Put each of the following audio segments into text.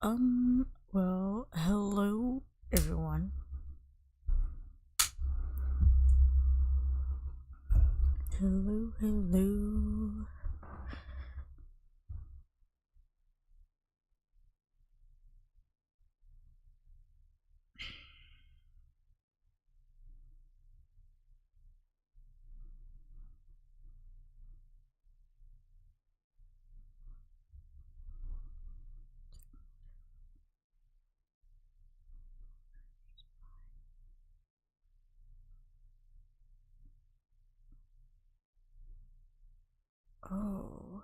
Well, hello everyone. Hello. Oh.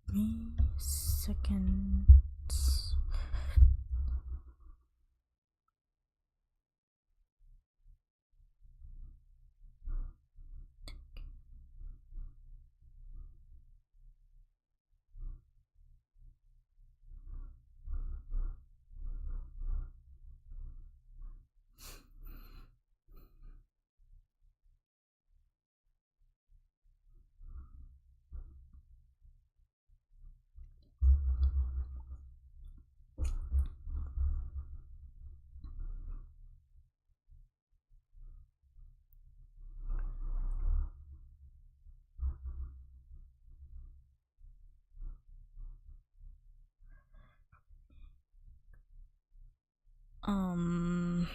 Give me seconds. Um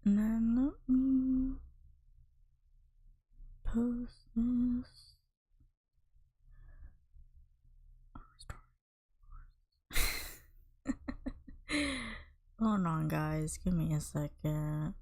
then let me post this. Hold on guys, give me a second.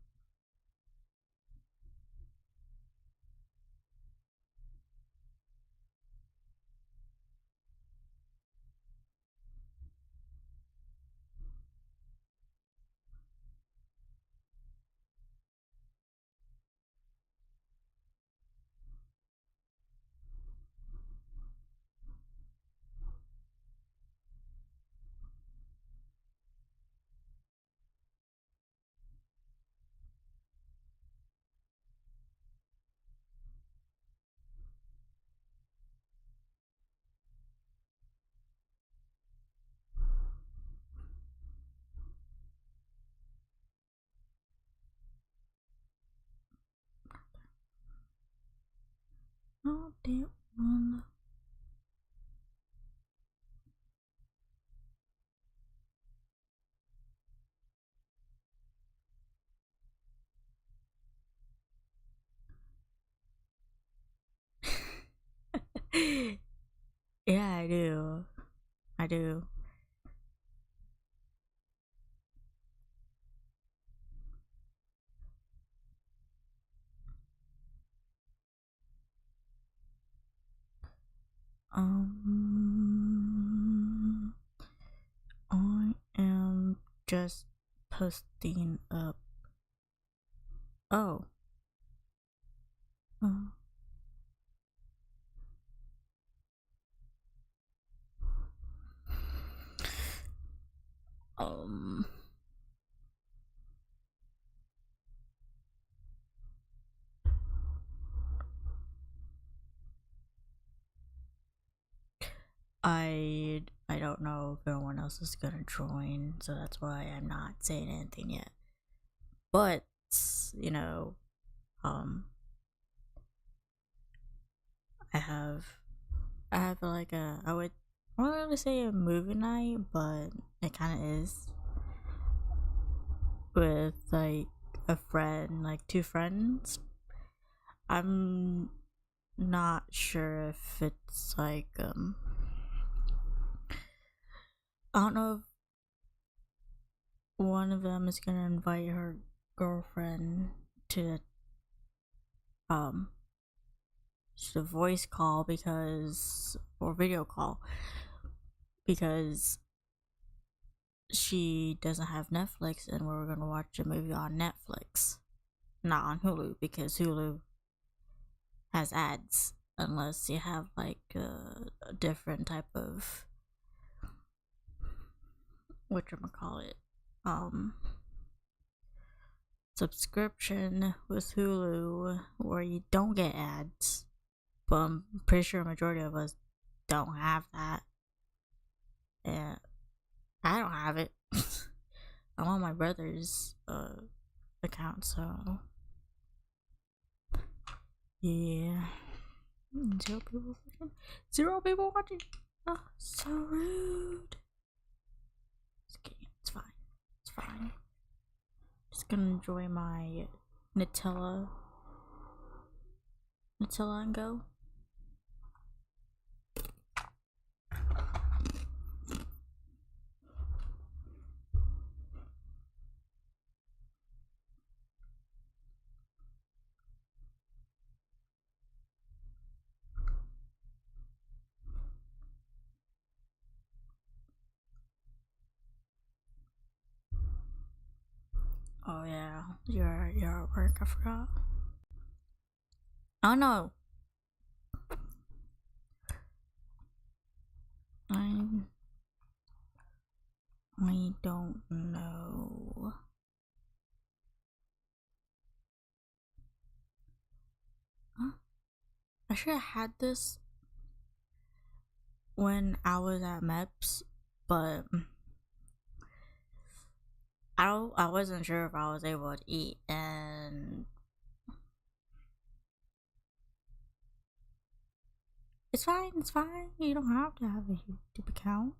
Not that one. Yeah, I do. I do. Um I am just posting up. Oh. Uh, um. I don't know if anyone else is gonna join, so that's why I'm not saying anything yet. But you know, um, I have I have like I wouldn't really say a movie night, but it kind of is with like a friend, like two friends. I'm not sure if it's like I don't know one of them is gonna invite her girlfriend to um to voice call because or video call because she doesn't have Netflix and we're gonna watch a movie on Netflix, not on Hulu because Hulu has ads unless you have like a different type of whatchamacallit subscription with Hulu where you don't get ads, but I'm pretty sure a majority of us don't have that. And I don't have it. I'm on my brother's account, so yeah. Zero people watching. Zero people watching. Oh, so rude. It's okay. It's fine. It's fine. Just gonna enjoy my Nutella and go. Oh yeah, you're at work. I forgot. Oh no, I I don't know. Huh? I should have had this when I was at MEPS, but I wasn't sure if I was able to eat, and it's fine. It's fine. You don't have to have a YouTube account.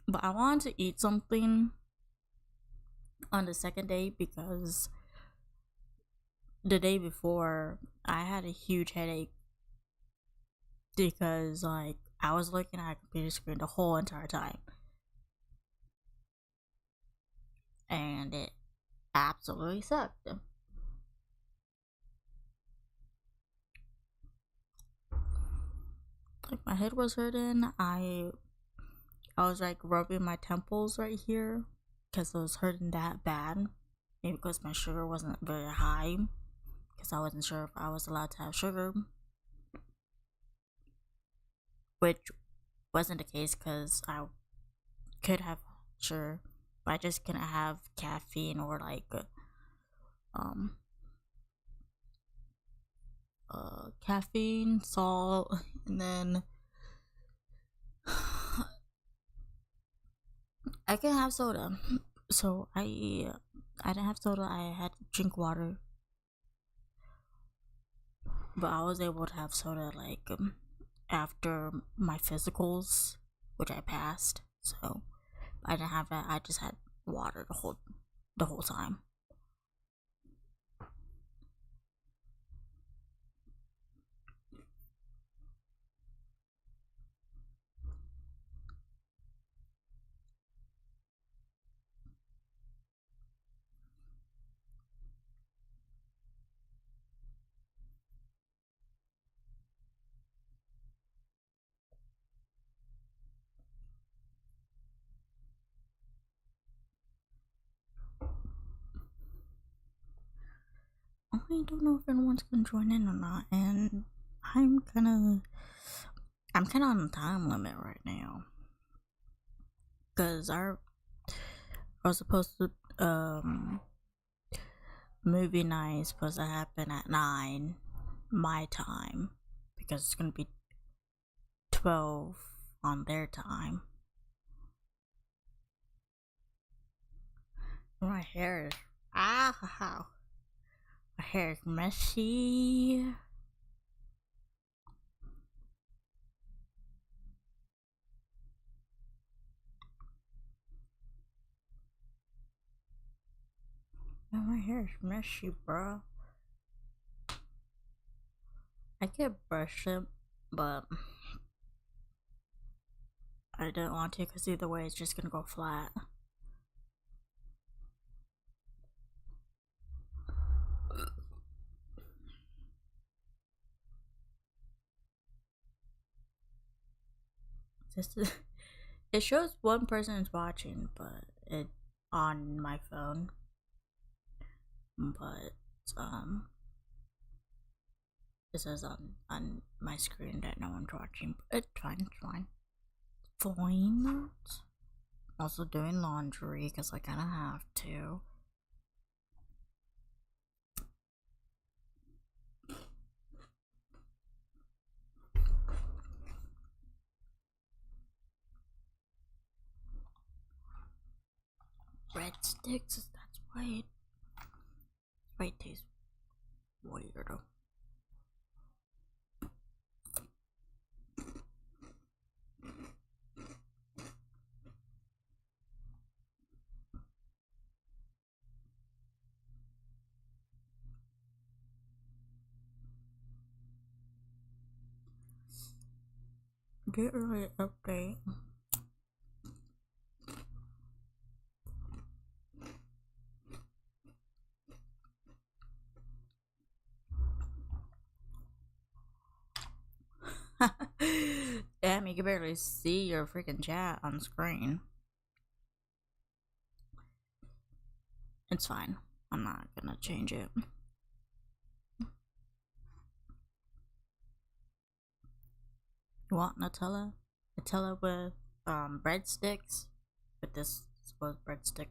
But I wanted to eat something on the second day because the day before I had a huge headache because like I was looking at a computer screen the whole entire time and it absolutely sucked. Like my head was hurting. I was like rubbing my temples right here because it was hurting that bad. Maybe because my sugar wasn't very high because I wasn't sure if I was allowed to have sugar, which wasn't the case because I could have sugar, but I just couldn't have caffeine or like um caffeine, salt, and then I can have soda. So I didn't have soda. I had to drink water, but I was able to have soda like after my physicals, which I passed. So I didn't have that. I just had water the whole time. I don't know if anyone's gonna join in or not, and I'm kind of on a time limit right now because I was supposed to movie night is supposed to happen at 9 my time because it's gonna be 12 on their time. My hair is my hair is messy. My hair is messy, bro. I could brush it but I didn't want to because either way it's just gonna go flat. This is, it shows one person is watching, but it on my phone. But it says on my screen that no one's watching. But it's fine. It's fine. Fine. Also doing laundry because I kind of have to. Breadsticks, that's right. Right, tastes weird. Get really update. Damn, you can barely see your freaking chat on screen. It's fine. I'm not gonna change it. You want Nutella? Nutella with breadsticks? With this supposed breadstick.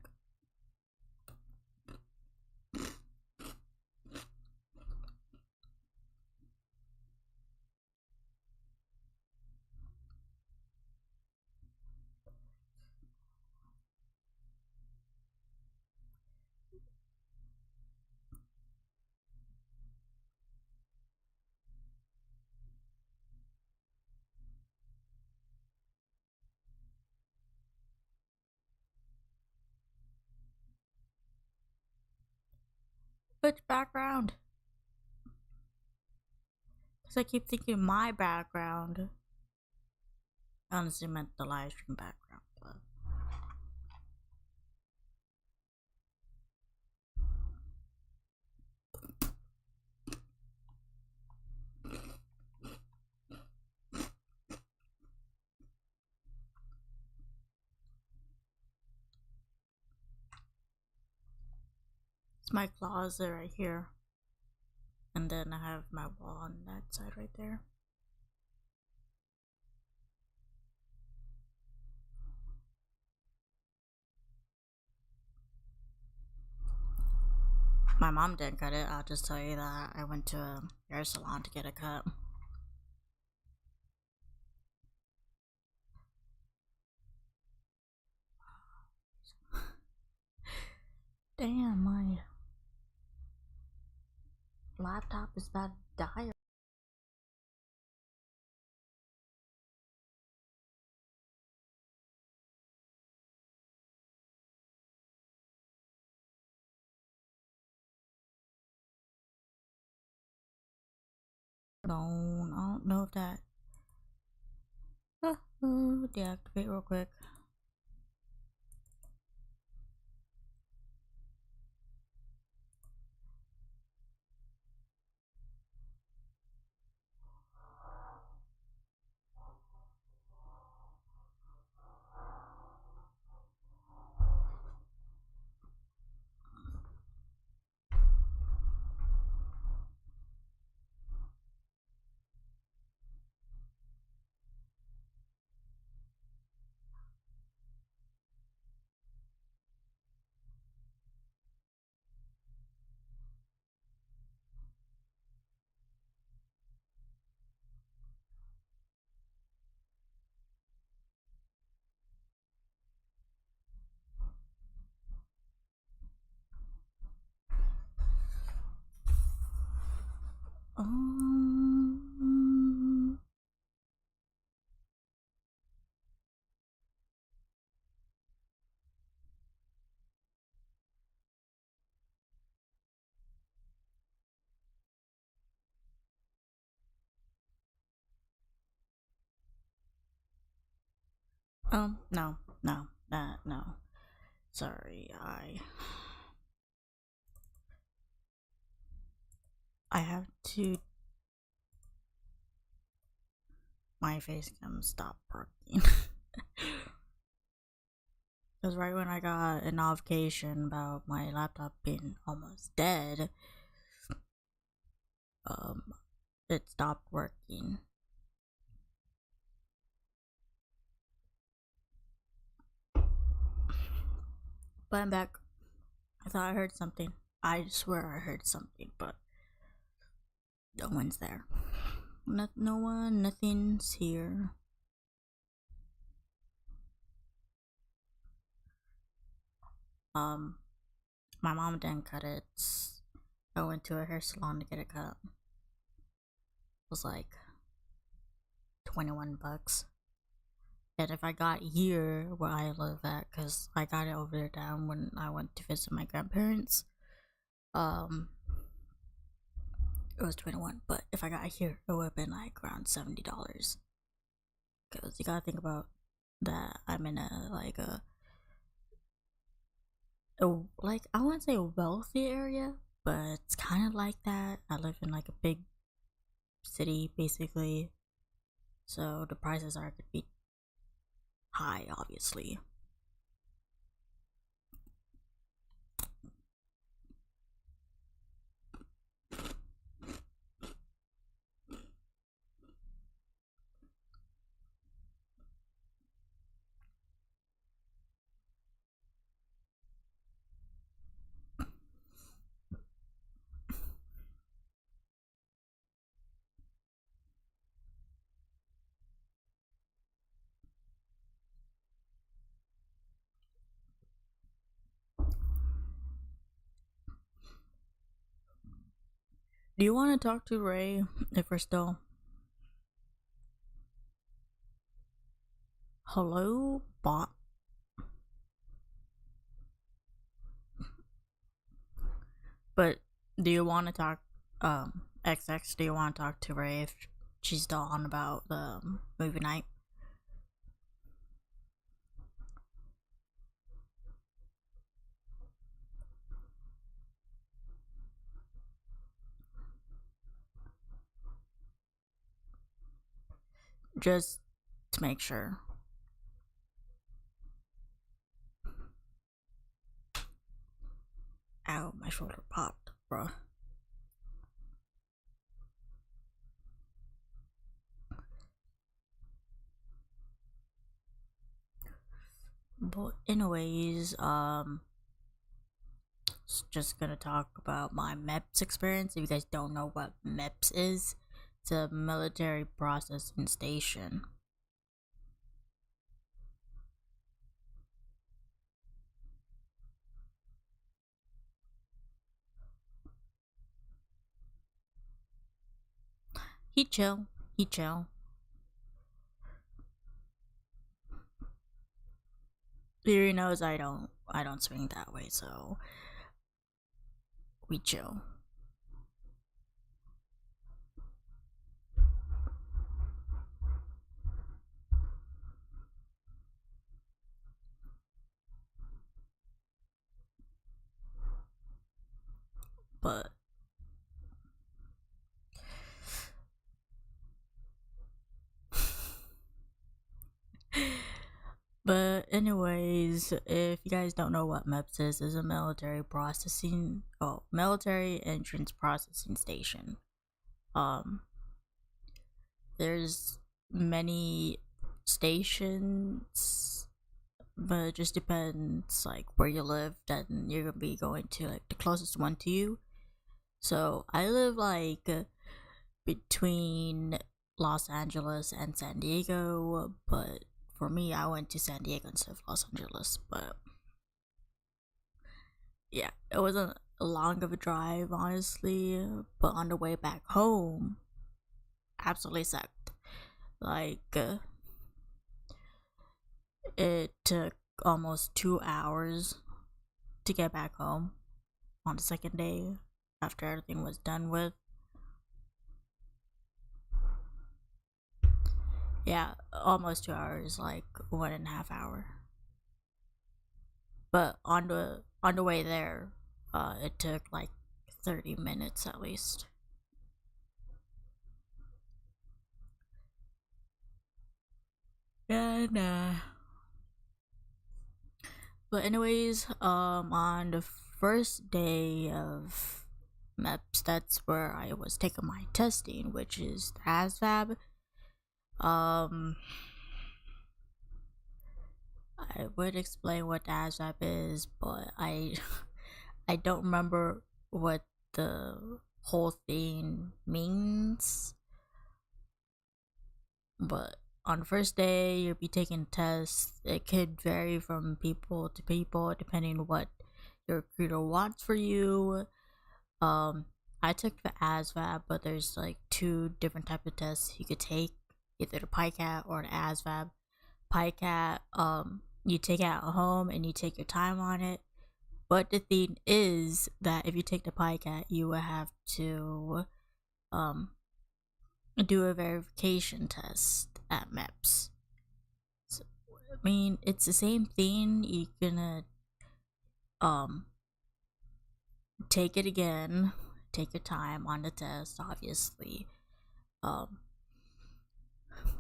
Which background? Because I keep thinking my background. I honestly meant the live stream background. But it's my closet right here. And then I have my wall on that side right there. My mom didn't cut it. I'll just tell you that I went to a hair salon to get a cut. Damn, my laptop is about to die. No, I don't know if that. Deactivate real quick. No, no, no. Sorry, I have to. My face cam stop working. Because right when I got a notification about my laptop being almost dead, um, it stopped working. But I'm back. I thought I heard something. I swear I heard something, but no one's there. No one, nothing's here. My mom didn't cut it. I went to a hair salon to get it cut. It was like 21 bucks. And if I got here where I live at, because I got it over there down when I went to visit my grandparents, it was 21. But if I got here, it would have been like around $70. Because you gotta think about that I'm in a like I wouldn't say a wealthy area, but it's kind of like that. I live in like a big city basically, so the prices are gonna be high, obviously. Do you want to talk to Ray if we're still? Hello, bot. But do you want to talk, XX? Do you want to talk to Ray if she's still on about the movie night? Just to make sure. Ow, my shoulder popped, bro. But anyways, just gonna talk about my MEPS experience. If you guys don't know what MEPS is, it's a military processing station. He chill. He chill. He knows I don't swing that way, so we chill. But but anyways, if you guys don't know what MEPS is a military entrance processing station. There's many stations, but it just depends like where you live. Then you're gonna be going to like the closest one to you. So I live like between Los Angeles and San Diego, but for me, I went to San Diego instead of Los Angeles. But yeah, it wasn't long of a drive, honestly. But on the way back home, absolutely sucked. Like, it took almost 2 hours to get back home on the second day after everything was done with. Yeah, almost 2 hours, like 1.5 hour. But on the way there, it took like 30 minutes at least. And but anyways, on the first day of MEPS, that's where I was taking my testing, which is the ASVAB. I would explain what the ASVAB is, but I don't remember what the whole thing means. But on the first day, you'll be taking tests. It could vary from people to people depending on what your recruiter wants for you. I took the ASVAB, but there's like two different types of tests you could take, either the PICAT or the ASVAB. PICAT, you take it at home and you take your time on it. But the thing is that if you take the PICAT, you will have to do a verification test at MEPS. So, I mean, it's the same thing. You're gonna take it again, take your time on the test, obviously.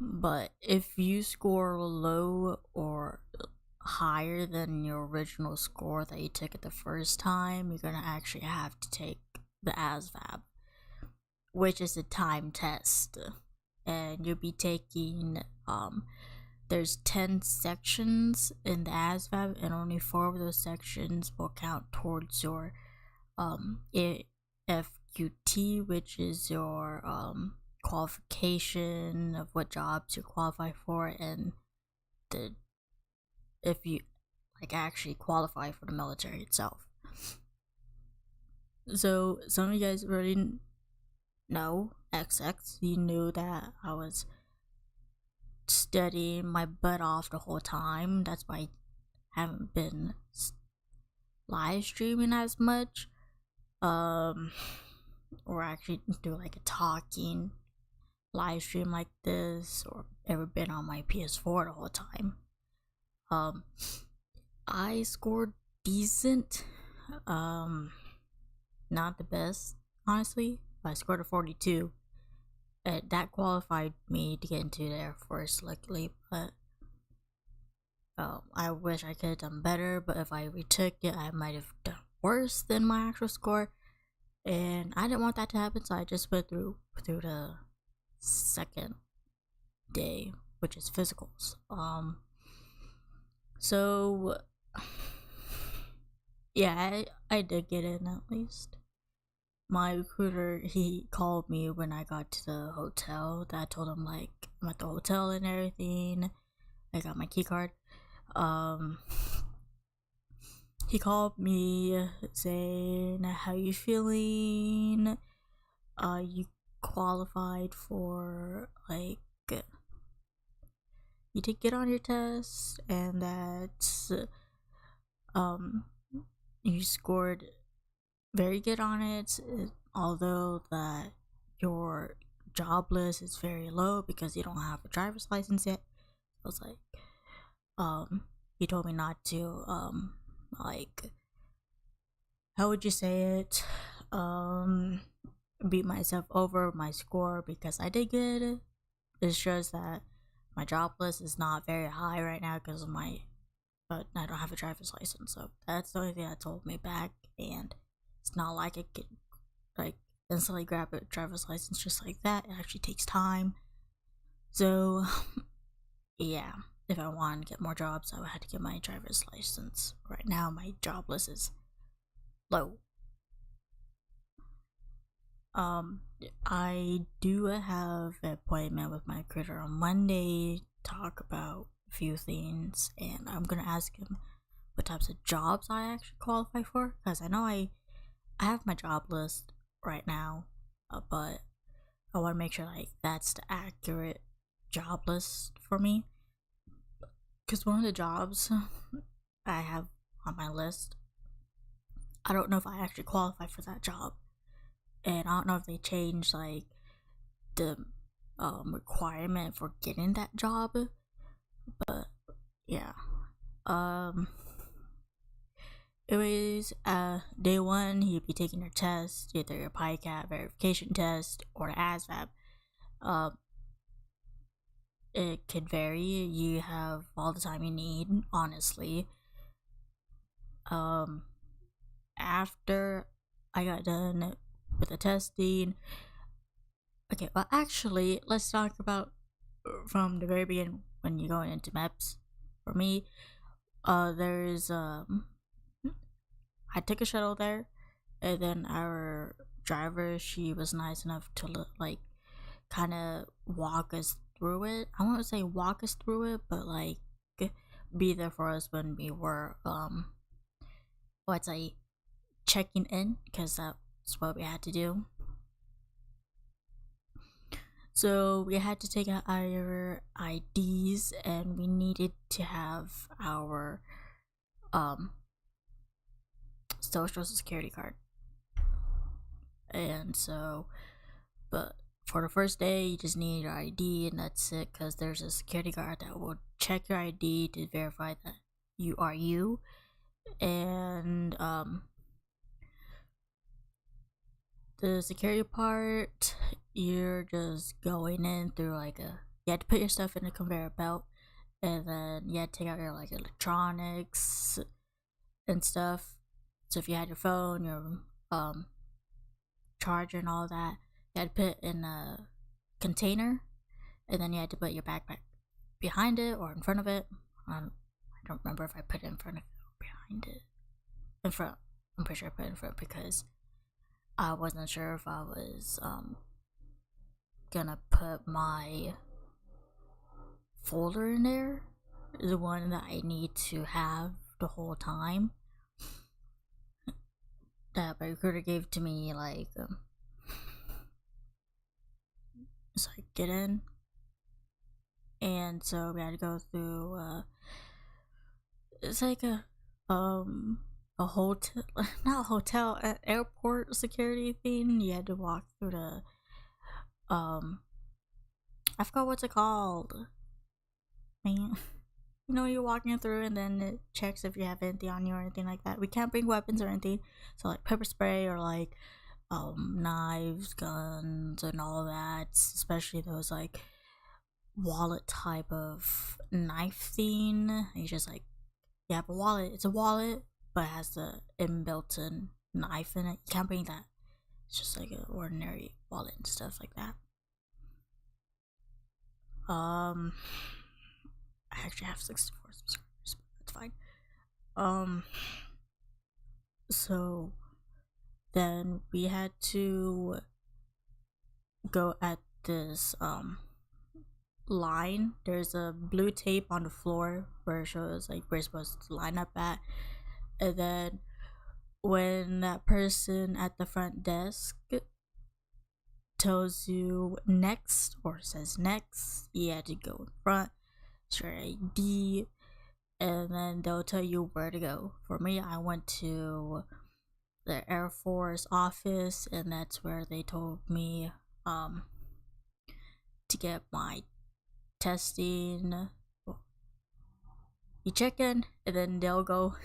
But if you score low or higher than your original score that you took it the first time, you're gonna actually have to take the ASVAB, which is a time test. And you'll be taking there's 10 sections in the ASVAB, and only 4 of those sections will count towards your FQT, which is your qualification of what jobs you qualify for, and the if you like actually qualify for the military itself. So some of you guys already know XX. You knew that I was studying my butt off the whole time. That's why I haven't been live streaming as much. Or actually do like a talking live stream like this, or ever been on my PS4 the whole time. I scored decent. Not the best, honestly. I scored a 42. That qualified me to get into the Air Force, luckily, but I wish I could have done better, but if I retook it, I might have done worse than my actual score, and I didn't want that to happen, so I just went through the second day, which is physicals. So yeah, I did get in at least. My recruiter, he called me when I got to the hotel. That I told him like I'm at the hotel and everything. I got my key card. He called me saying, "How you feeling? You qualified for like you did get on your test, and that you scored very good on it, although that your job list is very low because you don't have a driver's license yet." I was like, he told me not to like, how would you say it, beat myself over my score because I did good. It's just that my job list is not very high right now because of but I don't have a driver's license, so that's the only thing that told me back. And it's not like I could like instantly grab a driver's license just like that. It actually takes time. So yeah, if I want to get more jobs, I would have to get my driver's license. Right now, my job list is low. I do have an appointment with my recruiter on Monday, talk about a few things, and I'm gonna ask him what types of jobs I actually qualify for, because I know I have my job list right now, but I want to make sure like that's the accurate job list for me, because one of the jobs I have on my list, I don't know if I actually qualify for that job, and I don't know if they changed like the requirement for getting that job. But yeah, it was day one. You'd be taking your test, either your PICAT verification test or the ASVAB. It could vary. You have all the time you need, honestly. After I got done with the testing, okay, well, actually, let's talk about from the very beginning when you're going into MEPS. For me, there's I took a shuttle there, and then our driver, she was nice enough to like kind of walk us through it. I won't say walk us through it, but like be there for us when we were let's say checking in, because that's what we had to do. So we had to take out our IDs, and we needed to have our social security card. And so, but for the first day, you just need your ID, and that's it, because there's a security guard that will check your ID to verify that you are you. And the security part, you're just going in through like you had to put your stuff in a conveyor belt, and then you had to take out your like electronics and stuff. So if you had your phone, your charger and all that, you had to put in a container, and then you had to put your backpack behind it or in front of it. I don't remember if I put it in front of it or behind it. In front. I'm pretty sure I put it in front because I wasn't sure if I was gonna put my folder in there, the one that I need to have the whole time, that my recruiter gave to me, like so I get in. And so we had to go through it's like a hotel, not a hotel, an airport security thing. You had to walk through the I forgot what's it called, man. You know, you're walking through, and then it checks if you have anything on you or anything like that. We can't bring weapons or anything, so like pepper spray or like knives, guns, and all that, especially those like wallet type of knife thing. You just like, you have a wallet, it's a wallet, but it has the inbuilt-in knife in it. You can't bring that. It's just like an ordinary wallet and stuff like that. I actually have 64 subscribers, but that's fine. So then we had to go at this line. There's a blue tape on the floor where it shows like we're supposed to line up at, and then when that person at the front desk tells you next or says next, you had to go in front, show your ID, and then they'll tell you where to go. For me, I went to the Air Force office, and that's where they told me to get my testing. You check in, and then they'll go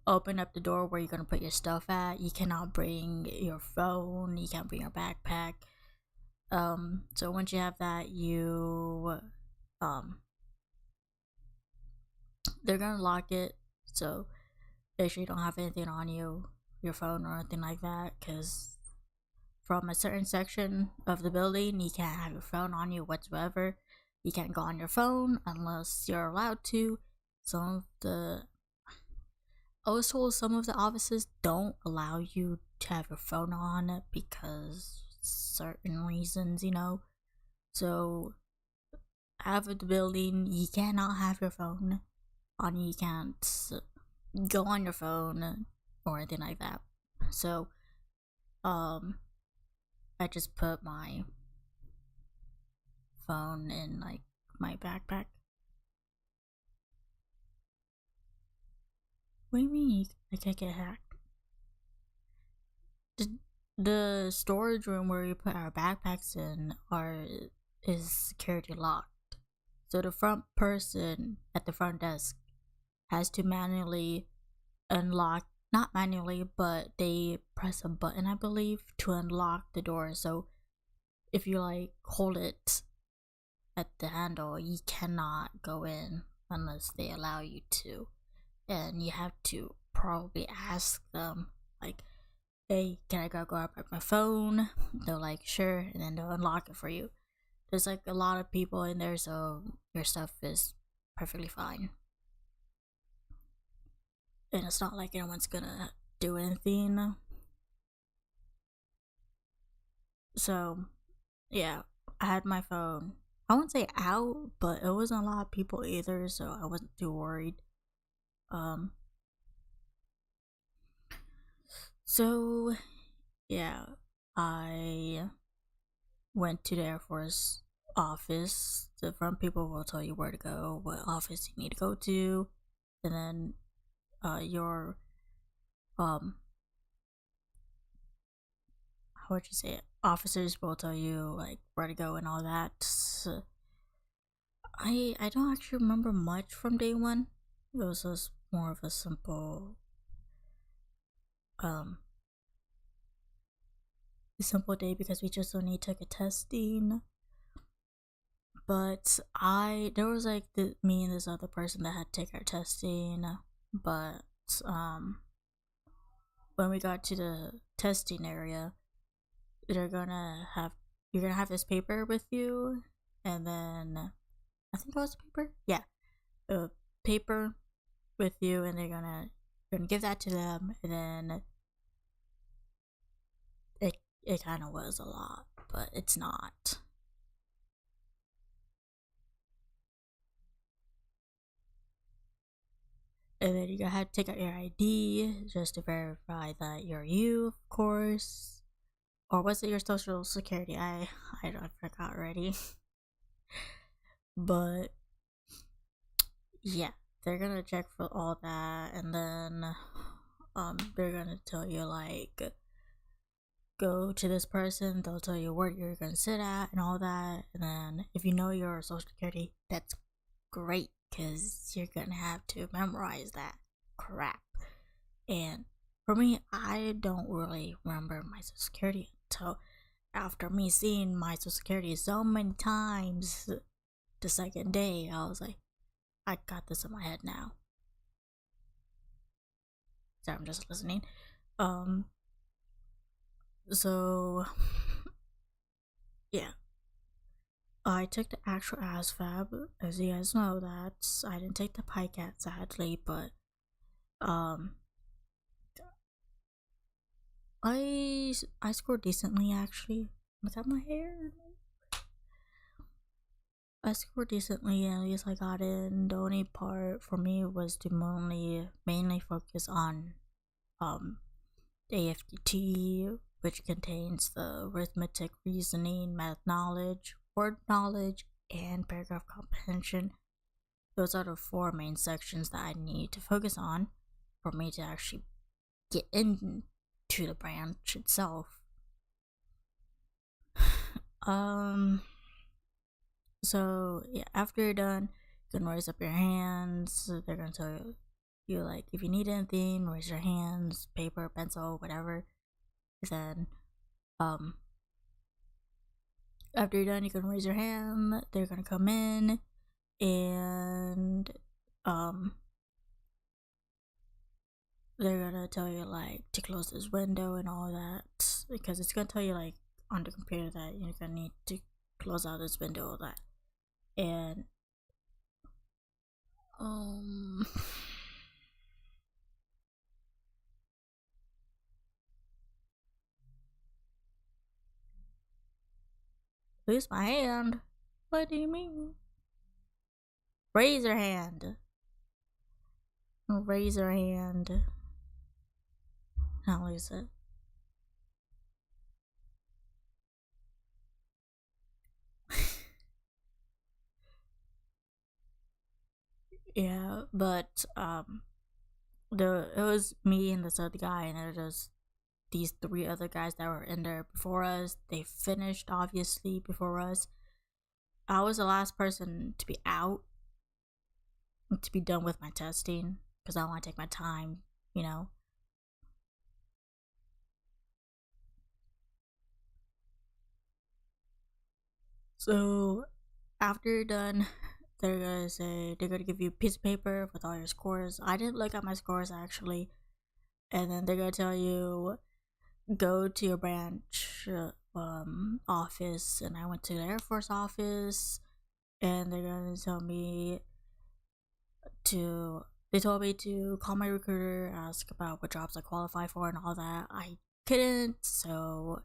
open up the door where you're gonna put your stuff at. You cannot bring your phone, you can't bring your backpack. So once you have that, you they're gonna lock it, so make sure you don't have anything on you, your phone or anything like that, because from a certain section of the building, you can't have your phone on you whatsoever. You can't go on your phone unless you're allowed to. I was told some of the offices don't allow you to have your phone on because certain reasons, you know. So out of the building, you cannot have your phone on you. You can't go on your phone or anything like that. So I just put my phone in like my backpack. What do you mean I can't get hacked? the storage room where we put our backpacks in is security locked. So the front person at the front desk has to manually unlock, not manually, but they press a button, I believe, to unlock the door. So if you like hold it at the handle, you cannot go in unless they allow you to. And you have to probably ask them, like, hey, can I go grab my phone? They're like, sure, and then they'll unlock it for you. There's like a lot of people in there, so your stuff is perfectly fine. And it's not like anyone's gonna do anything. So, yeah, I had my phone. I wouldn't say out, but it wasn't a lot of people either, so I wasn't too worried. So yeah, I went to the Air Force office. The front people will tell you where to go, what office you need to go to, and then your how would you say it? Officers will tell you like where to go and all that. So I don't actually remember much from day one. It was just more of a simple day because we just only took a testing. But there was like me and this other person that had to take our testing, but when we got to the testing area, you're gonna have this paper with you, and then I think it was paper, yeah, a paper with you, and you're gonna give that to them, and then it kind of was a lot, but it's not. And then you have to take out your ID just to verify that you're you, of course. Or was it your social security? I forgot already. But yeah, they're gonna check for all that, and then they're gonna tell you like go to this person. They'll tell you where you're gonna sit at and all that. And then if you know your social security, that's great because you're gonna have to memorize that crap. And for me, I don't really remember my social security until after me seeing my social security so many times the second day. I was like, I got this in my head now. Sorry, I'm just listening. So yeah, I took the actual ASVAB. As you guys know, I didn't take the PICAT sadly, but I scored decently actually. Look at my hair. I scored decently, and at least I got in. The only part for me was to mainly focus on AFT, which contains the arithmetic, reasoning, math knowledge, word knowledge, and paragraph comprehension. Those are the 4 main sections that I need to focus on for me to actually get into the branch itself. So yeah, after you're done, you can raise up your hands. They're gonna tell you like if you need anything, raise your hands, paper, pencil, whatever. Then after you're done, you can raise your hand. They're gonna come in and they're gonna tell you like to close this window and all that, because it's gonna tell you like on the computer that you're gonna need to close out this window, all that. And lose my hand. What do you mean? Raise your hand. Raise your hand. Not lose it. Yeah, but it was me and this other guy, and they're just these three other guys that were in there before us. They finished obviously before us. I was the last person to be out, to be done with my testing, because I want to take my time, you know. So after you're done, they're gonna give you a piece of paper with all your scores. I didn't look at my scores actually, and then they're gonna tell you go to your branch office. And I went to the Air Force office, and they're gonna tell me to. They told me to call my recruiter, ask about what jobs I qualify for and all that. I couldn't, so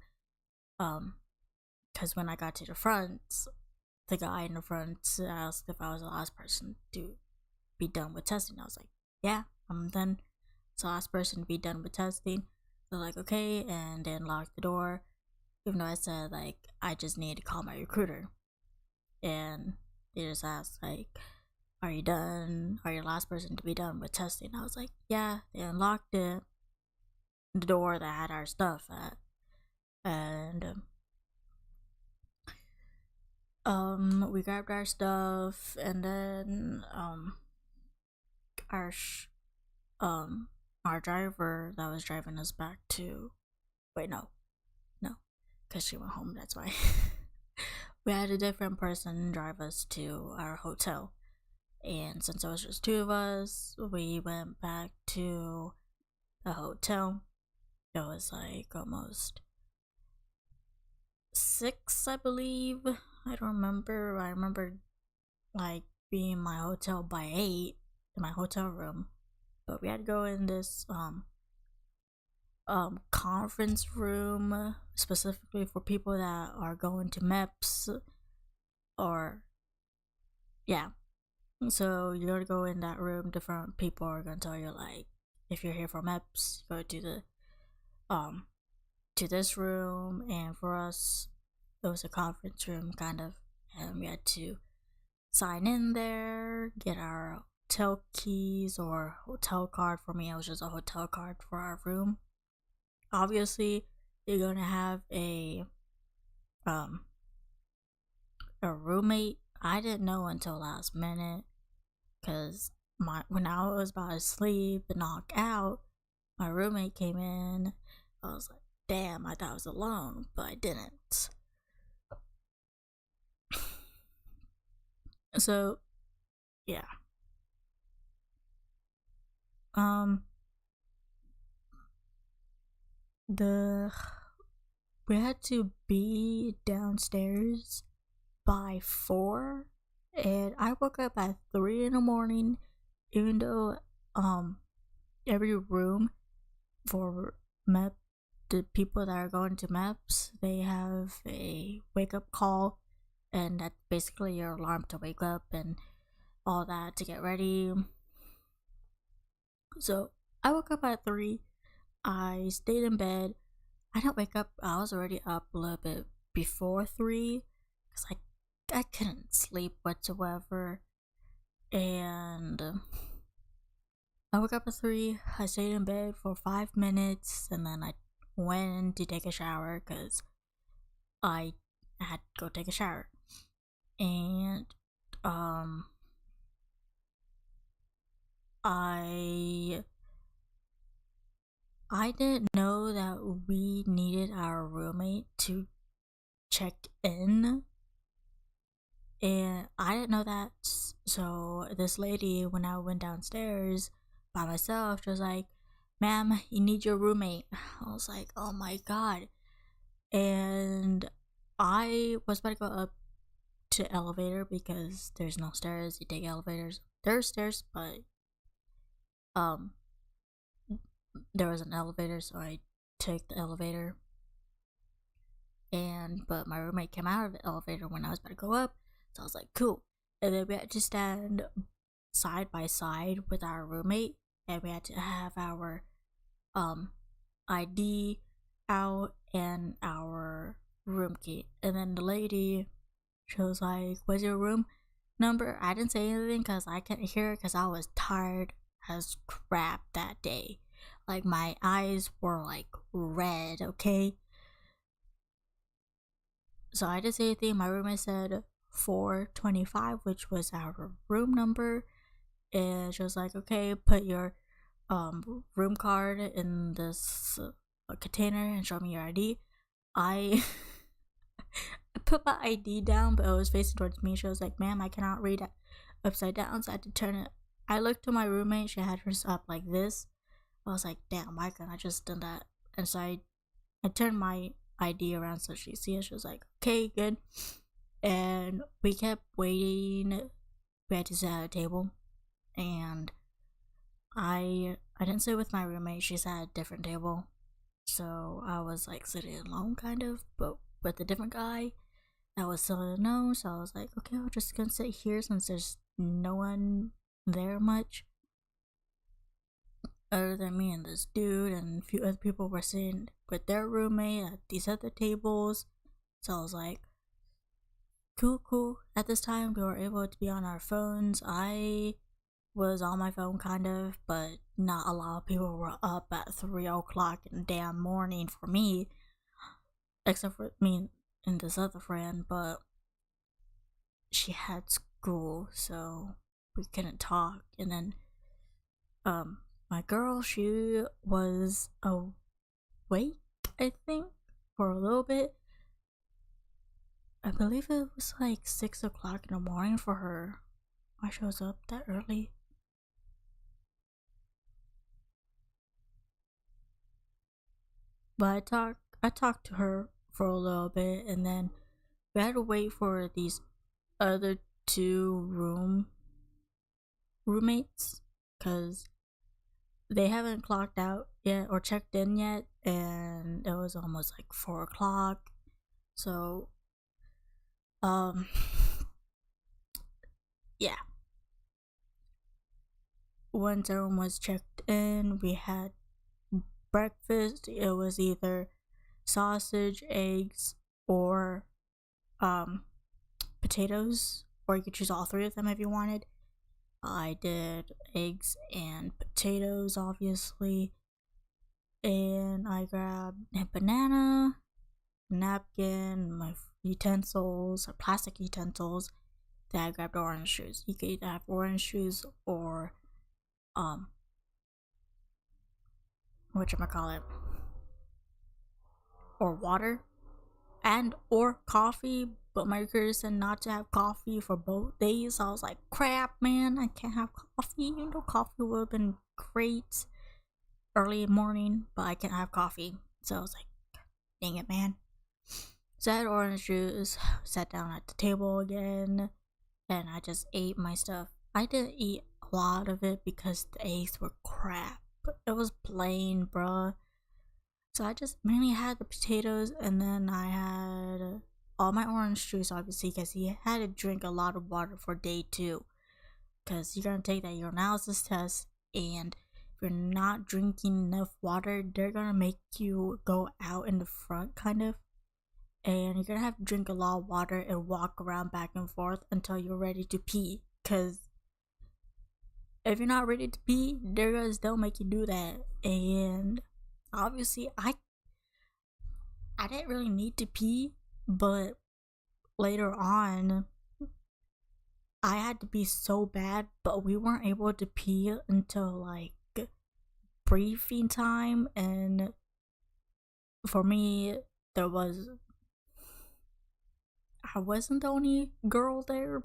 because when I got to the front, the guy in the front asked if I was the last person to be done with testing. I was like, yeah, I'm done. It's the last person to be done with testing. They're like, okay, and then locked the door. Even though I said, like, I just need to call my recruiter. And they just asked, like, are you done? Are you the last person to be done with testing? I was like, yeah. They unlocked the door that had our stuff at. And we grabbed our stuff, and then our driver that was driving us back to, no, because she went home, that's why. We had a different person drive us to our hotel, and since it was just two of us, we went back to the hotel. It was like almost 6, I believe. I don't remember. I remember like being in my hotel by 8 in my hotel room, but we had to go in this conference room specifically for people that are going to MEPS, or yeah. So you're gonna go in that room. Different people are gonna tell you, like, if you're here for MEPS, go to the to this room. And for us, it was a conference room kind of, and we had to sign in there, get our hotel keys or hotel card. For me, it was just a hotel card for our room. Obviously, you're gonna have a roommate. I didn't know until last minute, because when I was about to sleep and knock out, my roommate came in. I was like, damn, I thought I was alone, but I didn't. So yeah. We had to be downstairs by 4, and I woke up at 3 in the morning, even though every room for the people that are going to MEPS, they have a wake up call, and that's basically your alarm to wake up and all that to get ready. So I woke up at 3. I stayed in bed. I didn't wake up. I was already up a little bit before 3, because I couldn't sleep whatsoever. And I woke up at 3. I stayed in bed for 5 minutes, and then I went to take a shower because I had to go take a shower. And I didn't know that we needed our roommate to check in, and I didn't know that. So this lady, when I went downstairs by myself, she was like, ma'am, you need your roommate. I was like, oh my god. And I was about to go up to elevator because there's no stairs. You take elevators. There's stairs, but there was an elevator, so I took the elevator. But my roommate came out of the elevator when I was about to go up, so I was like, cool. And then we had to stand side by side with our roommate, and we had to have our ID out and our room key. And then the lady, she was like, what's your room number? I didn't say anything because I couldn't hear it, because I was tired as crap that day. Like my eyes were like red, okay? So I didn't say anything. My roommate said 425, which was our room number. And she was like, okay, put your room card in this container and show me your ID. I put my ID down, but it was facing towards me. She was like, ma'am, I cannot read it upside down, so I had to turn it. I looked to my roommate, she had hers up like this. I was like, damn, why couldn't I just done that? And so I turned my ID around so she see it. She was like, okay, good. And we kept waiting. We had to sit at a table, and I didn't sit with my roommate. She sat at a different table, so I was like sitting alone, kind of, but with a different guy that was still unknown. So I was like, okay, I'm just gonna sit here since there's no one there much other than me and this dude, and a few other people were sitting with their roommate at these other tables. So I was like, cool. At this time, we were able to be on our phones. I was on my phone, kind of, but not a lot of people were up at 3 o'clock in the damn morning for me, except for me and this other friend, but she had school, so we couldn't talk. And then, my girl, she was awake, I think, for a little bit. I believe it was like 6 o'clock in the morning for her. Why she was up that early? But I talked to her for a little bit, and then we had to wait for these other two roommates because they haven't clocked out yet or checked in yet, and it was almost like 4 o'clock. So yeah, once everyone was checked in, we had breakfast. It was either sausage, eggs, or potatoes, or you could choose all three of them if you wanted. I did eggs and potatoes, obviously, and I grabbed a banana, a napkin, my utensils, or plastic utensils. Then I grabbed orange juice. You could either have orange juice or whatchamacallit, or water, and or coffee. But my recruiter said not to have coffee for both days. So I was like, crap, man, I can't have coffee. You know, coffee would have been great early morning, but I can't have coffee. So I was like, dang it, man. So I had orange juice, sat down at the table again, and I just ate my stuff. I didn't eat a lot of it because the eggs were crap. It was plain, bruh. So I just mainly had the potatoes, and then I had all my orange juice, obviously, because he had to drink a lot of water for day 2. Because you're going to take that urinalysis test, and if you're not drinking enough water, they're going to make you go out in the front, kind of. And you're going to have to drink a lot of water and walk around back and forth until you're ready to pee. Because if you're not ready to pee, they'll make you do that. And obviously, I didn't really need to pee, but later on, I had to pee so bad, but we weren't able to pee until like briefing time. And for me, I wasn't the only girl there.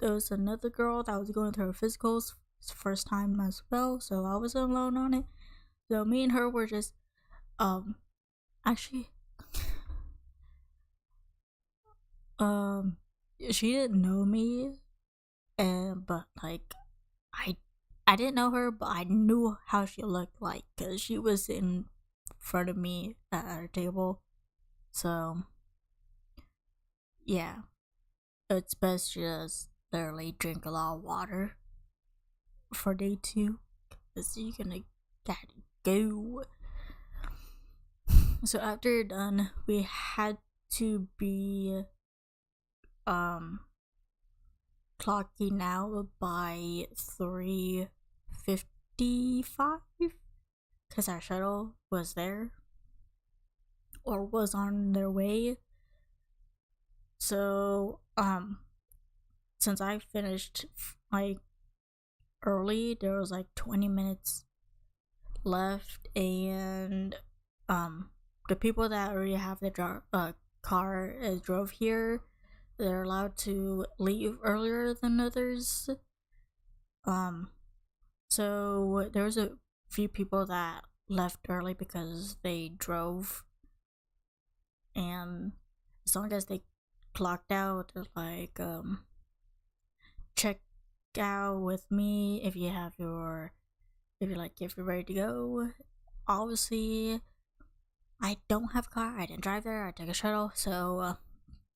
There was another girl that was going through her physicals first time as well, so I wasn't alone on it. So me and her were just actually she didn't know me, but like I didn't know her, but I knew how she looked like because she was in front of me at our table. So yeah, it's best just literally drink a lot of water for day 2 because you're gonna gotta go. So after you're done, we had to be clocking out by 3:55 because our shuttle was there or was on their way. So since I finished like early, there was like 20 minutes left, and the people that already have the car drove here, they're allowed to leave earlier than others. So there was a few people that left early because they drove, and as long as they clocked out, like check out with me if you have your if you're ready to go. Obviously, I don't have a car. I didn't drive there. I took a shuttle, so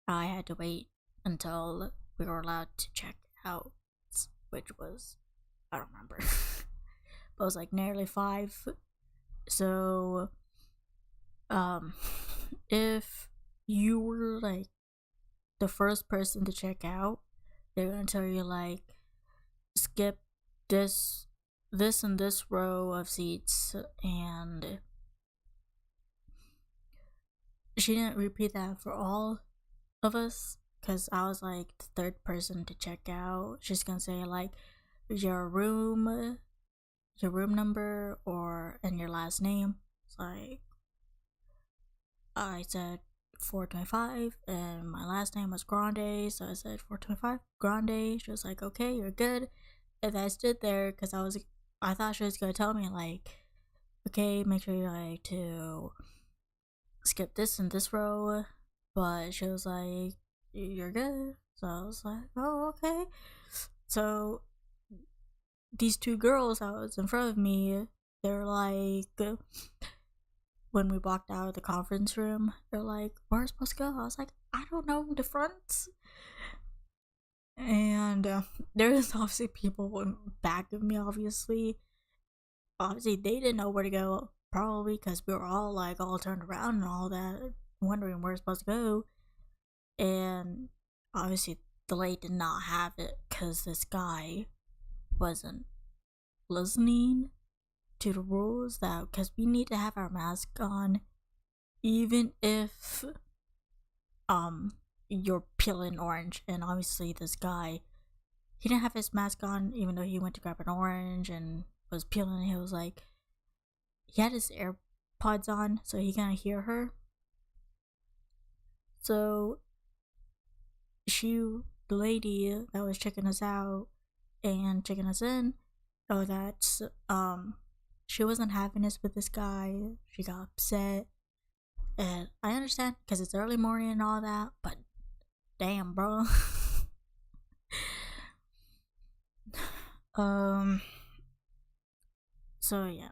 I had to wait until we were allowed to check out, which was, I don't remember, but it was like nearly 5. So if you were like the first person to check out, they're gonna tell you like skip this and this row of seats, and she didn't repeat that for all of us because I was like the third person to check out. She's gonna say like your room number and your last name. It's like I said 425 and my last name was Grande, so I said 425 Grande. She was like, okay, you're good. And I stood there because I thought she was gonna tell me like, okay, make sure you like to skip this and this row, but she was like, you're good. So I was like, oh, okay. So these 2 girls that was in front of me, they're like, when we walked out of the conference room, they're like, where are we supposed to go? I was like, I don't know, the front. And there's obviously people back of me, obviously they didn't know where to go, probably because we were all like all turned around and all that, wondering where we're supposed to go. And obviously the lady did not have it because this guy wasn't listening to the rules, that because we need to have our mask on even if you're peeling orange. And obviously this guy, he didn't have his mask on even though he went to grab an orange and was peeling. He was like, he had his AirPods on so he can't hear her. So the lady that was checking us out and checking us in, that's she wasn't having this with this guy. She got upset, and I understand because it's early morning and all that, but damn, bro. So yeah,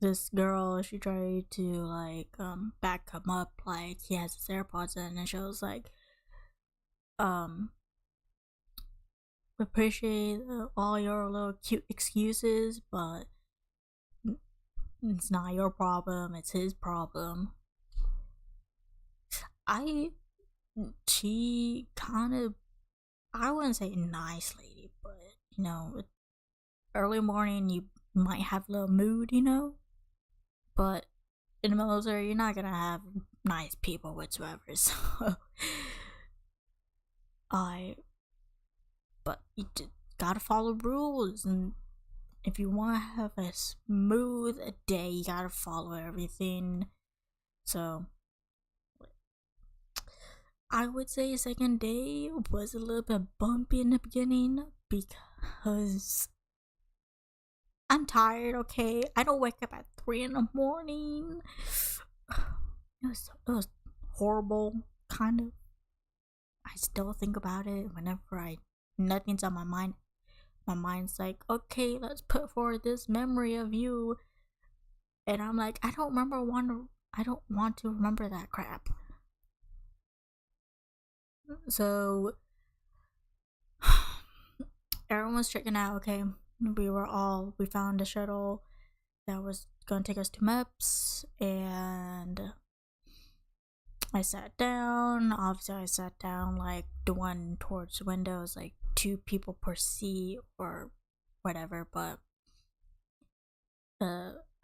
this girl, she tried to like back him up like he has his AirPods in, and she was like, appreciate all your little cute excuses, but it's not your problem, it's his problem. She kind of, I wouldn't say nice lady, but you know, early morning you might have a little mood, you know, but in the military you're not gonna have nice people whatsoever. So but you gotta follow rules, and if you want to have a smooth day, you gotta follow everything. So I would say second day was a little bit bumpy in the beginning because I'm tired, okay? I don't wake up at 3 in the morning. It was horrible, kind of. I still think about it whenever nothing's on my mind. My mind's like, okay, let's put forward this memory of you. And I'm like, I don't want to remember that crap. So everyone was checking out, okay? We found a shuttle that was gonna take us to MEPS, and I sat down. Obviously I sat down like the one towards the windows, like 2 people per seat or whatever, but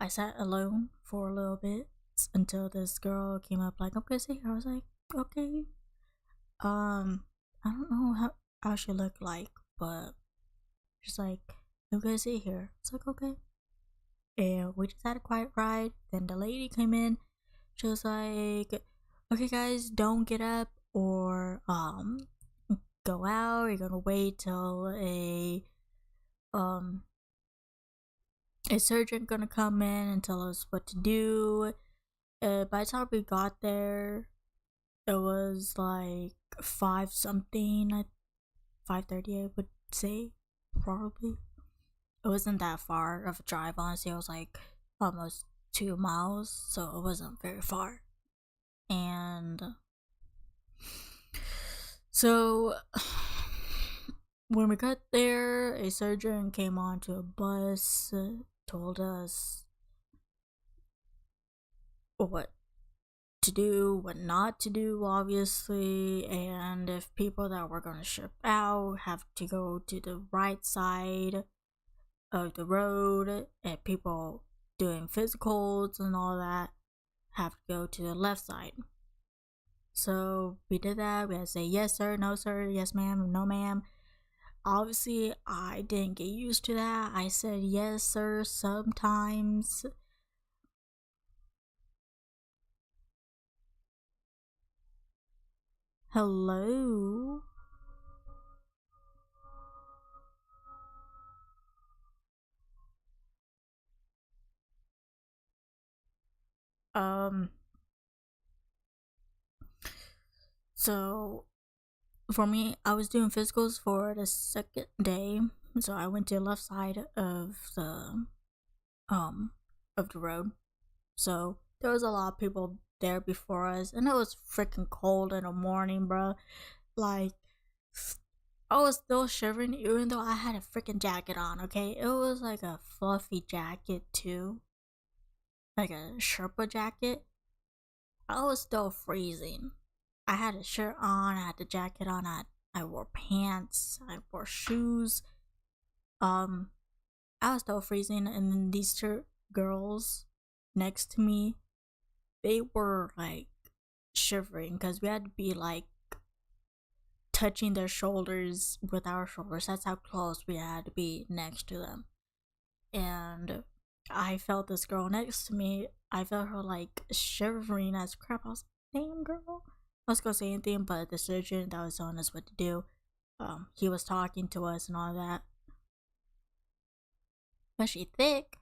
I sat alone for a little bit until this girl came up like, I'm gonna sit here. I was like, okay. I don't know how she looked like, but she's like, I'm gonna sit here. It's like, okay. And we just had a quiet ride. Then the lady came in. She was like, okay guys, don't get up or go out. You're gonna wait till um a surgeon gonna come in and tell us what to do. By the time we got there, it was like 5 something, 5:30 I would say, probably. It wasn't that far of a drive, honestly. It was like almost 2 miles, so it wasn't very far. And so when we got there, a surgeon came onto a bus, told us what to do, what not to do, obviously, and if people that were going to ship out have to go to the right side of the road, and people doing physicals and all that have to go to the left side. So we did that. We had to say yes sir, no sir, yes ma'am, no ma'am. Obviously, I didn't get used to that. I said yes sir sometimes. Hello? So for me, I was doing physicals for the second day. So I went to the left side um of the road. So there was a lot of people there before us, and it was freaking cold in the morning, bro. Like, I was still shivering even though I had a freaking jacket on, okay? It was like a fluffy jacket too. Like a Sherpa jacket. I was still freezing. I had a shirt on, I had the jacket on, I wore pants, I wore shoes. I was still freezing, and then these two girls next to me, they were like shivering because we had to be like touching their shoulders with our shoulders. That's how close we had to be next to them. And I felt this girl next to me. I felt her like shivering as crap. I was like, damn girl. I was gonna say anything, but the surgeon that was telling us what to do, he was talking to us and all that. Was she thick?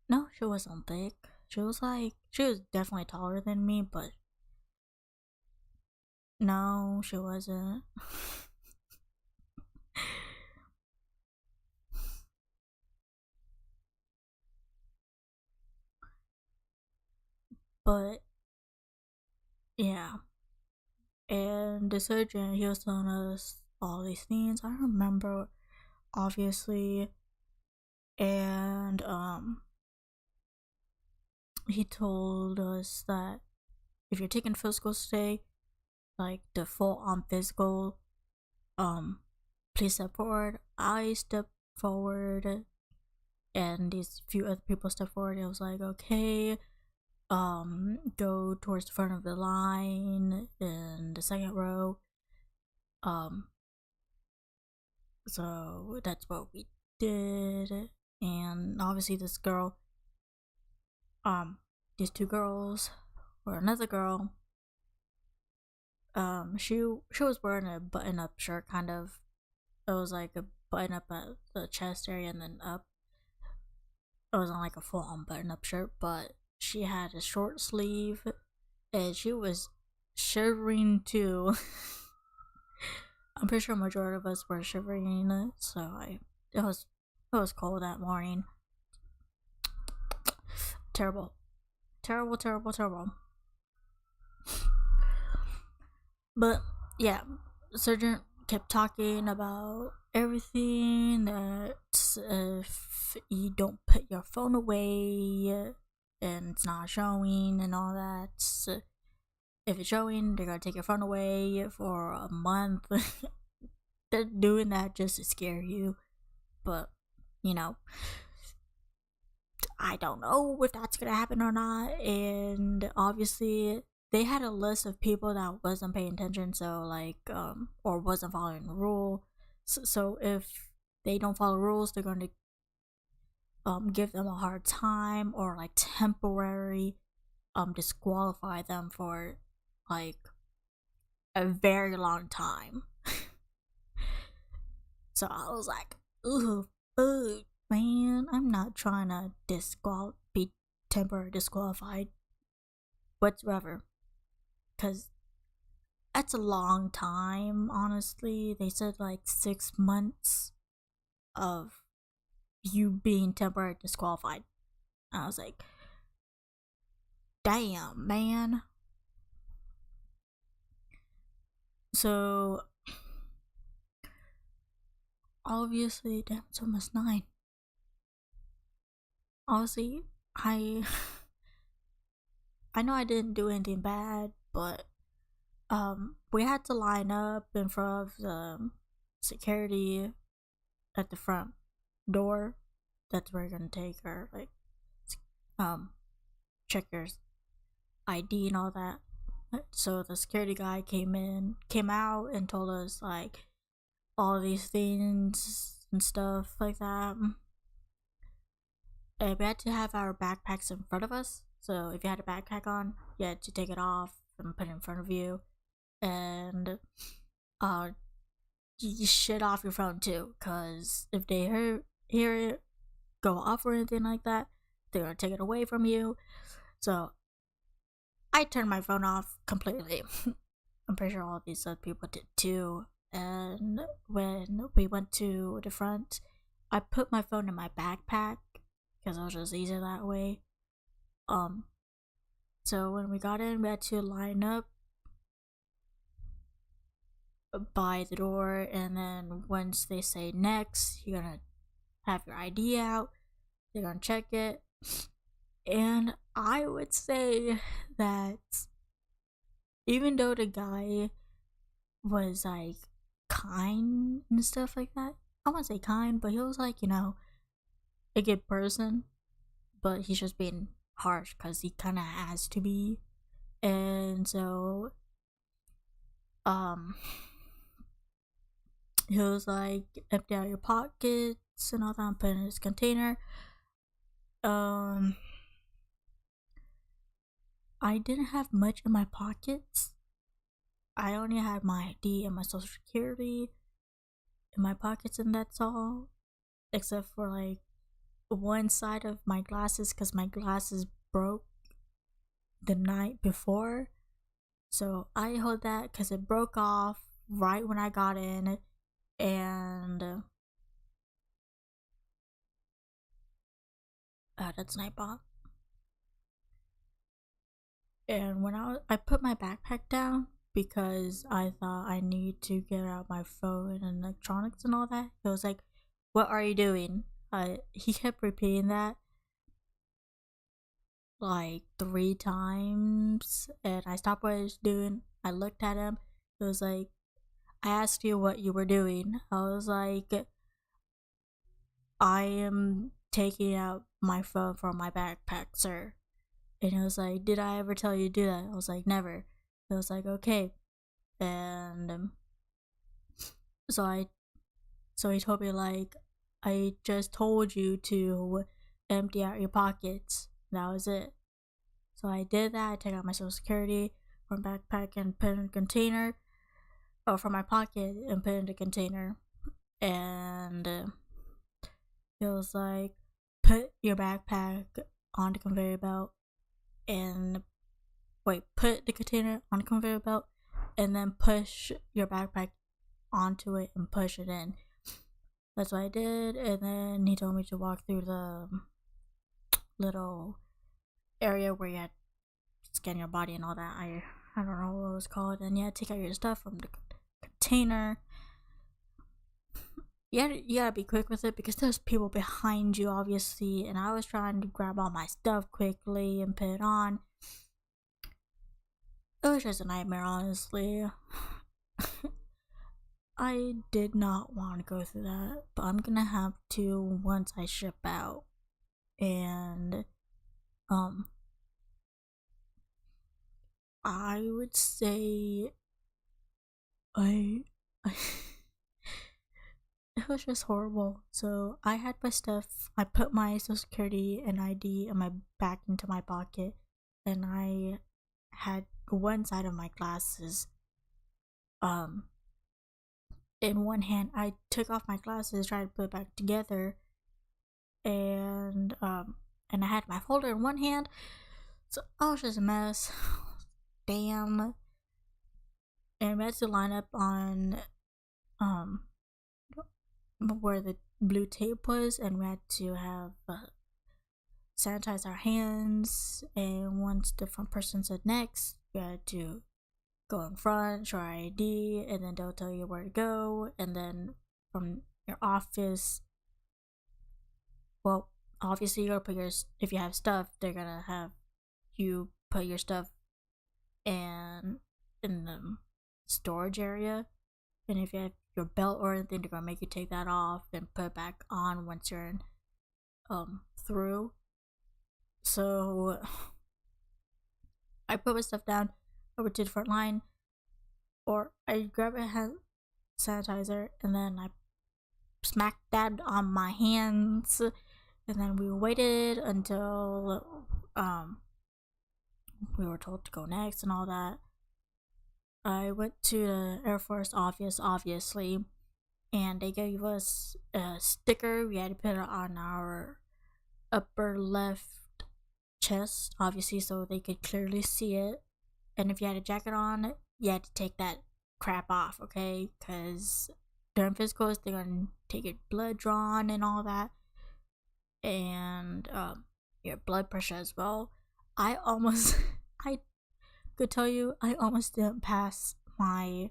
No, she wasn't thick. She was definitely taller than me, but no, she wasn't. But yeah, and the surgeon, he was telling us all these things. I remember, obviously, and he told us that if you're taking physicals today, like the full on physical, please step forward. I stepped forward, and these few other people stepped forward. It was like, okay, go towards the front of the line in the second row. So that's what we did. And obviously this girl, these two girls, or another girl, she was wearing a button up shirt, kind of. It was like a button up at the chest area and then up. It wasn't like a full on button up shirt, but she had a short sleeve, and she was shivering too. I'm pretty sure a majority of us were shivering, so it was cold that morning. Terrible. Terrible, terrible, terrible. But yeah, the surgeon kept talking about everything, that if you don't put your phone away and it's not showing and all that, so if it's showing, they're gonna take your phone away for a month. They're doing that just to scare you, but you know, I don't know if that's gonna happen or not. And obviously, they had a list of people that wasn't paying attention, so like, or wasn't following the rule. So if they don't follow rules, they're going to give them a hard time or like temporary disqualify them for like a very long time. So I was like, ooh, fuck, man, I'm not trying to be temporarily disqualified whatsoever, because that's a long time. Honestly, they said like 6 months of you being temporarily disqualified. I was like, damn, man. So obviously, damn, it's almost 9. Honestly, I I know I didn't do anything bad, but we had to line up in front of the security at the front door. That's where you're gonna take our like check your ID and all that. So the security guy came out and told us like all these things and stuff like that. And we had to have our backpacks in front of us. So if you had a backpack on, you had to take it off and put it in front of you. And you shut off your phone too, because if they hear it go off or anything like that, they're gonna take it away from you. So I turned my phone off completely. I'm pretty sure all of these other people did too. And when we went to the front, I put my phone in my backpack because it was just easier that way. So when we got in, we had to line up by the door, and then once they say next, you're gonna have your ID out, they're gonna check it. And I would say that even though the guy was like kind and stuff like that, I won't say kind, but he was like, a good person, but he's just being harsh because he kind of has to be. And so he was like, empty out your pockets and all that and put in his container. I didn't have much in my pockets. I only had my ID and my social security in my pockets, and that's all, except for like one side of my glasses, because my glasses broke the night before. So I held that because it broke off right when I got in. And that's Nightbot. And when I put my backpack down because I thought I need to get out my phone and electronics and all that, it was like, what are you doing? He kept repeating that like 3 times, and I stopped what I was doing. I looked at him. It was like, I asked you what you were doing. I was like, I am taking out my phone from my backpack, sir. And it was like, did I ever tell you to do that? I was like, never. It was like, okay. And so he told me like, I just told you to empty out your pockets. That was it. So I did that. I took out my social security from backpack and put it in a container, or from my pocket and put it in a container. And it was like, put your backpack on the conveyor belt and put the container on the conveyor belt and then push your backpack onto it and push it in. That's what I did. And then he told me to walk through the little area where you had to scan your body and all that. I don't know what it was called. And you had to take out your stuff from the container. You gotta be quick with it because there's people behind you, obviously, and I was trying to grab all my stuff quickly and put it on. It was just a nightmare, honestly. I did not want to go through that, but I'm gonna have to once I ship out. And I would say I, I it was just horrible. So I had my stuff. I put my social security and ID and my back into my pocket, and I had one side of my glasses in one hand. I took off my glasses, tried to put it back together, and I had my folder in one hand. So I was just a mess. Damn. And we had to line up on where the blue tape was, and we had to have sanitize our hands. And once the front person said next, we had to go in front, show our ID, and then they'll tell you where to go. And then from your office, well, obviously you gotta put your, if you have stuff, they're gonna have you put your stuff in the storage area. And if you have your belt or anything, they're gonna make you take that off and put it back on once you're in, through. So I put my stuff down over to the front line, or I grab a hand sanitizer and then I smacked that on my hands, and then we waited until we were told to go next and all that. I went to the Air Force office, obviously, and they gave us a sticker. We had to put it on our upper left chest, obviously, so they could clearly see it. And if you had a jacket on, you had to take that crap off, okay? Because during physicals, they're gonna take your blood drawn and all that, and your blood pressure as well. I could tell you, I almost didn't pass my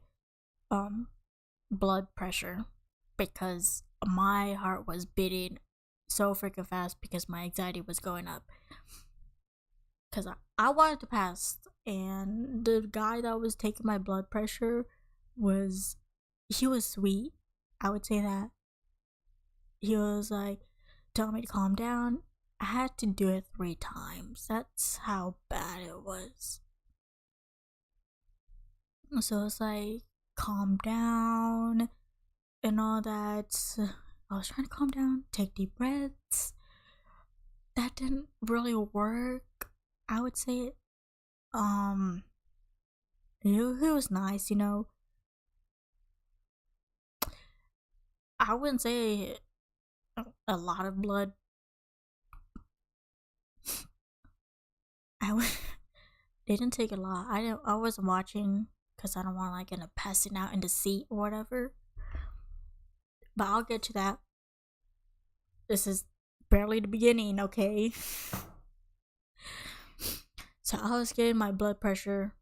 blood pressure because my heart was beating so freaking fast because my anxiety was going up. Because I wanted to pass, and the guy that was taking my blood pressure he was sweet. I would say that. He was like telling me to calm down. I had to do it 3 times. That's how bad it was. So it's like, calm down and all that. I was trying to calm down, take deep breaths. That didn't really work. I would say it was nice, you know. I wouldn't say a lot of blood. They didn't take a lot. I wasn't watching because I don't want to like end up passing out in the seat or whatever. But I'll get to that. This is barely the beginning, okay? So I was getting my blood pressure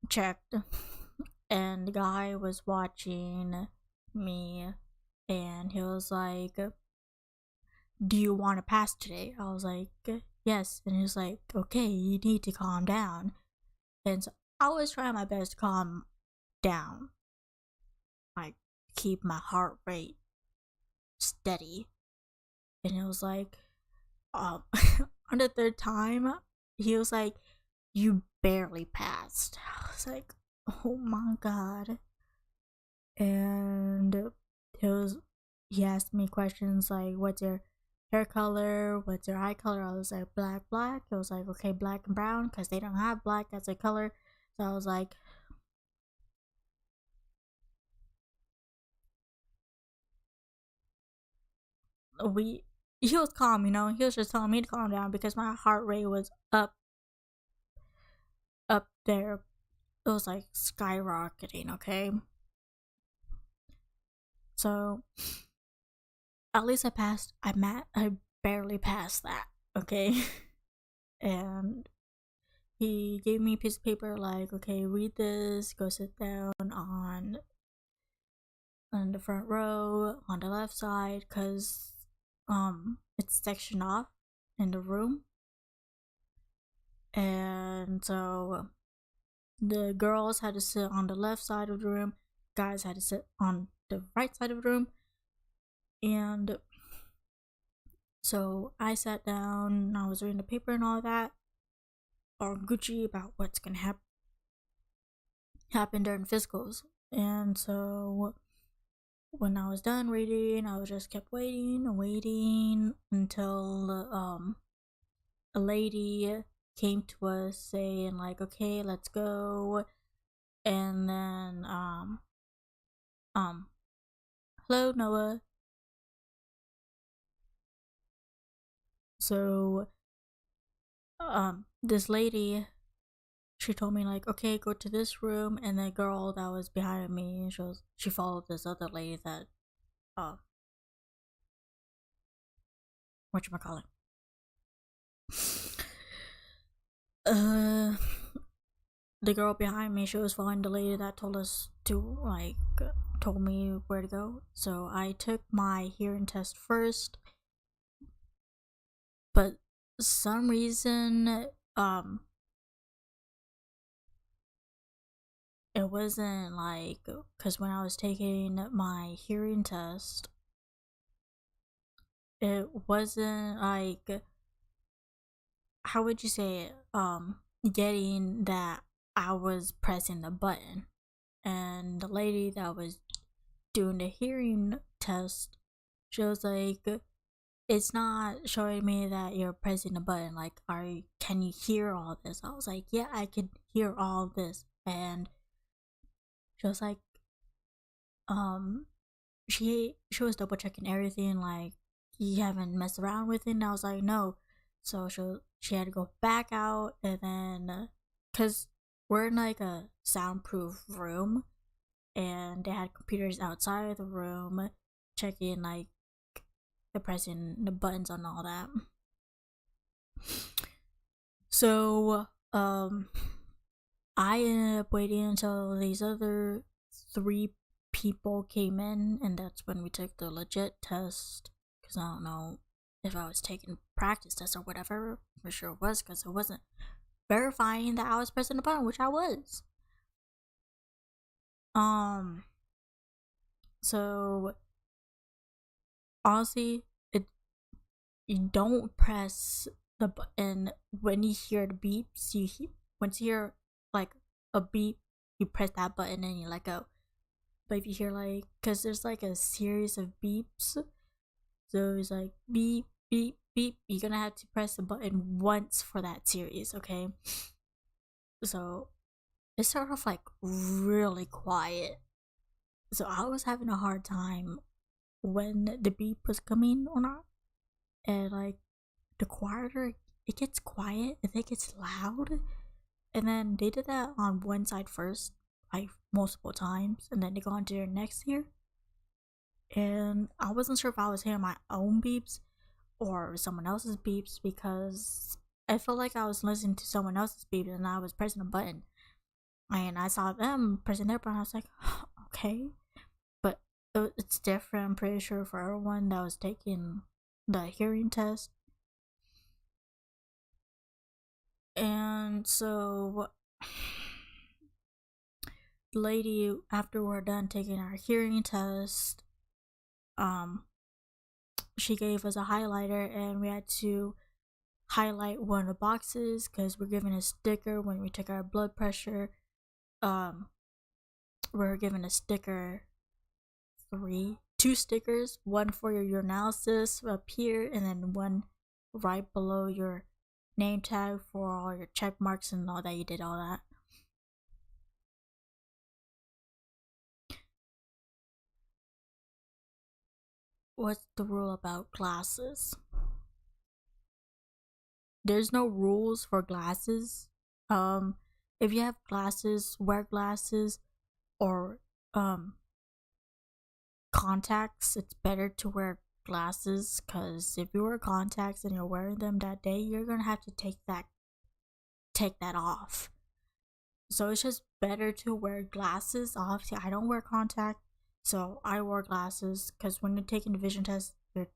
checked, and the guy was watching me, and he was like, do you want to pass today? I was like, yes. And he was like, okay, you need to calm down. And so I was trying my best to calm down, like keep my heart rate steady. And it was like, on the 3rd time, he was like, you barely passed. I was like, oh my god. And he asked me questions like, what's your hair color, what's your eye color? I was like, black. It was like, okay, black and brown, because they don't have black as a color. So I was like, he was calm, you know. He was just telling me to calm down because my heart rate was up there. It was like skyrocketing, okay? So at least I passed. I barely passed that, okay? And he gave me a piece of paper like, okay, read this, go sit down on the front row on the left side, because it's sectioned off in the room. And so the girls had to sit on the left side of the room, guys had to sit on the right side of the room. And So I sat down and I was reading the paper and all that, or Gucci, about what's gonna happen during physicals. And so when I was done reading, I was just kept waiting and waiting until a lady came to us saying like, okay, let's go. And then um hello Noah. So this lady, she told me like, okay, go to this room. And the girl that was behind me, she followed this other lady that whatchamacallit, uh the girl behind me, she was following the lady that told us to like told me where to go. So I took my hearing test first, but some reason it wasn't like, because when I was taking my hearing test, it wasn't like, how would you say it, getting that I was pressing the button. And the lady that was doing the hearing test, she was like, it's not showing me that you're pressing the button, like, can you hear all this? I was like, yeah, I could hear all this. And she was like, she was double checking everything, like, you haven't messed around with it. And I was like, no. So she had to go back out, and then because we're in like a soundproof room, and they had computers outside of the room checking like the pressing the buttons and all that. So I ended up waiting until these other 3 people came in, and that's when we took the legit test. Because I don't know if I was taking practice tests or whatever. For sure it was, because it wasn't verifying that I was pressing the button, which I was. So honestly, you don't press the button when you hear the beeps. Once you hear like a beep, you press that button and you let go. But if you hear like, because there's like a series of beeps, so it's like beep beep beep, you're gonna have to press the button once for that series, okay? So it started off like really quiet, so I was having a hard time when the beep was coming or not. And like, the quieter it gets quiet and it gets loud. And then they did that on one side first, like multiple times, and then they go on to their next ear. And I wasn't sure if I was hearing my own beeps or someone else's beeps, because I felt like I was listening to someone else's beeps and I was pressing a button. And I saw them pressing their button. I was like, okay. But it's different, I'm pretty sure, for everyone that was taking the hearing test. And so the lady, after we're done taking our hearing test, she gave us a highlighter and we had to highlight one of the boxes, because we're given a sticker when we took our blood pressure. We're given a sticker, two stickers, one for your urinalysis up here, and then one right below your name tag for all your check marks and all that you did all that. What's the rule about glasses? There's no rules for glasses. If you have glasses, wear glasses, or contacts, it's better to wear glasses, because if you wear contacts and you're wearing them that day, you're gonna have to take that off. So it's just better to wear glasses. Obviously, I don't wear contact, so I wear glasses, because when you're taking the vision test, you're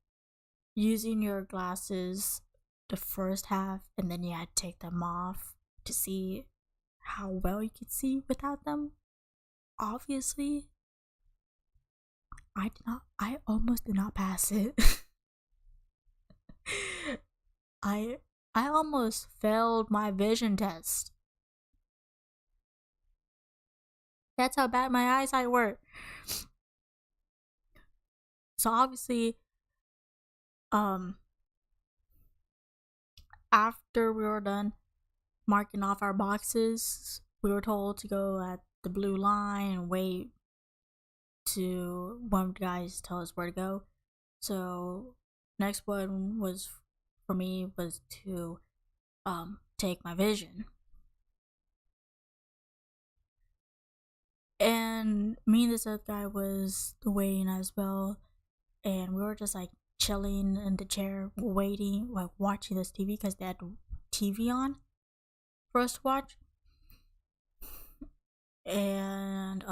using your glasses the first half, and then you had to take them off to see how well you could see without them. Obviously, I almost did not pass it. I I almost failed my vision test. That's how bad my eyesight were. So obviously, um, after we were done marking off our boxes, we were told to go at the blue line and wait to one of the guys tell us where to go. So next one was for me was to take my vision. And me and this other guy was waiting as well, and we were just like chilling in the chair waiting, like watching this TV because they had TV on for us to watch. And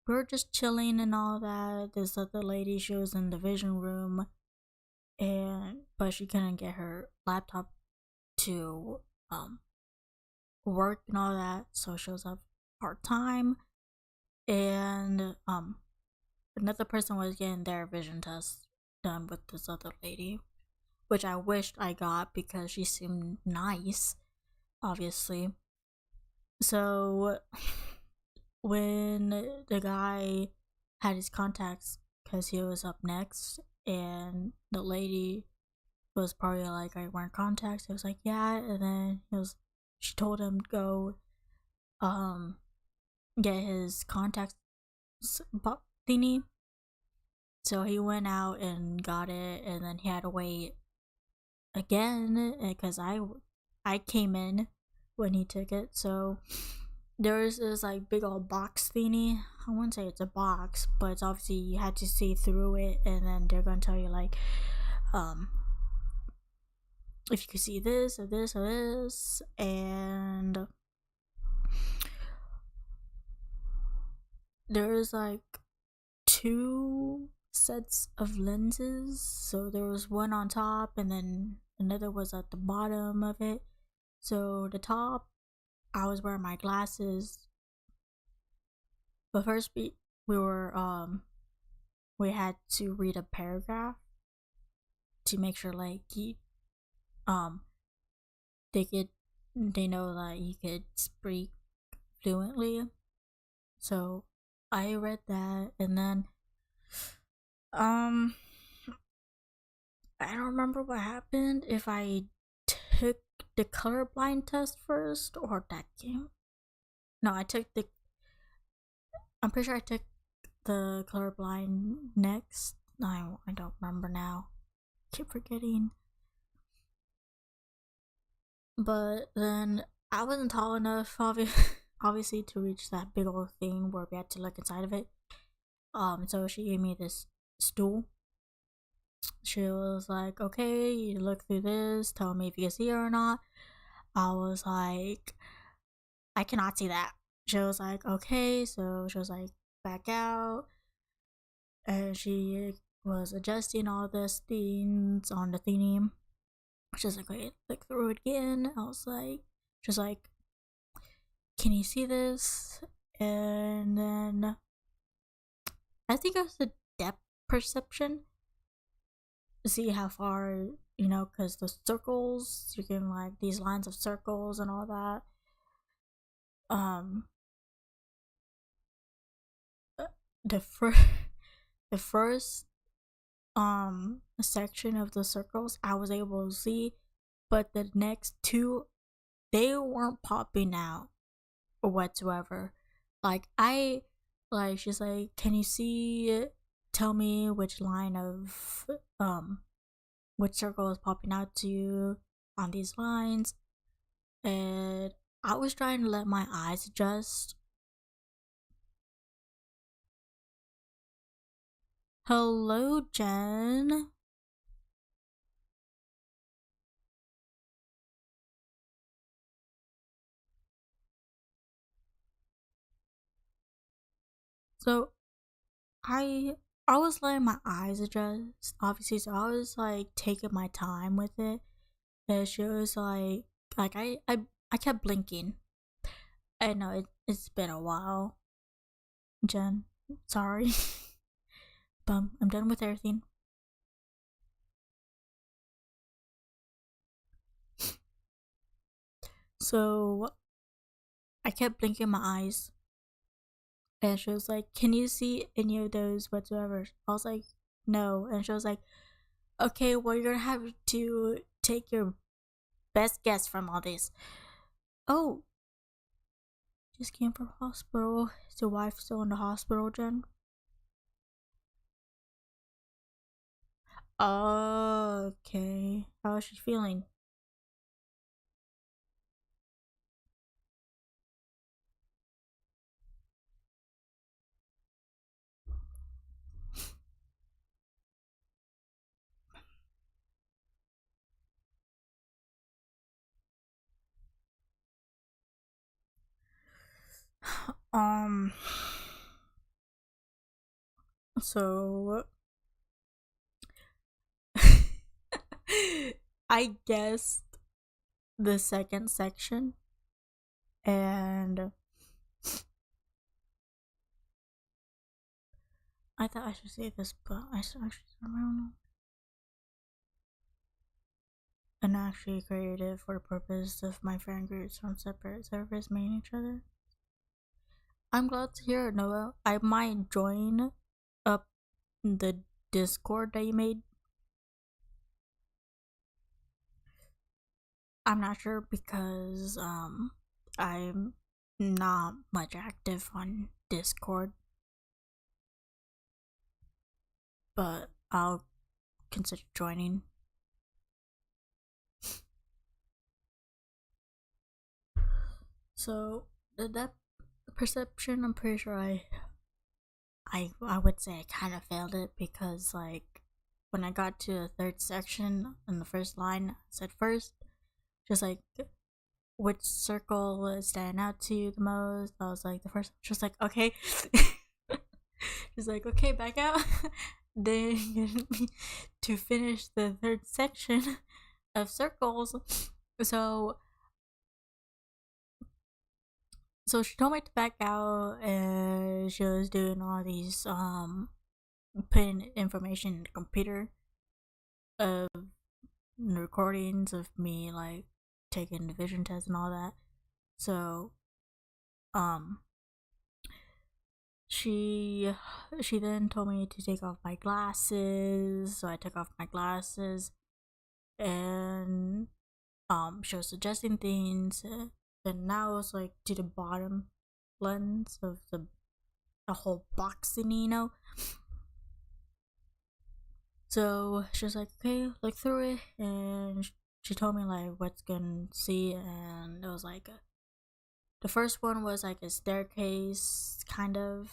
we were just chilling and all that. This other lady, she was in the vision room, and but she couldn't get her laptop to work and all that, so she was up part time. And another person was getting their vision test done with this other lady, which I wished I got because she seemed nice, obviously. So when the guy had his contacts, because he was up next, and the lady was probably like, "I wearing contacts?" He was like, "Yeah," and then she told him to go, get his contacts thingy. So he went out and got it, and then he had to wait again because I came in when he took it. So there was this like big old box thingy. I wouldn't say it's a box, but it's obviously you had to see through it, and then they're gonna tell you like, if you could see this or this or this, and there was like two sets of lenses. So there was one on top, and then another was at the bottom of it. So the top, I was wearing my glasses. But first we had to read a paragraph to make sure like um they know that you could speak fluently. So I read that, and then um I don't remember what happened, if I took the colorblind test first or that game. No, I'm pretty sure I took the colorblind next. I don't remember now. Keep forgetting. But then I wasn't tall enough, obviously, to reach that big old thing where we had to look inside of it. So she gave me this stool. She was like, "Okay, you look through this. Tell me if you can see it or not." I was like, "I cannot see that." She was like, "Okay." So she was like, "Back out," and she was adjusting all this things on the thingy. She's like, "Wait, look through it again." I was like, she's like, "Can you see this?" And then I think it was the depth perception to see how far, because the circles, you can like these lines of circles and all that. Um, the first, the first section of the circles I was able to see, but the next two, they weren't popping out whatsoever. She's like, "Can you see? Tell me which line of which circle is popping out to you on these lines." And I was trying to let my eyes adjust. Hello, Jen. So I I was letting my eyes adjust, obviously. So I was like taking my time with it. And she was like I kept blinking. I know it's been a while, Jen. Sorry, but I'm done with everything. So I kept blinking my eyes, and she was like, "Can you see any of those whatsoever?" I was like, "No," and she was like, "Okay, well, you're gonna have to take your best guess from all this." Oh, just came from hospital. Is your wife still in the hospital, Jen? Okay. How is she feeling? Um. So I guessed the second section, and I thought I should say this, but I actually don't know. And actually created for the purpose of my friend groups from separate servers meeting each other. I'm glad to hear it, Noah. I might join up the Discord that you made. I'm not sure because I'm not much active on Discord, but I'll consider joining. So the depth perception, I'm pretty sure I would say I kind of failed it because like when I got to the third section in the first line, I said first, just like which circle was standing out to you the most. I was like the first, just like okay, just like okay, back out. Then to finish the third section of circles, so so she told me to back out, and she was doing all these putting information in the computer of recordings of me like taking the vision test and all that. So um she she then told me to take off my glasses, so I took off my glasses, and she was suggesting things, and now it's like to the bottom lens of the whole boxing, you know. So she was like, okay, look through it, and she told me like what's gonna see, and it was like the first one was like a staircase kind of,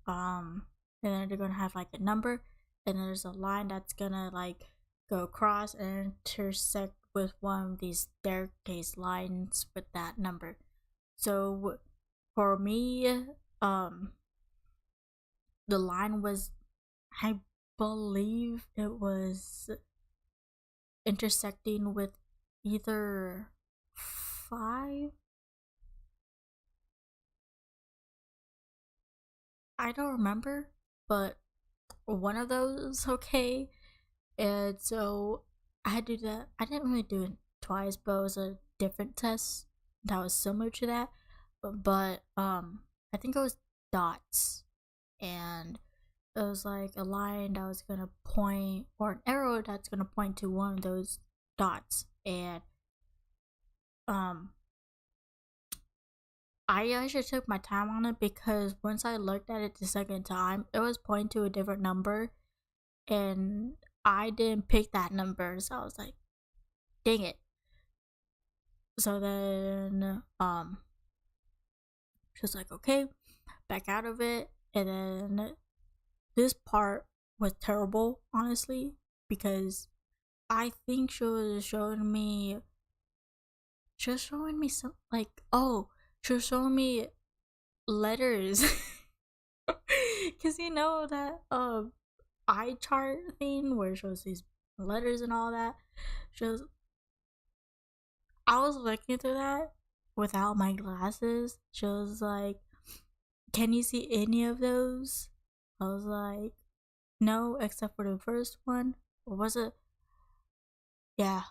and then they're gonna have like a number, and then there's a line that's gonna like go across and intersect with one of these staircase lines with that number. So for me, the line was, I believe it was intersecting with either five. I don't remember, but one of those, okay. And so I had to do that. I didn't really do it twice, but it was a different test that was similar to that. But I think it was dots, and it was like a line that was gonna point, or an arrow that's gonna point to one of those dots. And um I actually took my time on it because once I looked at it the second time, it was pointing to a different number, and I didn't pick that number, so I was like, dang it. So then she was like, okay, back out of it. And then this part was terrible, honestly, because I think she was showing me some, like, oh, she was showing me letters. Because you know that eye chart thing where it shows these letters and all that. Shows I was looking through that without my glasses. She was like, can you see any of those? I was like, no, except for the first one. Or was it? Yeah.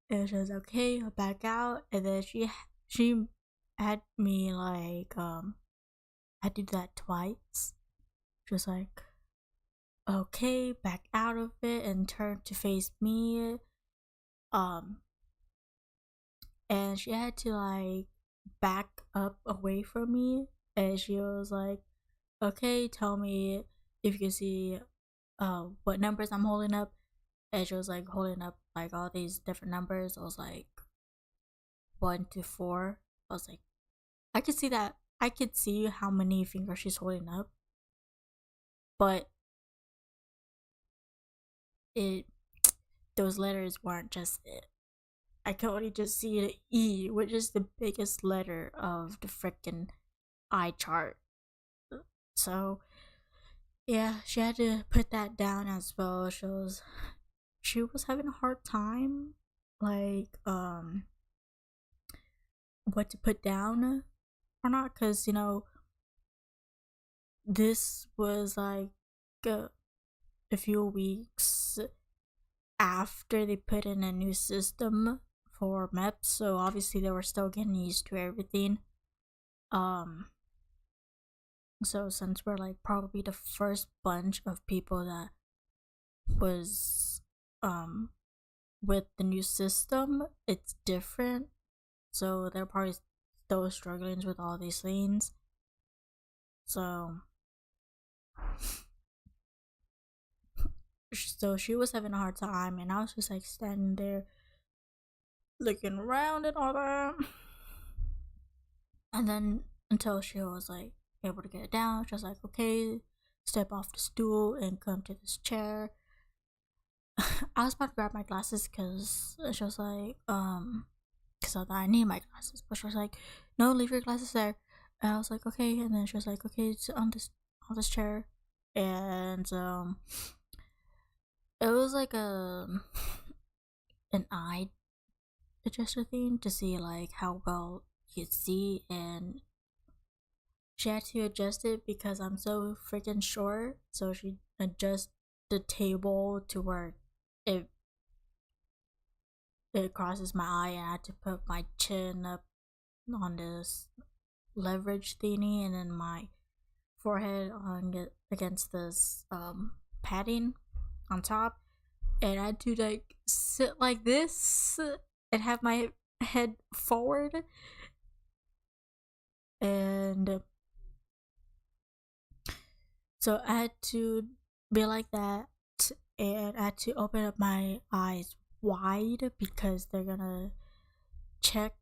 And she was okay, back out. And then she had me like I did that twice. She was like, okay, back out of it and turn to face me. Um and she had to like back up away from me, and she was like, okay, tell me if you can see what numbers I'm holding up. And she was like holding up like all these different numbers. I was like 1 to 4. I was like, I could see that. I could see how many fingers she's holding up, but it those letters weren't just it. I could only just see the E, which is the biggest letter of the freaking eye chart. So yeah, she had to put that down as well. She was having a hard time, like what to put down or not, because this was like a few weeks after they put in a new system for MEPS, so obviously they were still getting used to everything. So since we're like probably the first bunch of people that was with the new system, it's different. So they're probably still struggling with all these things. So she was having a hard time, and I was just like standing there looking around and all that. And then until she was like able to get it down, she was like, okay, step off the stool and come to this chair. I was about to grab my glasses because she was like, because I thought I need my glasses, but she was like, no, leave your glasses there. And I was like, okay. And then she was like, okay, it's on this chair. And it was like an eye adjuster thing to see like how well you could see, and she had to adjust it because I'm so freaking short. So she adjusted the table to where it it crosses my eye, and I had to put my chin up on this leverage thingy, and then my forehead on against this padding on top, and I had to like sit like this and have my head forward, and so I had to be like that, and I had to open up my eyes wide because they're gonna check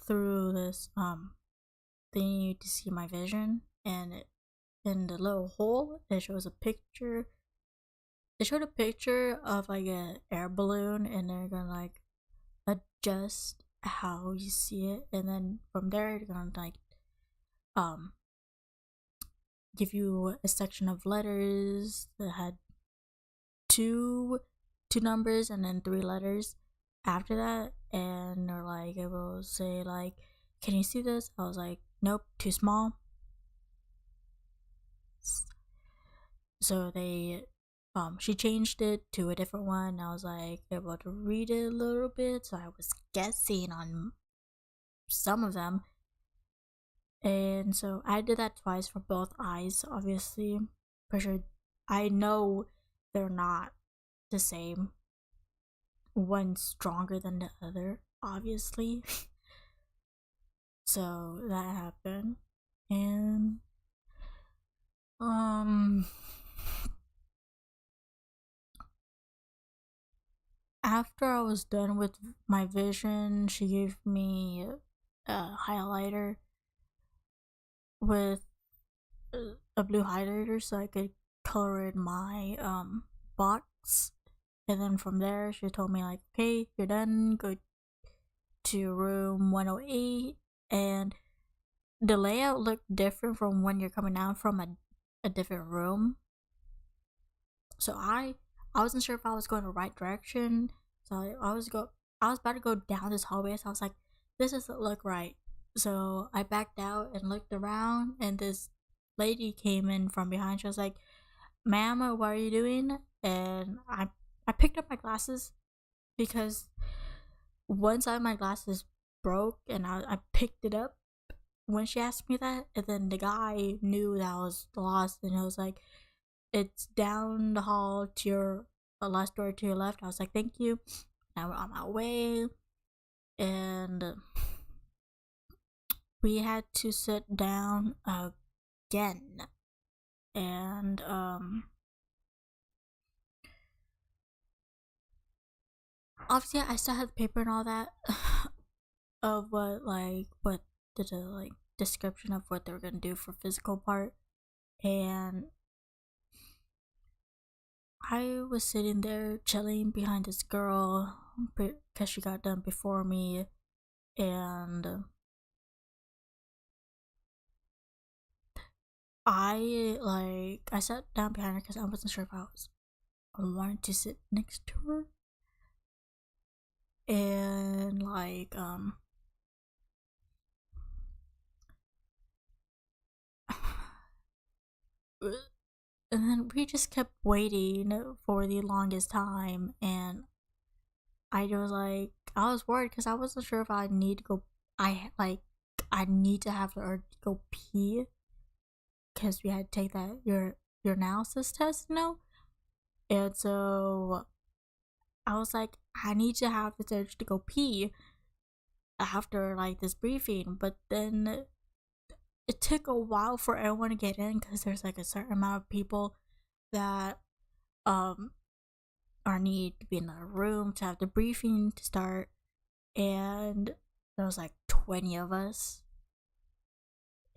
through this thingy to see my vision, and in the little hole it shows a picture. It showed a picture of like an air balloon, and they're gonna like adjust how you see it, and then from there they're gonna like um give you a section of letters that had two numbers and then 3 letters after that, and they're like, it will say like, can you see this? I was like, nope, too small. So they she changed it to a different one. I was like able to read it a little bit, so I was guessing on some of them, and so I did that twice for both eyes. Obviously, for sure, I know they're not the same. One's stronger than the other, obviously. So that happened, and after I was done with my vision, she gave me a highlighter with a blue highlighter so I could color in my box. And then from there, she told me like, okay, you're done. Go to room 108, and the layout looked different from when you're coming out from a different room. So I wasn't sure if I was going the right direction. So I was about to go down this hallway. So I was like, this doesn't look right. So I backed out and looked around, and this lady came in from behind. She was like, ma'am, what are you doing? And I picked up my glasses because one side of my glasses broke, and I picked it up when she asked me that, and then the guy knew that I was lost, and it was like, it's down the hall to your last door to your left. I was like, thank you. And I went on my way, and we had to sit down again. And obviously I still had the paper and all that of what the like description of what they were gonna do for physical part. And I was sitting there chilling behind this girl because she got done before me, and I sat down behind her because I wasn't sure if I wanted to sit next to her. And and then we just kept waiting for the longest time, and I was worried because I wasn't sure if I need to go. I need to have the urge to go pee because we had to take that your analysis test, and so I was like, I need to have the urge to go pee after like this briefing, but then it took a while for everyone to get in because there's like a certain amount of people that are need to be in a room to have the briefing to start, and there was like 20 of us,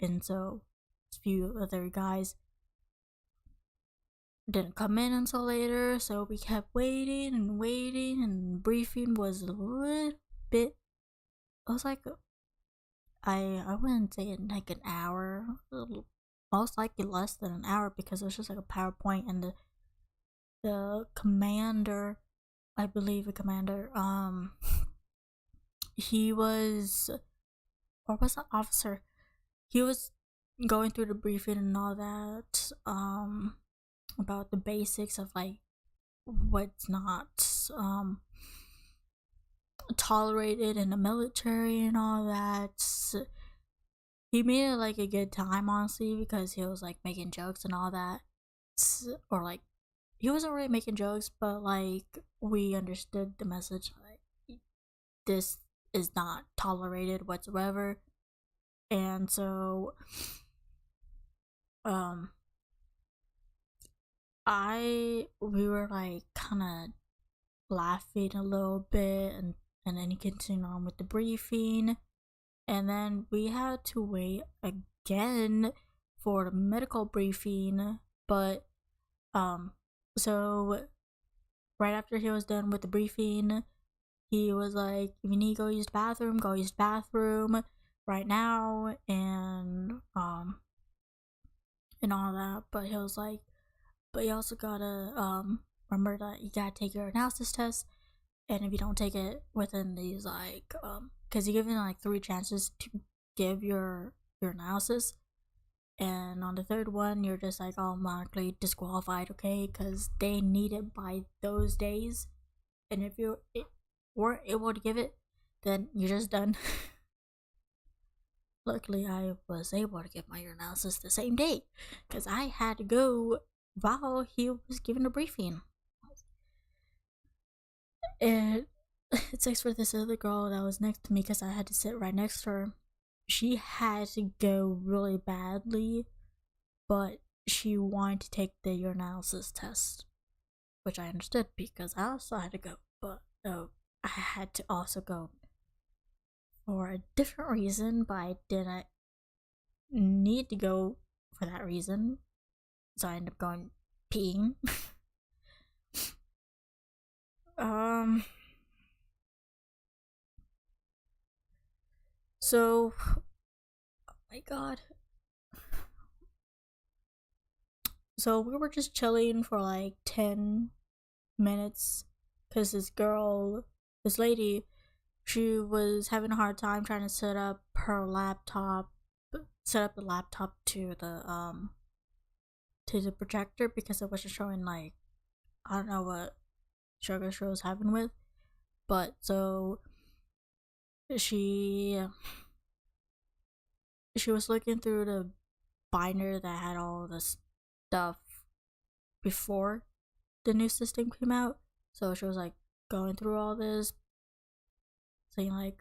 and so a few other guys didn't come in until later, so we kept waiting, and briefing was a little bit, it was like I wouldn't say in like an hour, most likely less than an hour, because it was just like a PowerPoint, and the commander, I believe the commander, he was, or was an officer, he was going through the briefing and all that, about the basics of like what's not tolerated in the military and all that. He made it like a good time, honestly, because he was like making jokes and all that, or like he wasn't really making jokes, but like we understood the message, like this is not tolerated whatsoever. And so we were like kind of laughing a little bit, and then he continued on with the briefing, and then we had to wait again for the medical briefing. But so right after he was done with the briefing, he was like, if you need to go use the bathroom, go use the bathroom right now, and all that. But he was like, but you also gotta remember that you gotta take your analysis test, and if you don't take it within these like because you're given like 3 chances to give your analysis, and on the third one you're just like automatically disqualified, okay, because they need it by those days, and if you weren't able to give it, then you're just done. Luckily I was able to give my analysis the same day because I had to go while he was giving a briefing. And it sucks for this other girl that was next to me because I had to sit right next to her. She had to go really badly, but she wanted to take the urinalysis test, which I understood because I also had to go, but I had to also go for a different reason, but I didn't need to go for that reason, so I ended up going peeing. So, oh my god. So we were just chilling for like 10 minutes because this lady, she was having a hard time trying to set up the laptop to the projector because it wasn't showing, like, I don't know what struggle she was having with. But so she she was looking through the binder that had all the stuff before the new system came out. So she was like going through all this, saying like,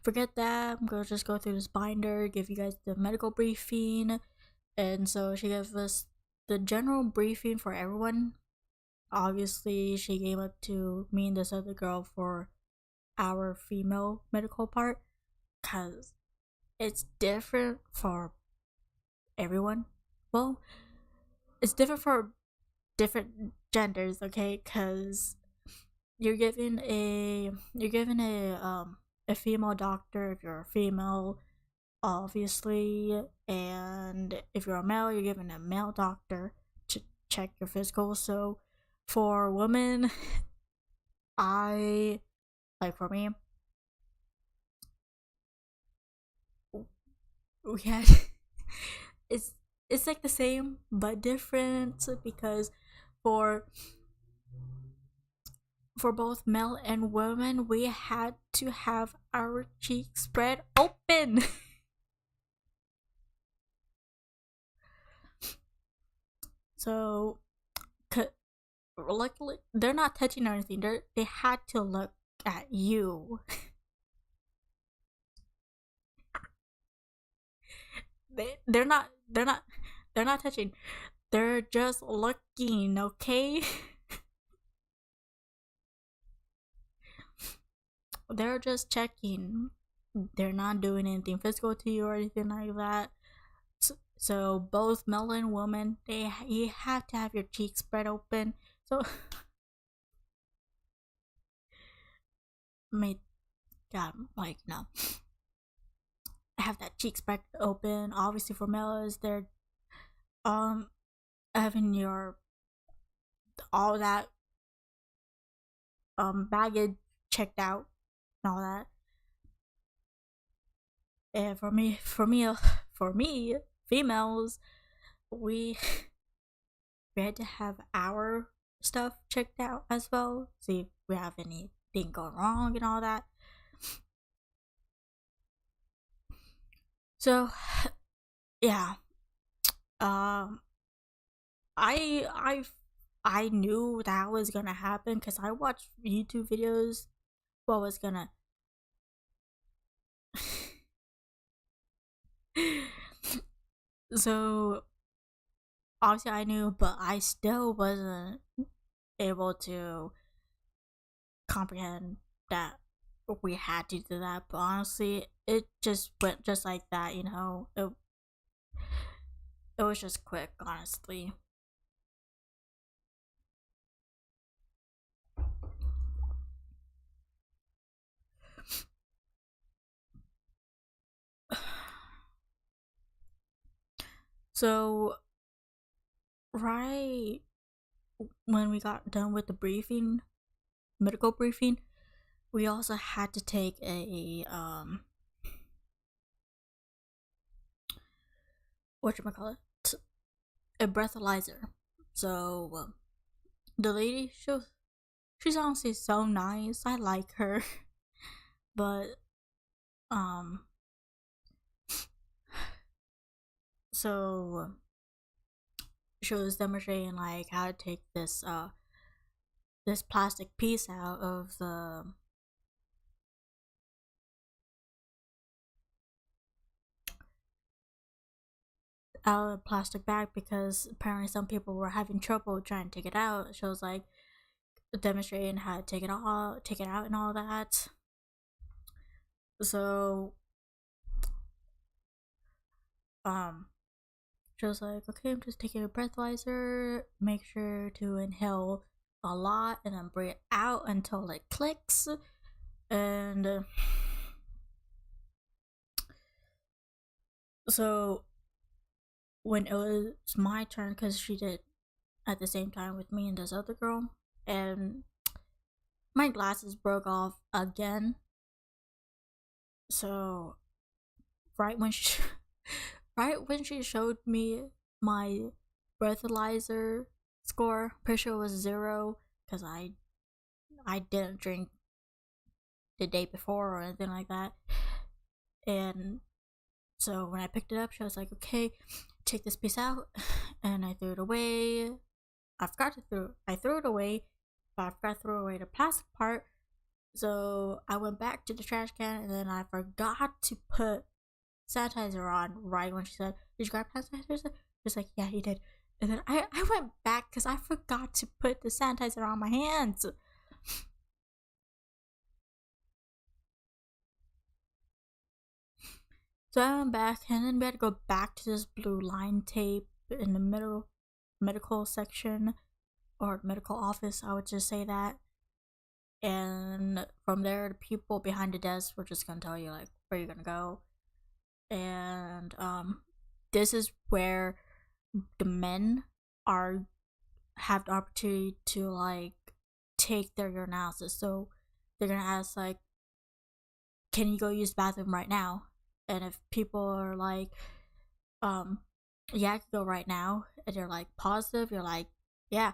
forget that, I'm gonna just go through this binder, give you guys the medical briefing. And so she gave us the general briefing for everyone. Obviously she gave up to me and this other girl for our female medical part, because it's different for everyone. Well, it's different for different genders, okay? Because you're given a female doctor if you're a female, obviously, and if you're a male, you're given a male doctor to check your physical. So for women, I like for me, we had it's like the same but different, because for for both male and women, we had to have our cheeks spread open. So, luckily, they're not touching or anything. They had to look at you. They're not touching. They're just looking, okay? They're just checking. They're not doing anything physical to you or anything like that. So both male and woman, you have to have your cheeks spread open. So, made God, like, no, have that cheek spread open. Obviously, for males, they're um having your all that baggage checked out and all that. And for me, females, we we had to have our stuff checked out as well, see if we have anything going wrong and all that. So yeah, um, I I knew that was gonna happen because I watched YouTube videos. What was gonna so obviously I knew, but I still wasn't able to comprehend that we had to do that. But honestly, it just went just like that, you know. It was just quick, honestly. So right when we got done with the briefing, medical briefing, we also had to take whatchamacallit, a breathalyzer. So the lady, she's honestly so nice. I like her, but um, so she was demonstrating like how to take this plastic piece out of the plastic bag, because apparently some people were having trouble trying to take it out. She was like demonstrating how to take it out and all that. So she was like, okay, I'm just taking a breathalyzer, make sure to inhale a lot and then breathe out until it clicks. And so when it was my turn, because she did at the same time with me and this other girl, and my glasses broke off again. So right when she right when she showed me my breathalyzer score, pretty sure it was 0, because I didn't the day before or anything like that. And so when I picked it up, she was like, okay, take this piece out. And I threw it away. I threw it away, but I forgot to throw away the plastic part. So I went back to the trash can, and then I forgot to put sanitizer on right when she said, did you grab sanitizer? She was like, yeah, you did. And then I went back because I forgot to put the sanitizer on my hands. So I went back, and then we had to go back to this blue line tape in the medical section, or medical office, I would just say that. And from there, the people behind the desk were just gonna tell you like where you're gonna go. And this is where the men have the opportunity to like take their urinalysis. So they're gonna ask like, can you go use the bathroom right now? And if people are like, yeah, I can go right now, and you're like positive, you're like, yeah.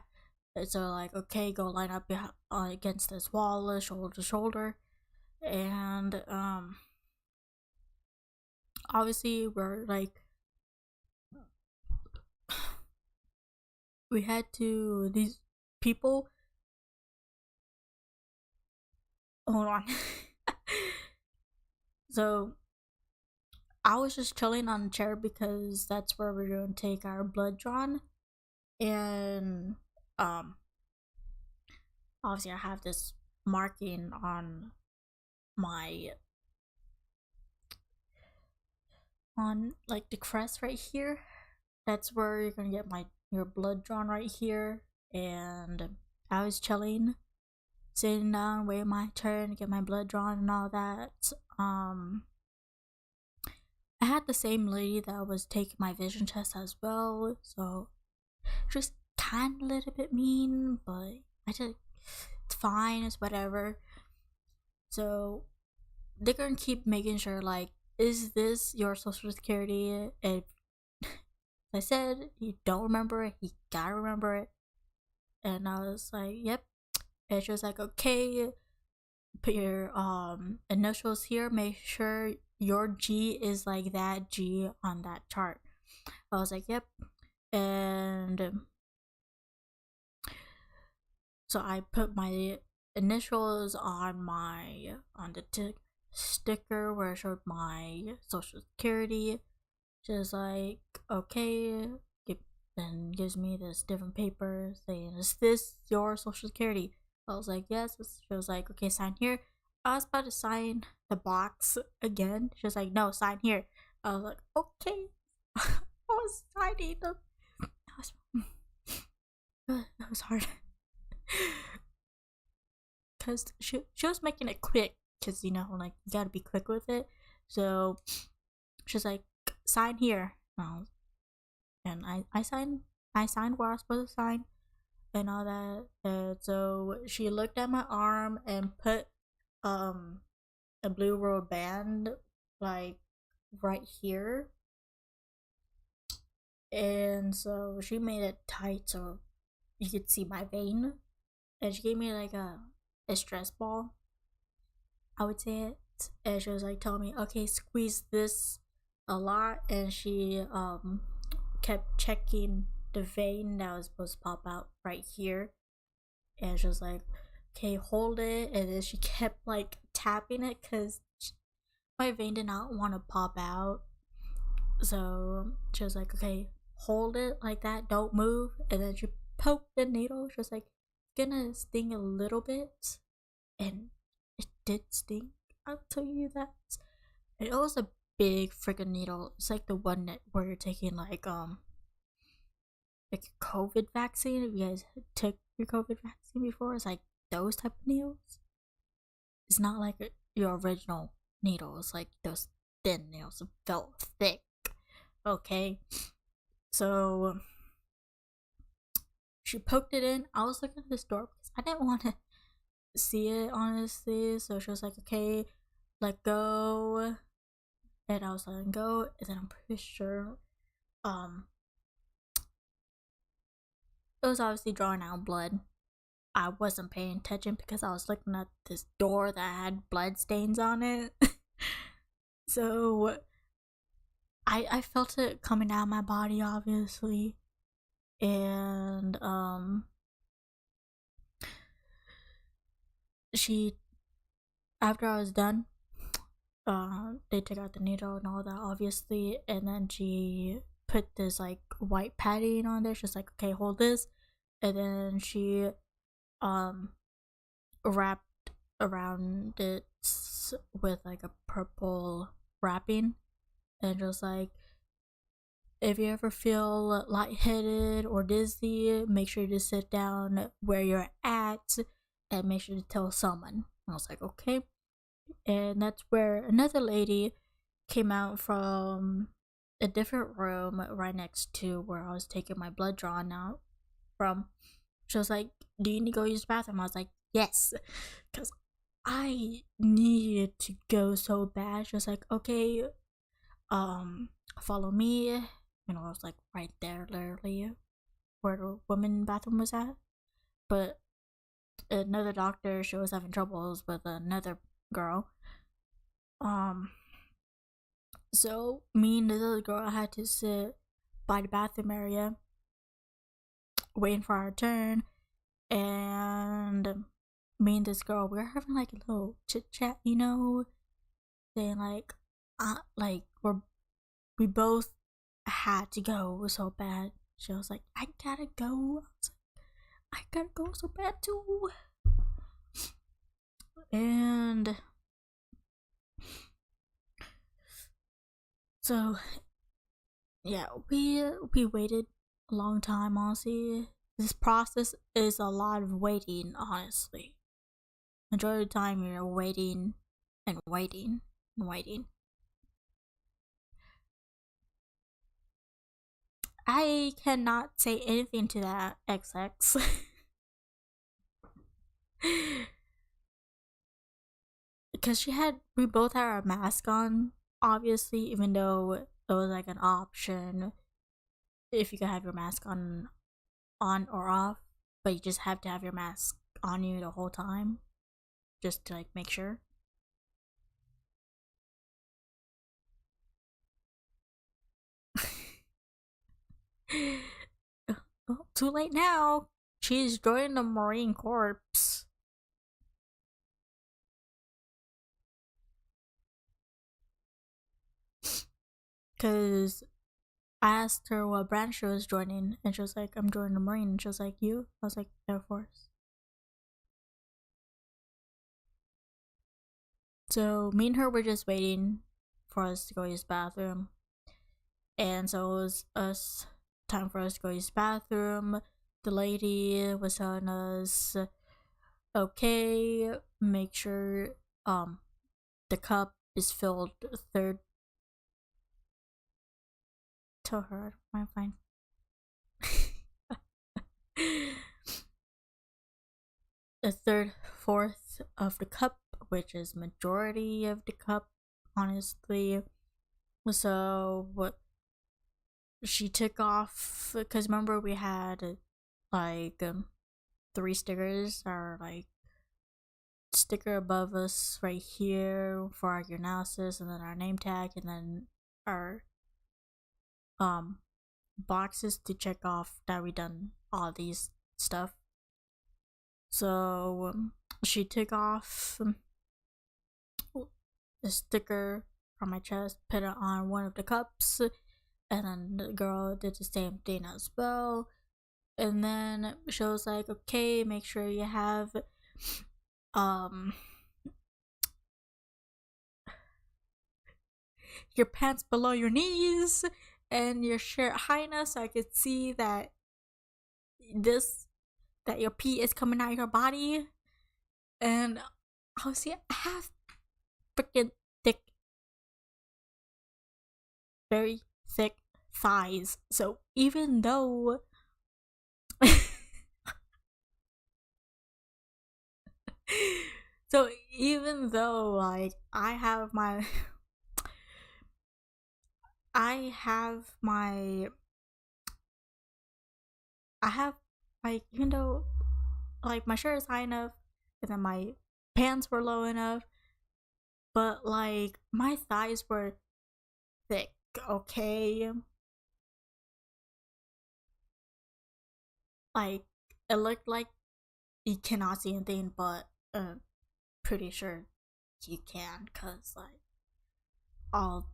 And so like, okay, go line up against this wall, shoulder to shoulder. And obviously we're like, we had to, these people, hold on. So I was just chilling on a chair because that's where we're going to take our blood drawn. And obviously I have this marking on my, on like the crest right here. That's where you're gonna get your blood drawn right here. And I was chilling, sitting down, waiting my turn to get my blood drawn and all that. I had the same lady that was taking my vision test as well, so just kind of a little bit mean, but it's fine, it's whatever. So they're gonna keep making sure like, is this your social security? If I said you don't remember it, you gotta remember it. And I was like, yep. And she was like, okay, put your initials here, make sure your G is like that G on that chart. I was like, yep. And so I put my initials on the sticker where it showed my social security. Just like, okay, then gives me this different paper saying, is this your social security? I was like, yes. She was like, okay, sign here. I was about to sign the box again. She was like, no, sign here. I was like, okay. I was signing them. That was hard. Because she was making it quick. Because, you know, like, you gotta be quick with it. So she's like, sign here. And I signed where I was supposed to sign and all that. And so she looked at my arm and put a blue rubber band like right here. And so she made it tight so you could see my vein. And she gave me like a stress ball, I would say it. And she was like telling me, okay, squeeze this a lot. And she kept checking the vein that was supposed to pop out right here. And she was like, okay, hold it. And then she kept like tapping it because my vein did not want to pop out. So she was like, okay, hold it like that, don't move. And then she poked the needle. She was like, gonna sting a little bit. And it did sting, I'll tell you that. And it was a big freaking needle. It's like the one that where you're taking like a COVID vaccine. If you guys took your COVID vaccine before, it's like those type of needles. It's not like your original needles, like those thin nails. It felt thick. Okay, so she poked it in. I was looking at this door because I didn't want to see it, honestly. So she was like, okay, let go. And I was letting go. And then I'm pretty sure it was obviously drawing out blood. I wasn't paying attention because I was looking at this door that had blood stains on it. So I felt it coming out of my body, obviously. And she, after I was done, they took out the needle and all that, obviously, and then she put this like white padding on there. She's like, okay, hold this, and then she wrapped around it with like a purple wrapping, and just like, if you ever feel lightheaded or dizzy, make sure to sit down where you're at and make sure to tell someone. I was like, okay. And that's where another lady came out from a different room right next to where I was taking my blood drawn out from. She was like, do you need to go use the bathroom? I was like, yes, because I needed to go so bad. She was like, okay, follow me. You know, I was like right there, literally, where the women bathroom was at. But another doctor, she was having troubles with another girl. So me and the other girl had to sit by the bathroom area, waiting for our turn, and me and this girl, we were having like a little chit chat, you know, saying like we both had to go so bad. She was like, I gotta go. I was like, I gotta go so bad too. And so yeah, we waited a long time, honestly. This process is a lot of waiting, honestly. Majority of the time you're waiting and waiting and waiting. I cannot say anything to that, XX. Because we both had our mask on, obviously, even though it was like an option if you could have your mask on or off, but you just have to have your mask on you the whole time, just to like make sure. Well, too late now. She's joining the Marine Corps. Cause I asked her what branch she was joining, and she was like, I'm joining the Marine. And she was like, you? I was like, Air Force. So me and her were just waiting for us to go use the bathroom. And so it was us time for us to go use the bathroom. The lady was telling us, okay, make sure the cup is filled third. Tell her I'm fine. A third, fourth of the cup, which is majority of the cup, honestly. So what she took off, because remember we had like 3 stickers, or like sticker above us right here for our urinalysis, and then our name tag, and then our boxes to check off that we done all these stuff. So she took off the sticker from my chest, put it on one of the cups, and then the girl did the same thing as well. And then she was like, okay, make sure you have your pants below your knees and your shirt high enough so I could see that your pee is coming out of your body. And obviously I have freaking thick, very thick thighs. So even though like I have like, even though like my shirt is high enough, and then my pants were low enough, but like my thighs were thick. Okay, like it looked like you cannot see anything, but pretty sure you can, cause like all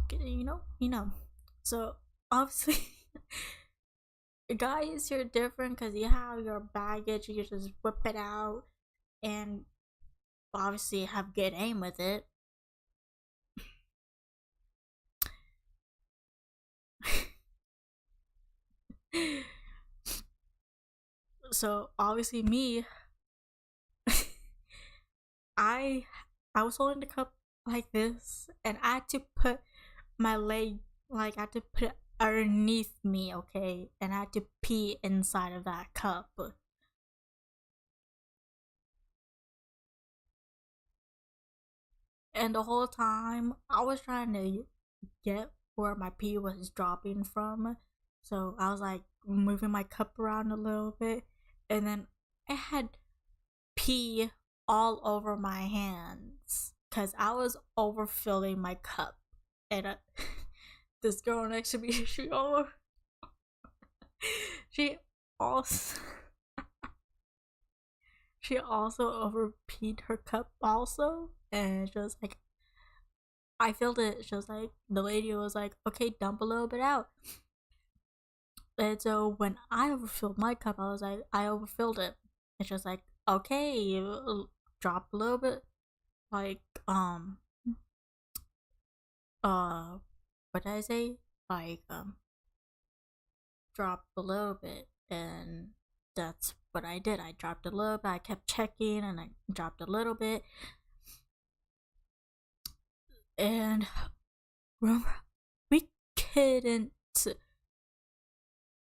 you know. So obviously, guys, you're different because you have your baggage. You just whip it out and obviously have good aim with it. So obviously me, I I was holding the cup like this, and I had to put my leg, like I had to put it underneath me, okay, and I had to pee inside of that cup. And the whole time I was trying to get where my pee was dropping from, so I was like moving my cup around a little bit, and then I had pee all over my hands because I was overfilling my cup. And this girl next to me, she also she also overpeed her cup also, and she was like, I filled it. She was like, the lady was like, okay, dump a little bit out. And so when I overfilled my cup, I was like, I overfilled it. And she was like, okay, drop a little bit, like uh what did I say? Like drop a little bit, and that's what I did. I dropped a little bit. I kept checking and I dropped a little bit. And remember, we couldn't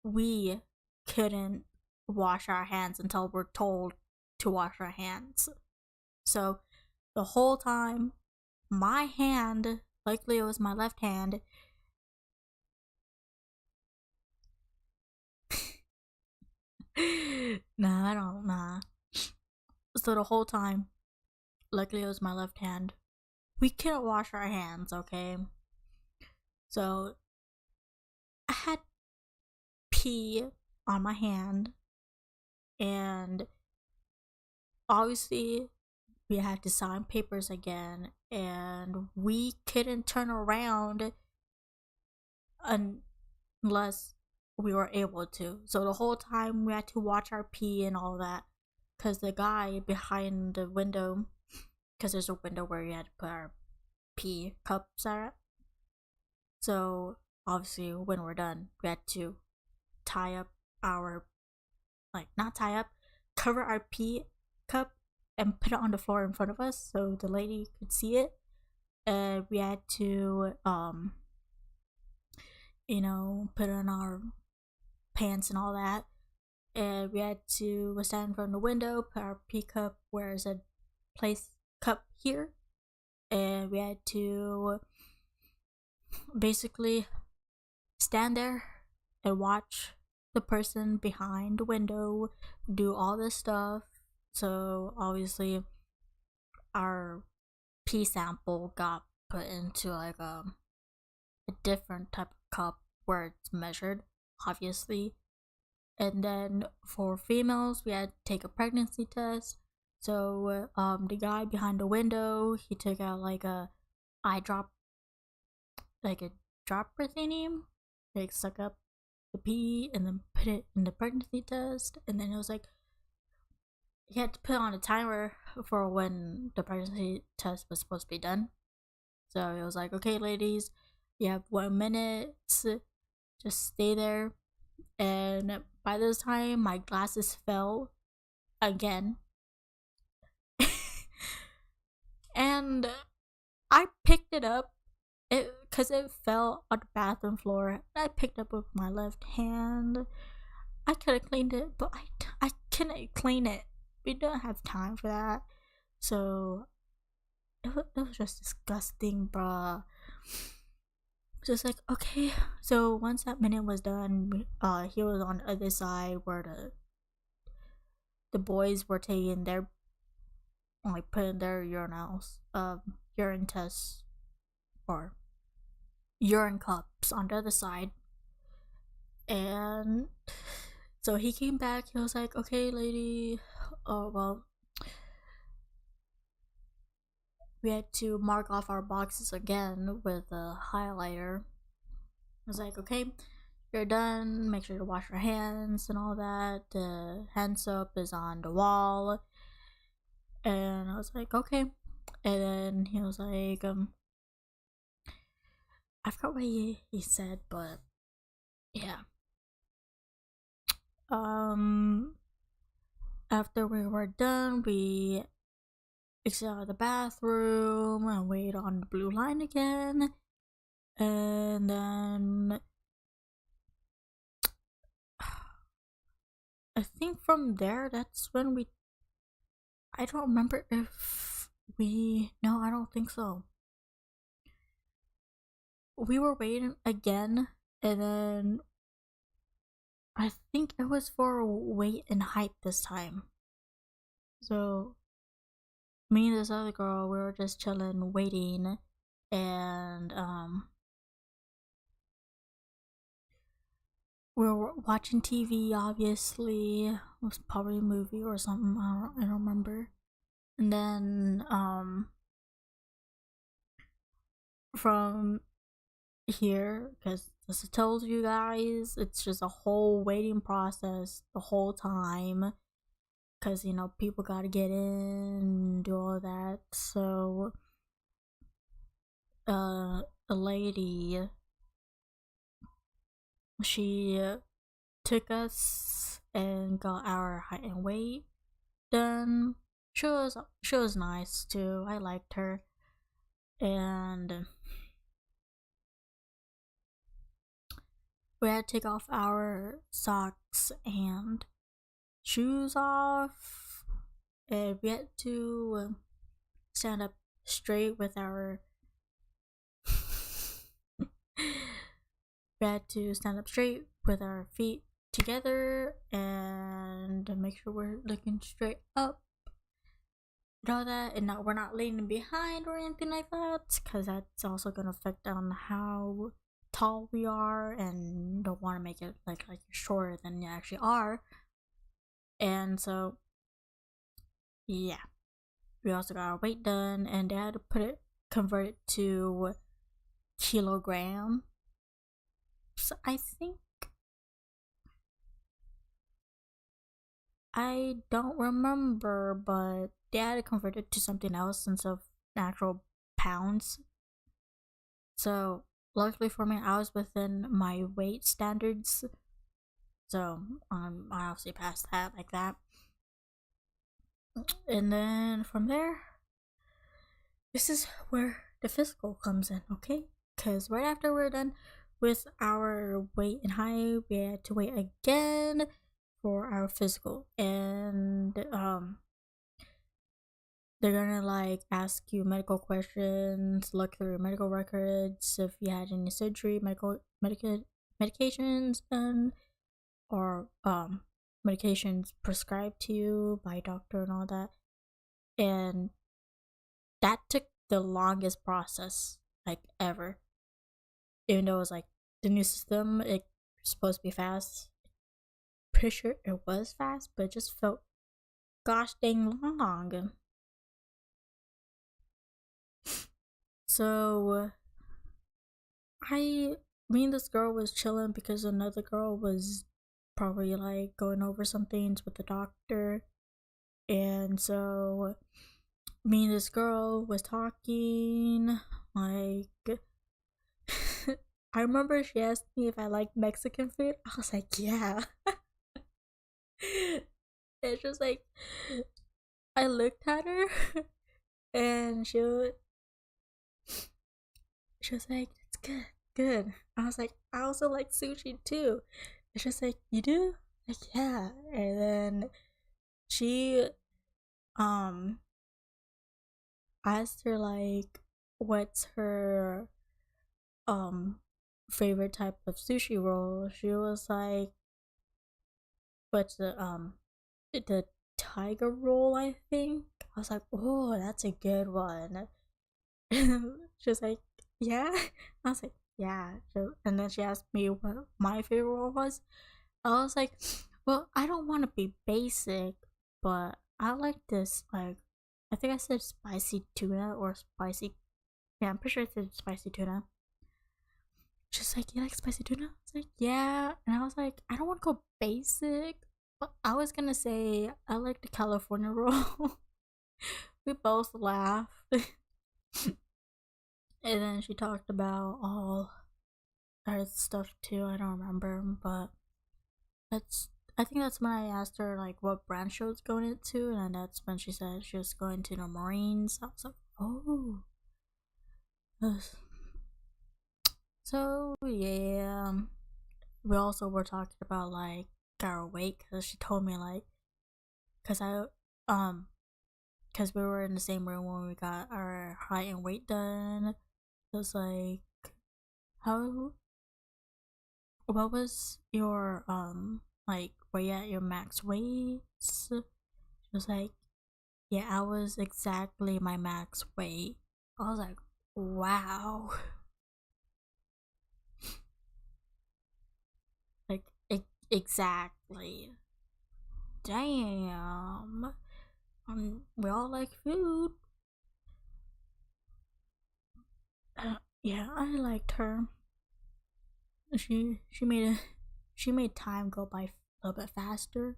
we couldn't wash our hands until we're told to wash our hands. So the whole time my hand, likely it was my left hand, nah, I don't nah. So the whole time, luckily it was my left hand, we couldn't wash our hands, okay? So I had pee on my hand, and obviously we had to sign papers again, and we couldn't turn around unless we were able to. So the whole time we had to watch our pee and all that, because the guy behind the window, because there's a window where you had to put our pee cups at. So obviously when we're done, we had to tie up our, like, not tie up, cover our pee cup and put it on the floor in front of us so the lady could see it. And we had to put on our pants and all that. And we had to stand in front of the window, put our pee cup where it said place cup here, and we had to basically stand there and watch the person behind the window do all this stuff. So obviously our pee sample got put into like a different type of cup where it's measured, obviously. And then for females, we had to take a pregnancy test. So the guy behind the window, he took out like a eye drop, like a dropper thingy, like suck up the pee and then put it in the pregnancy test. And then it was like he had to put on a timer for when the pregnancy test was supposed to be done. So it was like, okay, ladies, you have 1 minute, just stay there. And by this time, my glasses fell again. And I picked it up because it fell on the bathroom floor. I picked it up with my left hand. I could have cleaned it, but I couldn't clean it. We don't have time for that. So it was just disgusting, bruh. Just like, okay. So once that minute was done, he was on the other side where the boys were taking their, like, putting their urine tests or urine cups on the other side. And so he came back. He was like, "Okay, lady, oh well, we had to mark off our boxes again with a highlighter." I was like, "Okay, you're done. Make sure to wash your hands and all that. The hand soap is on the wall." And I was like, "Okay." And then he was like, I forgot what he said, but yeah. After we were done, we exited out of the bathroom and waited on the blue line again. And then I think from there, that's when I don't remember if no, I don't think so. We were waiting again, and then I think it was for weight and height this time. So me and this other girl, we were just chilling, waiting, and we were watching TV. Obviously, it was probably a movie or something. I don't remember. And then from here, because as I told you guys, it's just a whole waiting process the whole time. Because, people gotta get in, do all that. So, a lady, she took us and got our height and weight done. She was nice too. I liked her. And we had to take off our socks and shoes off, and we had to stand up straight with our feet together and make sure we're looking straight up and all that, and we're not leaning behind or anything like that, because that's also going to affect on how tall we are, and don't want to make it like you're shorter than you actually are. And so yeah, we also got our weight done, and they had to convert it to kilogram. So I think, I don't remember, but they had to convert it to something else instead of actual pounds. So luckily for me, I was within my weight standards, so I obviously passed that like that. And then from there, this is where the physical comes in, okay? Because right after we're done with our weight and height, we had to wait again for our physical. And they're gonna ask you medical questions, look through medical records, if you had any surgery, medications done, or medications prescribed to you by a doctor and all that. And that took the longest process ever. Even though it was the new system, it's supposed to be fast. Pretty sure it was fast, but it just felt gosh dang long. So me and this girl was chilling because another girl was probably going over some things with the doctor. And so me and this girl was talking, I remember she asked me if I liked Mexican food. I was like, yeah. It's just I looked at her and she was like, it's good. I was like, I also like sushi too. It's just you do? Yeah. And then she asked her what's her favorite type of sushi roll. She was like, what's the tiger roll, I think. I was like, oh, that's a good one. She was like, yeah. I was like, yeah. And then she asked me what my favorite roll was. I was like, well, I don't want to be basic, but I like this, like, I think I said spicy tuna or spicy. Yeah, I'm pretty sure I said spicy tuna. She's like, you like spicy tuna? I was like, yeah. And I was like, I don't want to go basic. But I was gonna say I like the California roll. We both laughed. And then she talked about all her stuff too. I don't remember, but that's. I think that's when I asked her like what brand she was going into, and then that's when she said she was going to the Marines. I was like, oh. So yeah, we also were talking about like our weight because she told me like, cause I cause we were in the same room when we got our height and weight done. It was like, how, what was your like were you at your max weights? It was like, yeah, I was exactly my max weight. I was like, wow. Like exactly. Damn. We all like food. Yeah, I liked her. She made she made time go by a little bit faster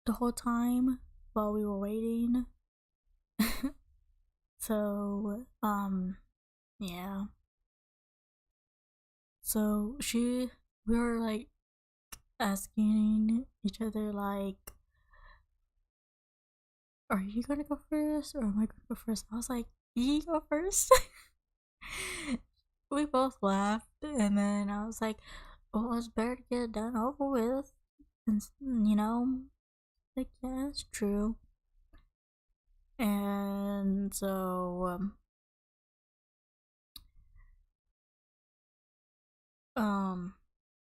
the whole time while we were waiting. So yeah. So we were like asking each other like, are you gonna go first or am I gonna go first? I was like, you go first. We both laughed, and then I was like, well, it's better to get it done over with. And, like, yeah, it's true. And so,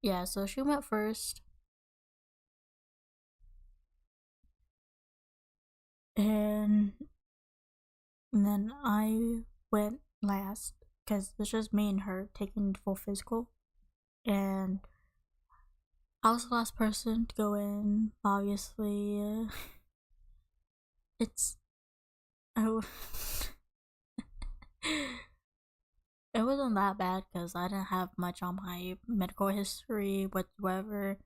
yeah, so she went first, and, and then I went last because it's just me and her taking the full physical, and I was the last person to go in. Obviously, it's I. It wasn't that bad because I didn't have much on my medical history whatsoever,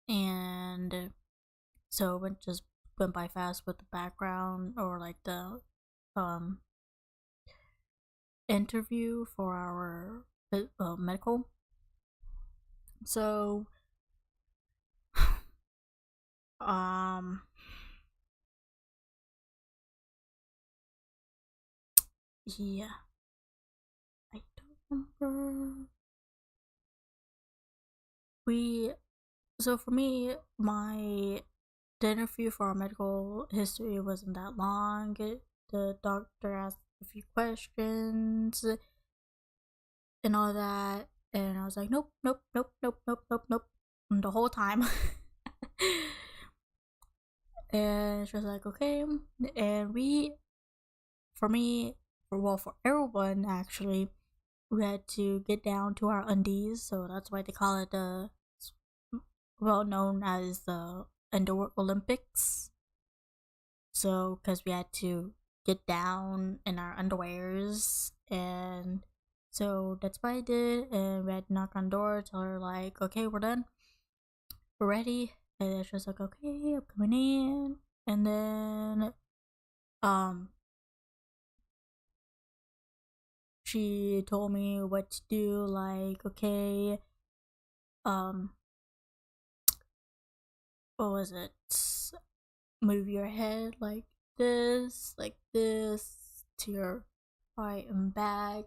and so it just went by fast with the background or like the um interview for our medical. So um yeah, I don't remember. We so for me, the interview for our medical history wasn't that long. The doctor asked a few questions and all that, and I was like, nope, nope, nope, nope, nope, nope, nope, the whole time. And she was like, okay, and for me, for everyone actually, we had to get down to our undies, so that's why they call it the well known as the Indoor Olympics. So, because we had to get down in our underwears, and so that's what I did. And we had to knock on door, tell her like, okay, we're done, we're ready. And then she was like, okay, I'm coming in. And then um she told me what to do, like, okay, um what was it? Move your head like this to your right and back,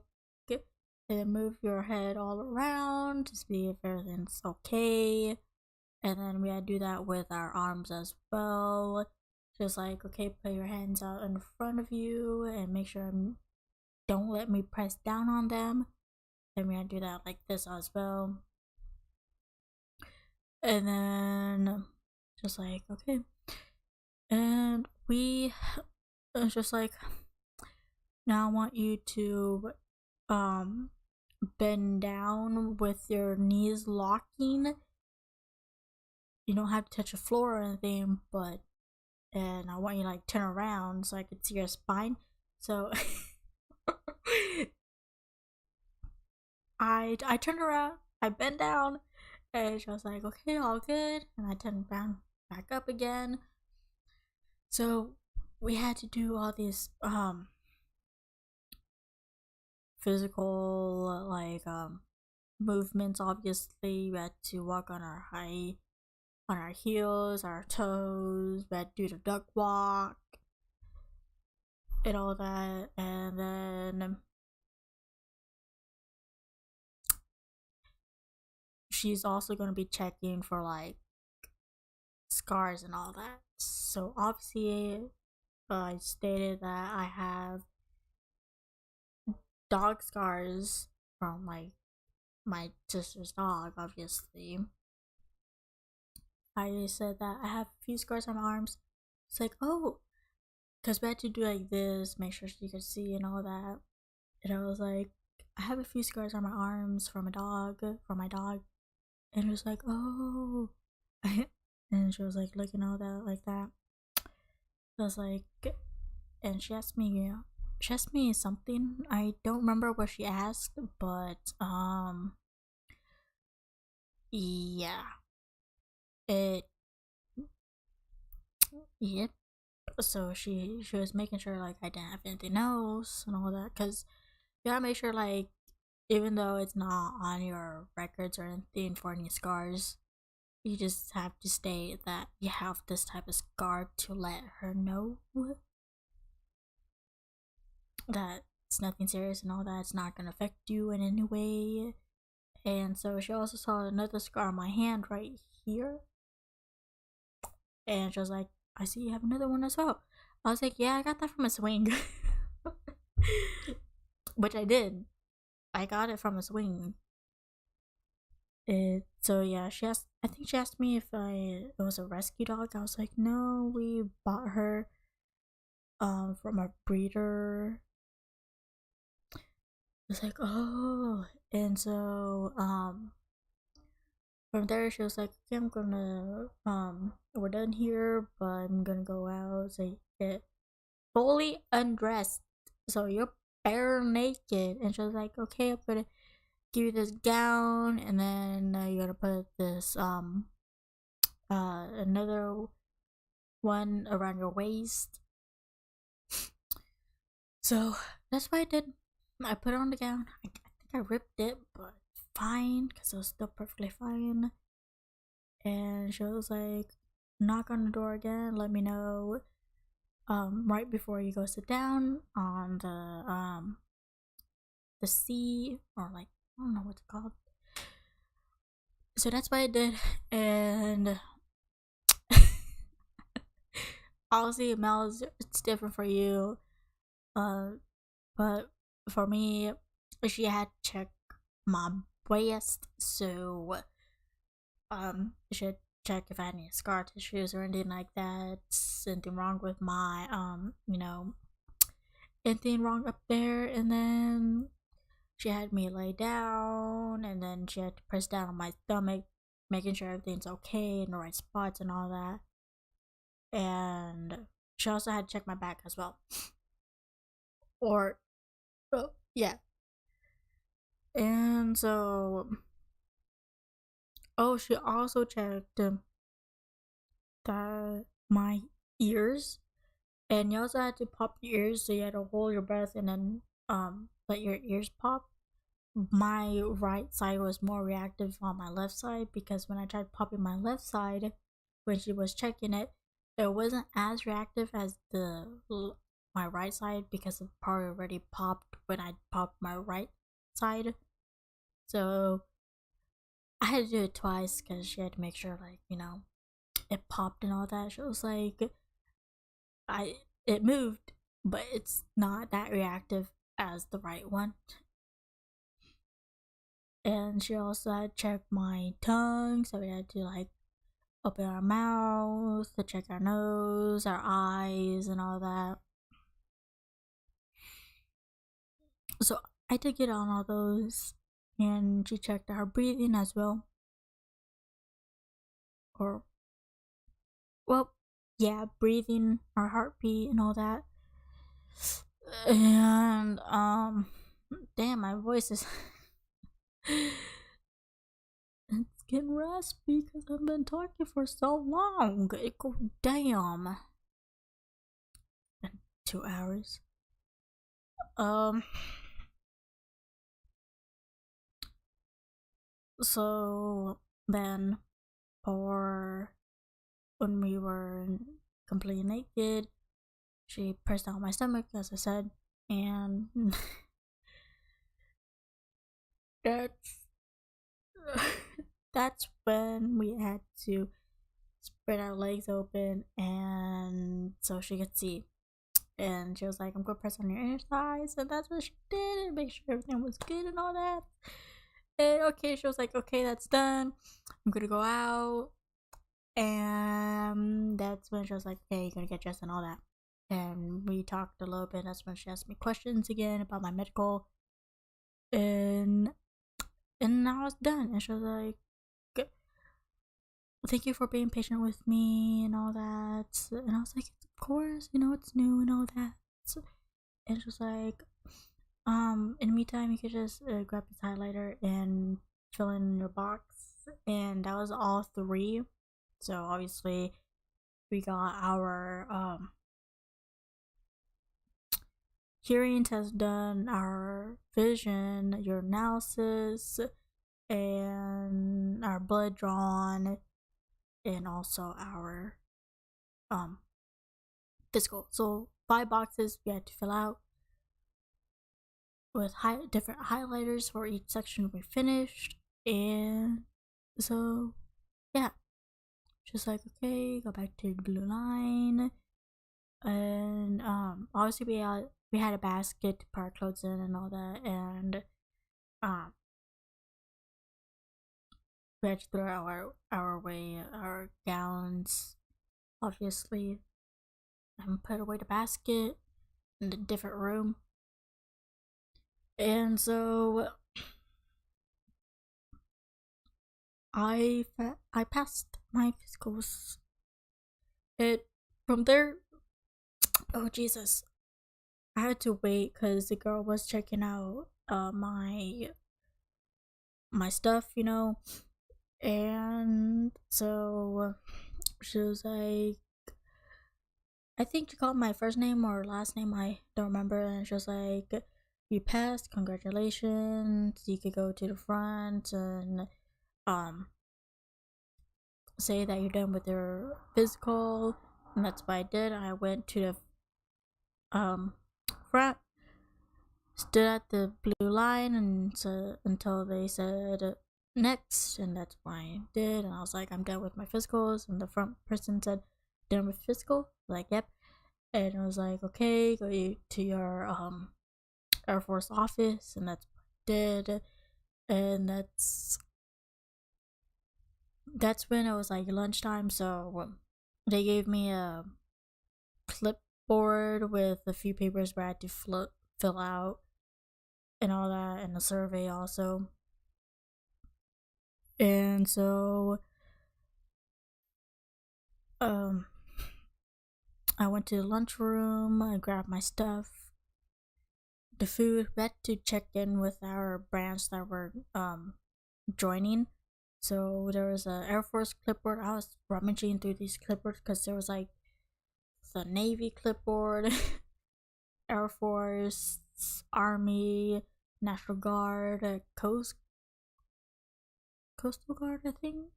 and then move your head all around to see if everything's okay. And then we had to do that with our arms as well. Just like, okay, put your hands out in front of you and make sure don't let me press down on them. Then we had to do that like this as well. And then just like, okay. And we it's just like, now I want you to bend down with your knees locking. You don't have to touch the floor or anything, but and I want you to like turn around so I can see your spine. So I turned around, I bent down, and she was like, okay, all good. And I turned around back up again. So we had to do all these physical like movements. Obviously, we had to walk on our heels, our toes. We had to do the duck walk and all that. And then she's also going to be checking for like scars and all that. So obviously, I stated that I have dog scars from like my sister's dog. Obviously, I said that I have a few scars on my arms. It's like, oh, because we had to do like this, make sure she could see and all that. And I was like, I have a few scars on my arms from my dog. And it was like, oh. And she was like looking all that like that. I was like, and she asked me something. I don't remember what she asked, but yeah, it, yep. So she was making sure like I didn't have anything else and all that, cause you gotta make sure like even though it's not on your records or anything for any scars, you just have to state that you have this type of scar to let her know that it's nothing serious and all that. It's not gonna affect you in any way. And so she also saw another scar on my hand right here. And she was like, I see you have another one as well. I was like, yeah, I got that from a swing. Which I did. I got it from a swing. So yeah, I think she asked me if it was a rescue dog. I was like, no, we bought her from a breeder. It's like, oh. And so from there she was like, okay, I'm gonna we're done here, but I'm gonna go out. So get fully undressed, so you're bare naked. And she was like, okay, I'm gonna give you this gown, and then you gotta put this another one around your waist. So that's what I did. I put on the gown. I think I ripped it, but fine, because it was still perfectly fine. And she was like, knock on the door again, let me know right before you go sit down on the seat, or like, I don't know what it's called. So that's what I did. And obviously Mel's, it's different for you, but for me, she had to check my waist. So she had to check if I had any scar tissues or anything like that. Anything wrong with my anything wrong up there. And then she had me lay down, and then she had to press down on my stomach, making sure everything's okay in the right spots and all that. And she also had to check my back as well. Or, oh, yeah. And so, oh, she also checked my ears, and you also had to pop your ears, so you had to hold your breath and then let your ears pop. My right side was more reactive on my left side, because when I tried popping my left side when she was checking it, it wasn't as reactive as my right side, because the part already popped when I popped my right side. So I had to do it twice, because she had to make sure like it popped and all that. She was like, it moved, but it's not that reactive as the right one. And she also had checked my tongue, so we had to like open our mouth, to check our nose, our eyes, and all that. So I did get on all those, and she checked our breathing as well. Or, well, yeah, breathing, our heartbeat, and all that. And, damn, my voice is. It's getting raspy because I've been talking for so long. It go damn. Been 2 hours. So then, for when we were completely naked, she pressed down my stomach, as I said, and that's that's when we had to spread our legs open, and so she could see. And she was like, "I'm gonna press on your inner thighs," and that's what she did, and make sure everything was good and all that. And okay, she was like, "Okay, that's done. I'm gonna go out." And that's when she was like, "Hey, you're gonna get dressed and all that." And we talked a little bit. That's when she asked me questions again about my medical, and I was done. And she was like, "Thank you for being patient with me and all that." And I was like, "Of course, it's new and all that." And she was like, in the meantime, you could just grab this highlighter and fill in your box." And that was all 3. So obviously, we got our hearing test done, our vision, urinalysis, and our blood drawn, and also our physical. So 5 boxes we had to fill out with different highlighters for each section we finished. And so yeah, just like, okay, go back to the blue line. And obviously we had a basket to put our clothes in and all that, and we had to throw our away our gowns, obviously, and put away the basket in a different room. And so I passed my physicals. It from there. Oh Jesus! I had to wait because the girl was checking out my stuff, and so she was like, I think she called my first name or last name, I don't remember, and she was like, "You passed, congratulations, you could go to the front and say that you're done with your physical." And that's what I did. I went to the front, stood at the blue line, and until they said next, and that's what I did. And I was like, "I'm done with my physicals," and the front person said, "Done with physical?" Like, "Yep." And I was like, "Okay, go to your Air Force office," and that's what I did. And that's when it was like lunchtime, so they gave me a clipboard with a few papers where I had to fill out and all that, and a survey also. And so I went to the lunchroom, I grabbed my stuff, the food. We had to check in with our branch that were joining. So there was a Air Force clipboard. I was rummaging through these clipboards because there was like the Navy clipboard, Air Force, Army, National Guard, Coastal Guard, I think.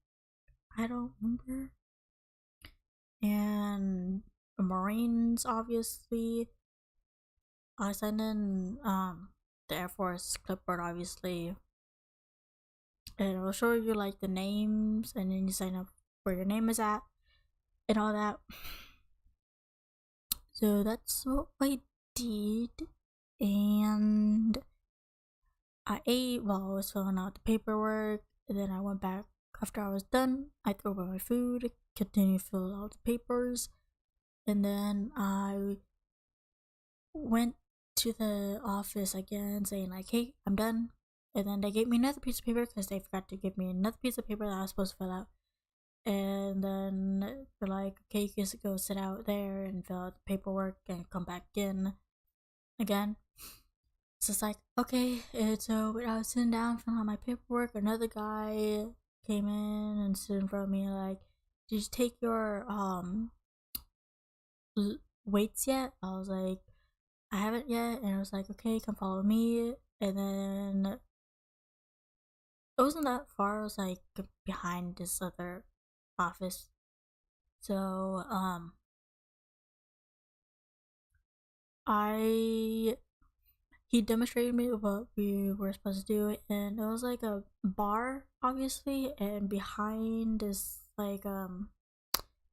I don't remember. And the Marines, obviously. I signed in the Air Force clipboard, obviously. And it'll show you like the names, and then you sign up where your name is at and all that. So that's what I did. And I ate while I was filling out the paperwork, and then I went back after I was done, I threw away my food, continued to fill out the papers, and then I went to the office again saying like, hey, I'm done. And then they gave me another piece of paper because they forgot to give me another piece of paper that I was supposed to fill out. And then they're like, okay, you can just go sit out there and fill out the paperwork and come back in again. So it's like, okay. And so I was sitting down filling out my paperwork. Another guy came in and stood in front of me like, did you take your weights yet? I was like, I haven't yet. And I was like, okay, come follow me. And then it wasn't that far. It was like behind this other office. So he demonstrated me what we were supposed to do, and it was like a bar, obviously, and behind this like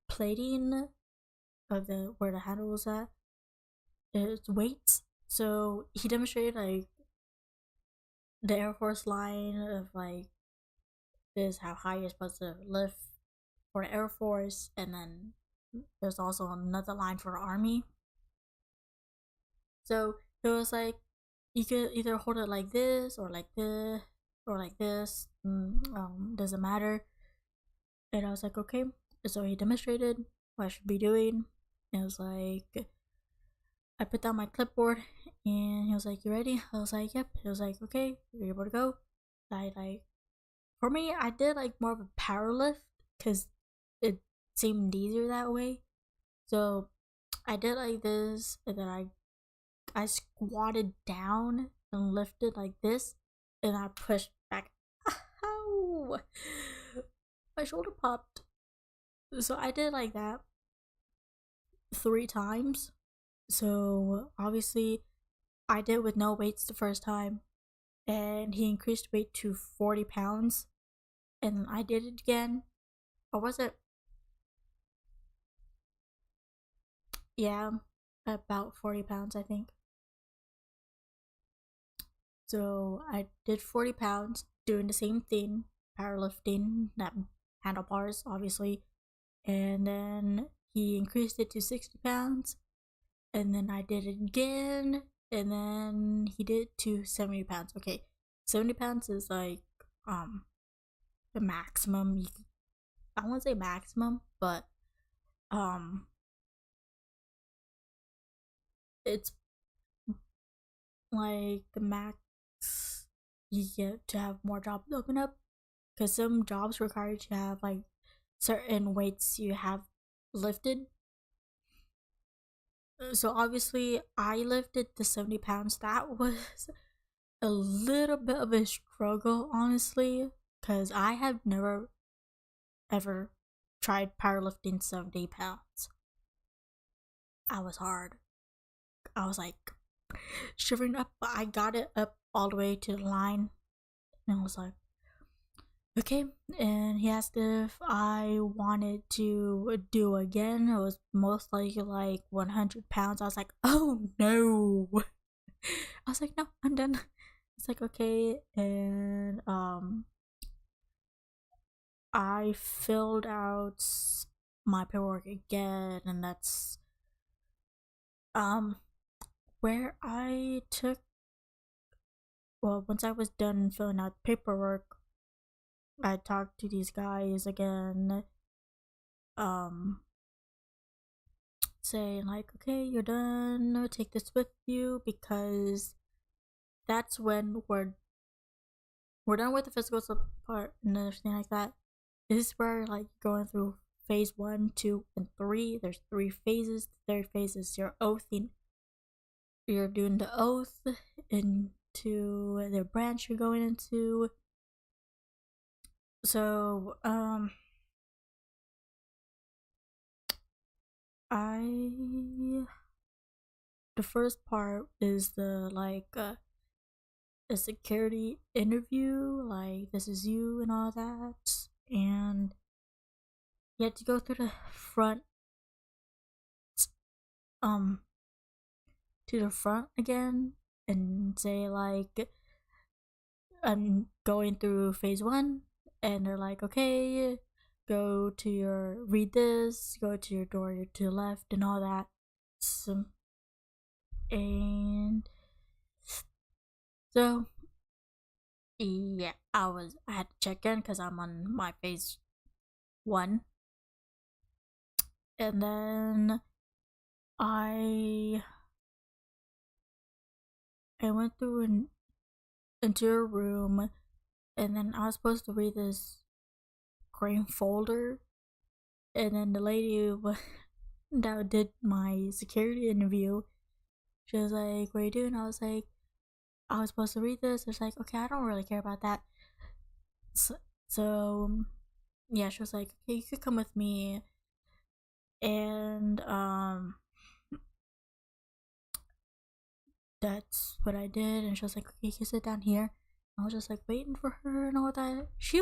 plating of the where the handle was at, it's weights. So he demonstrated like the Air Force line of like this is how high you're supposed to lift for the Air Force, and then there's also another line for Army. So it was like you could either hold it like this or like this or like this. Doesn't matter. And I was like, okay. So he demonstrated what I should be doing. It was like I put down my clipboard and he was like, you ready? I was like, yep. He was like, okay, you're able to go. I like for me, I did like more of a power lift because it seemed easier that way. So I did like this, and then I squatted down and lifted like this, and I pushed back. Ow! My shoulder popped. So I did like that 3 times. So obviously, I did with no weights the first time, and he increased weight to 40 pounds, and I did it again. Or was it? Yeah, about 40 pounds, I think. So I did 40 pounds doing the same thing, powerlifting, that handlebars, obviously. And then he increased it to 60 pounds. And then I did it again. And then he did it to 70 pounds. Okay, 70 pounds is like the maximum. I won't say maximum, but it's like the max you get to have more jobs open up, because some jobs require you to have like certain weights you have lifted. So obviously I lifted the 70 pounds. That was a little bit of a struggle, honestly, because I have never ever tried powerlifting 70 pounds. I was hard. I was like shivering up, but I got it up all the way to the line, and I was like, okay. And he asked if I wanted to do again. It was most likely like 100 pounds. I was like, oh no. I was like, no, I'm done. It's like, okay. And I filled out my paperwork again, and that's where I took, well, once I was done filling out paperwork, I talked to these guys again, saying like, okay, you're done, take this with you, because that's when we're done with the physical part and everything like that. This is where like going through phase 1, 2, and 3. There's 3 phases. The third phase is your oathing. You're doing the oath into the branch you're going into. So the first part is the like a security interview, like this is you and all that, and you have to go through the front, to the front again, and say like, I'm going through phase 1, and they're like, okay, read this, go to your door to the left, and all that. So, and so, yeah, I had to check in because I'm on my phase 1, and then I went through into a room, and then I was supposed to read this green folder, and then the lady that did my security interview, she was like, "What are you doing?" I was like, "I was supposed to read this." It's like, "Okay, I don't really care about that." So yeah, she was like, "Okay, you could come with me," and that's what I did. And she was like, "Okay, you can sit down here." I was just like waiting for her and all that. She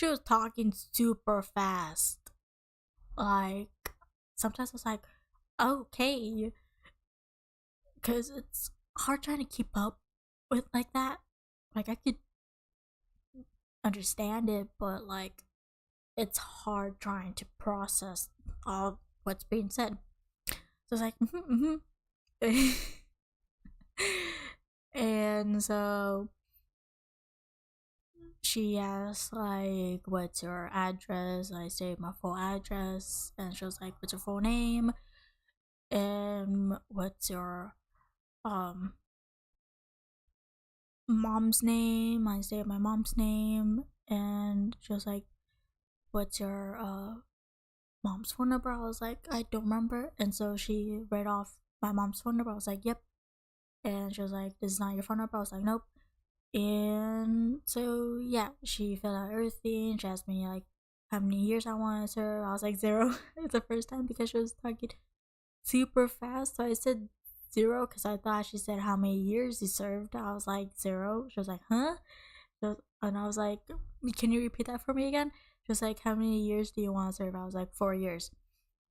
was talking super fast. Like sometimes I was like, "Okay," because it's hard trying to keep up with like that. Like I could understand it, but like it's hard trying to process all what's being said. So it's like, and so she asked like, "What's your address?" I say my full address, and she was like, "What's your full name? And what's your um mom's name?" I say my mom's name, and she was like, "What's your mom's phone number?" I was like, "I don't remember." And so she read off my mom's phone number. I was like, "Yep." And she was like, "This is not your phone number." I was like, "Nope." And so yeah, she filled out everything. She asked me like how many years I wanted to serve. I was like 0. It's the first time because she was talking super fast. So I said 0 because I thought she said how many years you served. I was like 0. She was like, "Huh?" And I was like, "Can you repeat that for me again?" She was like, "How many years do you want to serve?" I was like, 4 years.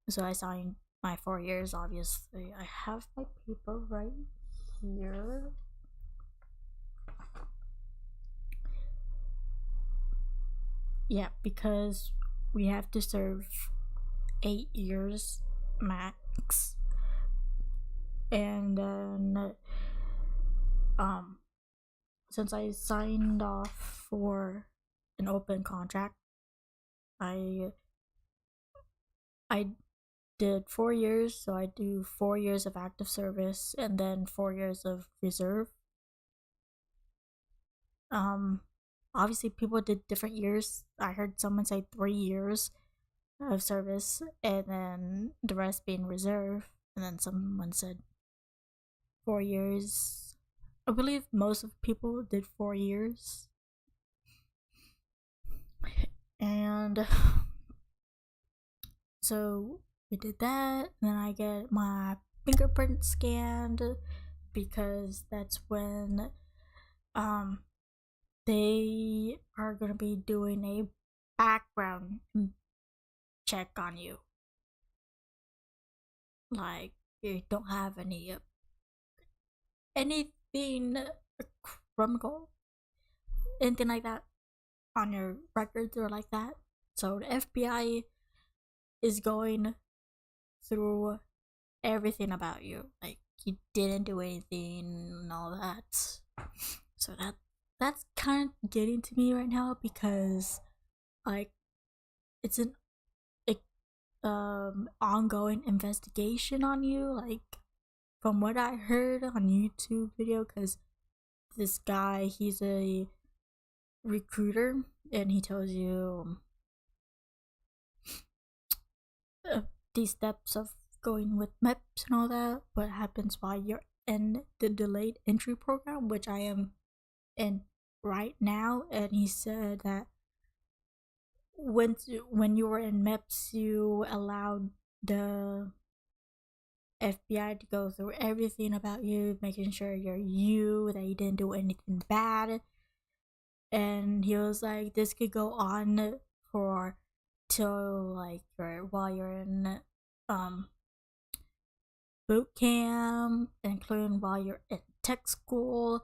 So I signed my 4 years, obviously. I have my paper right here. Yeah, because we have to serve 8 years max. And then since I signed off for an open contract, I did 4 years, so I do 4 years of active service and then 4 years of reserve. Obviously people did different years. I heard someone say 3 years of service and then the rest being reserve, and then someone said 4 years. I believe most of people did 4 years. And so we did that, and then I get my fingerprint scanned because that's when they are gonna be doing a background check on you. Like you don't have anything criminal, anything like that on your records or like that. So the FBI is going through everything about you. Like you didn't do anything and all that. So that's kind of getting to me right now because like it's an ongoing investigation on you. Like from what I heard on YouTube video, because this guy, he's a recruiter and he tells you these steps of going with MEPS and all that, what happens while you're in the delayed entry program, which I am in right now. And he said that when you were in MEPS, you allowed the FBI to go through everything about you, making sure that you didn't do anything bad. And he was like, this could go on for till like while you're in boot camp, including while you're in tech school.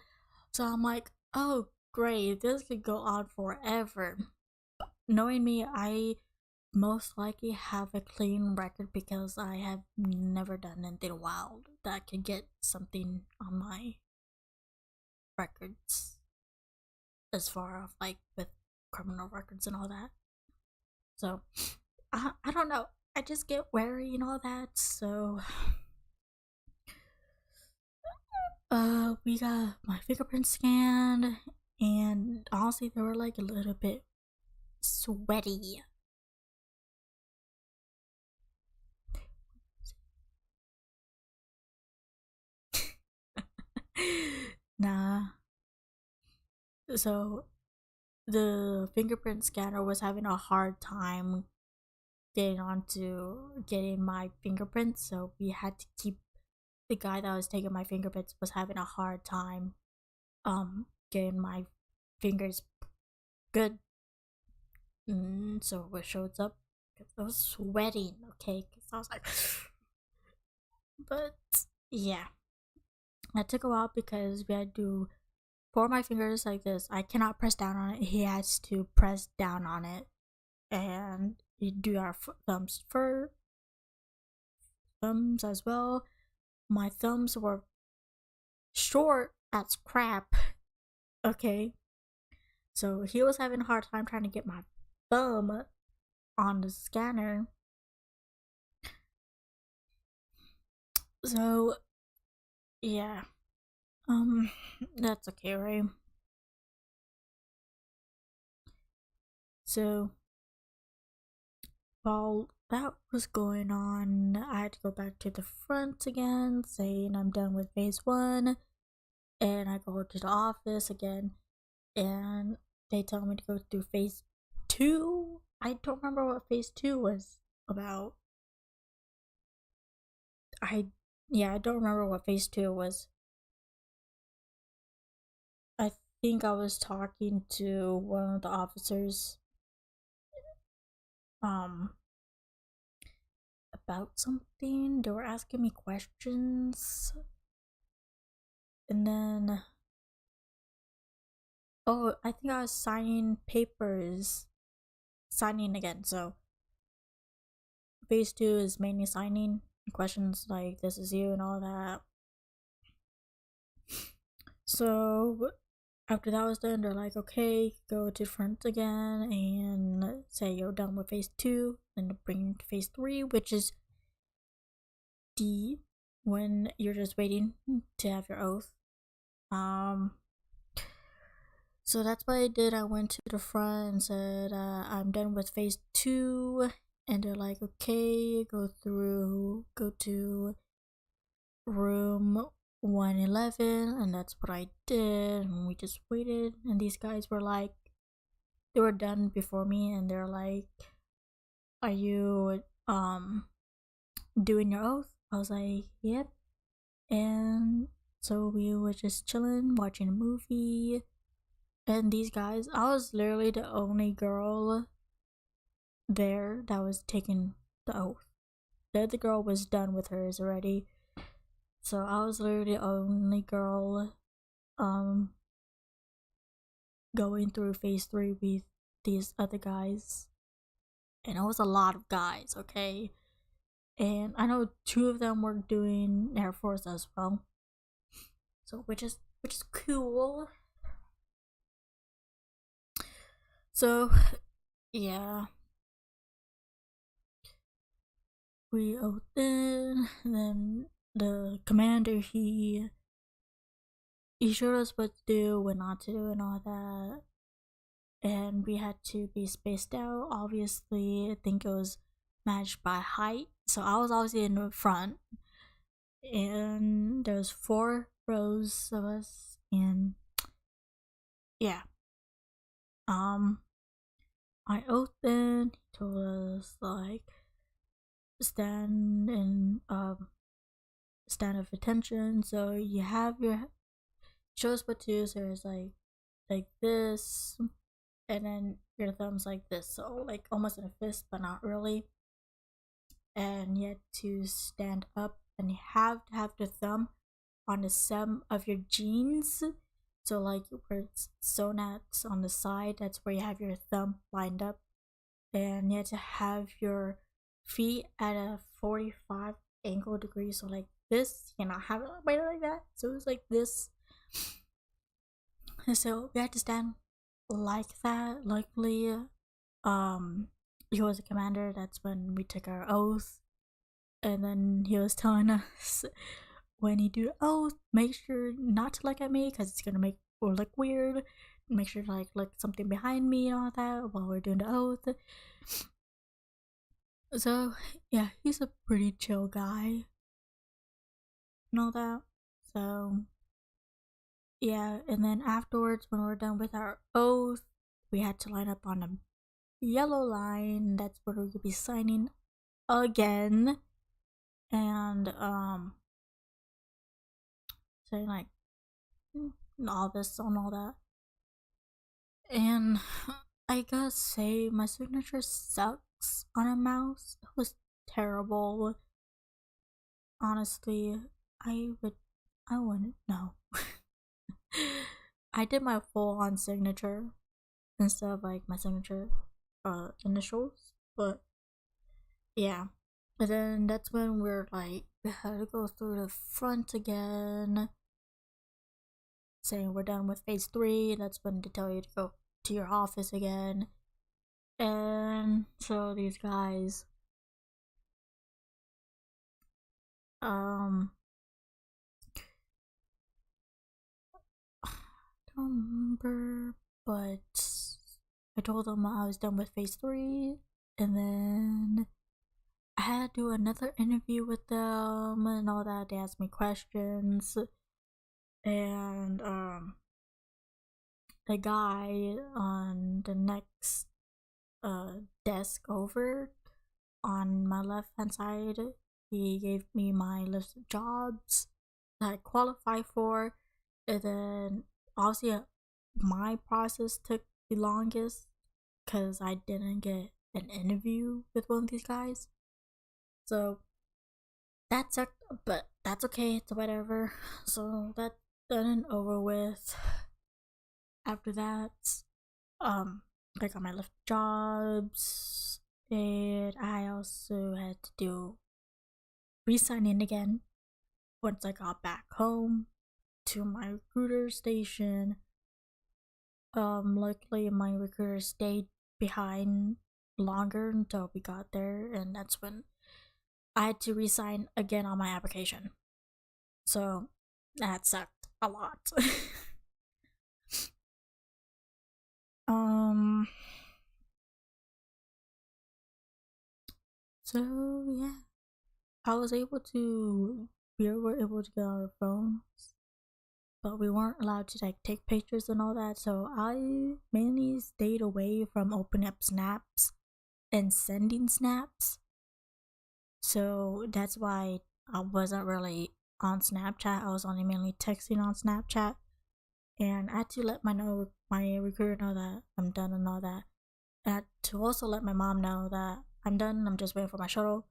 So I'm like, oh great, this could go on forever. knowing me, I most likely have a clean record because I have never done anything wild that could get something on my records as far as like with criminal records and all that. So I don't know. I just get wary and all that. So we got my fingerprints scanned, and honestly, they were like a little bit sweaty. Nah. So the fingerprint scanner was having a hard time getting my fingerprints, so we had to keep the guy that was taking my fingerprints was having a hard time getting my fingers good. So it shows up because I was sweating, okay? Because I was like, but yeah, that took a while because we had to for my fingers like this. I cannot press down on it. He has to press down on it, and we do our thumbs for thumbs as well. My thumbs were short as crap. Okay, so he was having a hard time trying to get my thumb on the scanner. So yeah, that's okay, right? So while that was going on, I had to go back to the front again, saying I'm done with phase one, and I go to the office again, and they tell me to go through phase two. I don't remember what phase two was about. I don't remember what phase two was. I think I was talking to one of the officers about something. They were asking me questions. And then I think I was signing papers. Signing again. So phase two is mainly signing questions like this is you and all that. So after that was done, they're like, okay, go to front again and say you're done with phase two, and bring to phase three, which is the when you're just waiting to have your oath. So that's what I did. I went to the front and said, I'm done with phase two. And they're like, okay, go to room 111. And that's what I did. And we just waited. And these guys were like, they were done before me. And they're like, are you doing your oath? I was like, yep. And so we were just chilling, watching a movie. And these guys, I was literally the only girl there that was taking the oath. The other girl was done with hers already. So I was literally the only girl going through phase three with these other guys. And it was a lot of guys, okay? And I know two of them were doing Air Force as well. So which is cool. So yeah, we opened, and then the commander he showed us what to do, what not to do, and all that. And we had to be spaced out. Obviously, I think it was matched by height. So I was obviously in the front, and there was 4 rows of us, and yeah. I opened. He told us like stand of attention. So you have your shows what to do. So it's like this, and then your thumbs like this. So like almost in a fist, but not really. And you have to stand up, and you have to have the thumb on the hem of your jeans. So like where it's sewn at on the side, that's where you have your thumb lined up. and you had to have your feet at a 45 angle degree. So like this, you cannot have it like that. So it was like this. And so we had to stand like that. Luckily, he was a commander. That's when we took our oath. And then he was telling us, when you do the oath, make sure not to look at me because it's gonna make or look weird. Make sure to like look something behind me and all that while we're doing the oath. So yeah, he's a pretty chill guy and all that. So yeah, and then afterwards, when we're done with our oath, we had to line up on a yellow line. That's where we could be signing again, and saying like all this and all that. And I gotta say, my signature sucks on a mouse. It was terrible. Honestly, I wouldn't know. I did my full on signature instead of like my signature initials, but yeah. And then that's when we're like, we had to go through the front again, saying we're done with phase 3. That's when they tell you to go to your office again. And so these guys, I don't remember, but I told them I was done with phase 3, and then I had to do another interview with them and all that. They asked me questions, and the guy on the next desk over on my left hand side, he gave me my list of jobs that I qualify for, and then obviously my process took the longest because I didn't get an interview with one of these guys. So that sucked, but that's okay, it's whatever. So that done and over with. After that, I got my left jobs, and I also had to do re-signing again once I got back home to my recruiter station. Luckily my recruiter stayed behind longer until we got there, and that's when I had to resign again on my application. So that sucked a lot. um so yeah, I was able to we were able to get our phones, but we weren't allowed to like take pictures and all that, so I mainly stayed away from opening up snaps and sending snaps. So that's why I wasn't really on Snapchat. I was only mainly texting on Snapchat, and I had to let my recruiter know that I'm done and all that. I had to also let my mom know that I'm done. I'm just waiting for my shuttle,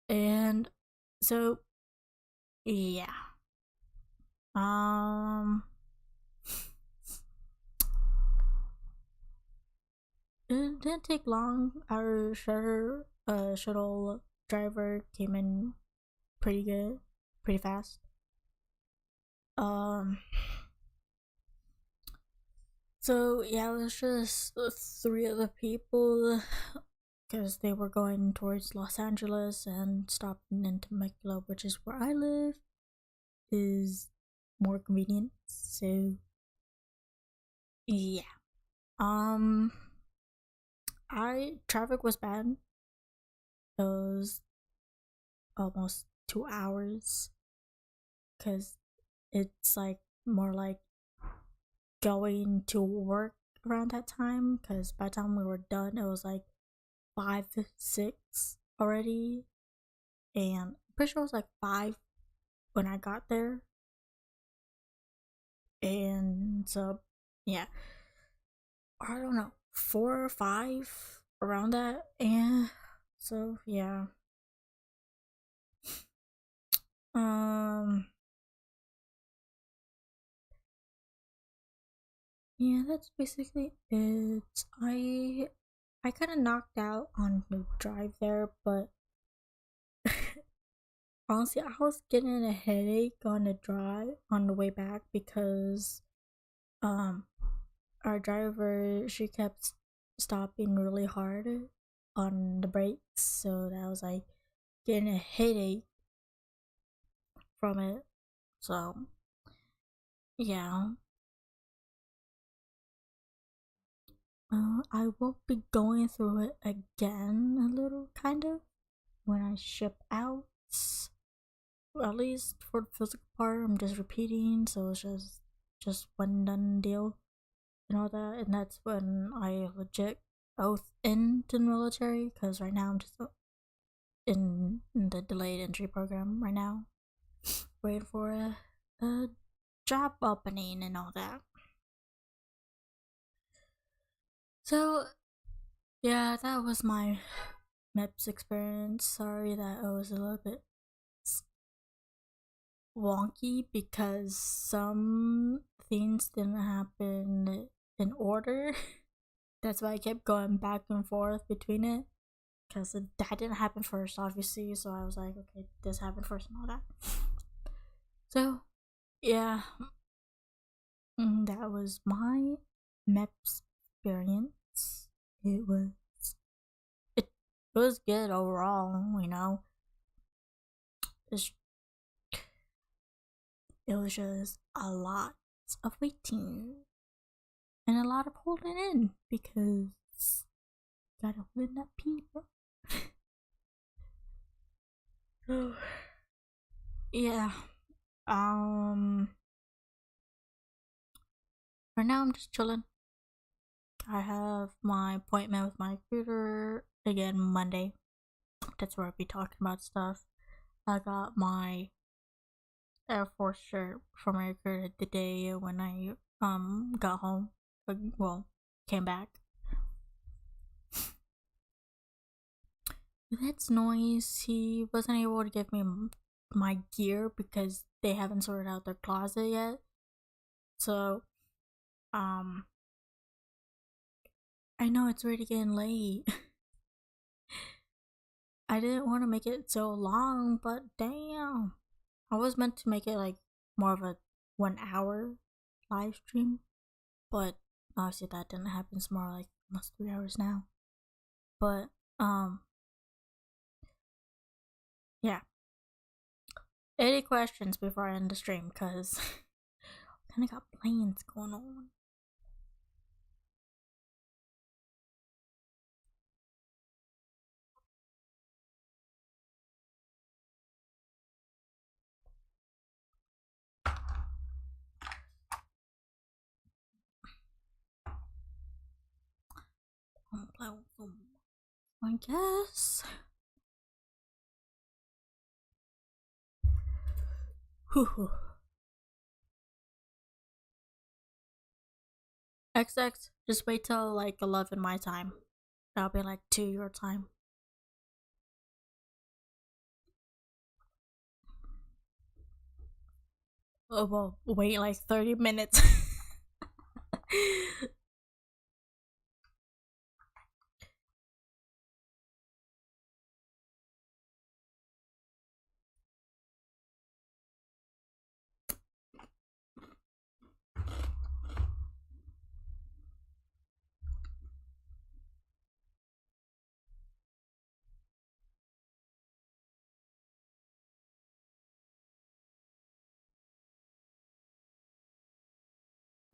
and so yeah. It didn't take long. Our shuttle driver came in pretty good, pretty fast. Um, so yeah, it was just 3 other people because they were going towards Los Angeles and stopping in Temecula, which is where I live, is more convenient. So yeah. Um, I traffic was bad. It was almost 2 hours because it's like more like going to work around that time, because by the time we were done it was like 5 6 already, and I'm pretty sure it was like 5 when I got there. And so yeah, I don't know, 4 or 5 around that. And so yeah, um yeah, that's basically it. I I kind of knocked out on the drive there, but honestly, I was getting a headache on the drive on the way back because um our driver, she kept stopping really hard on the brakes, so that was like getting a headache from it. So yeah, I will be going through it again a little, kind of, when I ship out. At least for the physical part, I'm just repeating, so it's just one done deal and all that. And that's when I legit oath into the military, because right now I'm just in the delayed entry program right now, waiting for a job opening and all that. So yeah, that was my MEPS experience. Sorry that it was a little bit wonky because some things didn't happen in order. That's why I kept going back and forth between it, because that didn't happen first, obviously. So I was like, okay, this happened first and all that. So yeah, that was my MEPS experience. It was it was good overall, you know. It's, it was just a lot of waiting and a lot of holding in, because gotta hold in that pee, bro. Yeah. Right now I'm just chilling. I have my appointment with my recruiter again Monday. That's where I'll be talking about stuff. I got my Air Force shirt from my recruiter the day when I got home. Well, came back. That's noise. He wasn't able to give me my gear because they haven't sorted out their closet yet. So, I know it's already getting late. I didn't want to make it so long, but damn. I was meant to make it like more of a 1 hour live stream, but obviously that didn't happen. It's more like almost 3 hours now. But, yeah. Any questions before I end the stream? Because I kind of got plans going on. I guess. Whew. XX, just wait till like 11 my time. That'll be like 2 your time. Oh, well, wait like 30 minutes.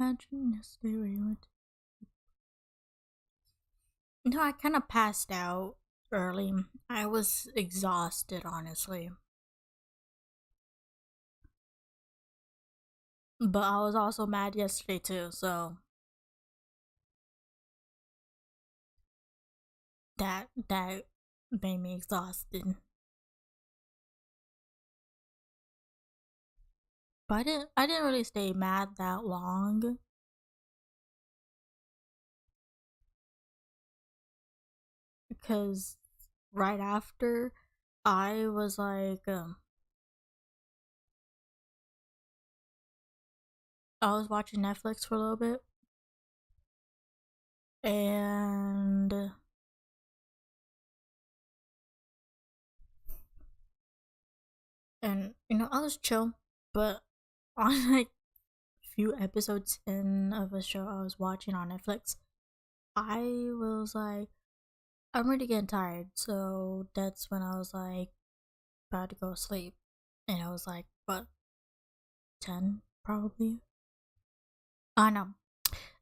Imagine yesterday where you went. No, I kind of passed out early. I was exhausted, honestly. But I was also mad yesterday too, so that made me exhausted. But I didn't really stay mad that long. Because right after I was like I was watching Netflix for a little bit, and And I was chill, but on like few episodes in of a show I was watching on Netflix, I was like, I'm really getting tired. So that's when I was like about to go to sleep. And I was like, what, 10 probably? I know.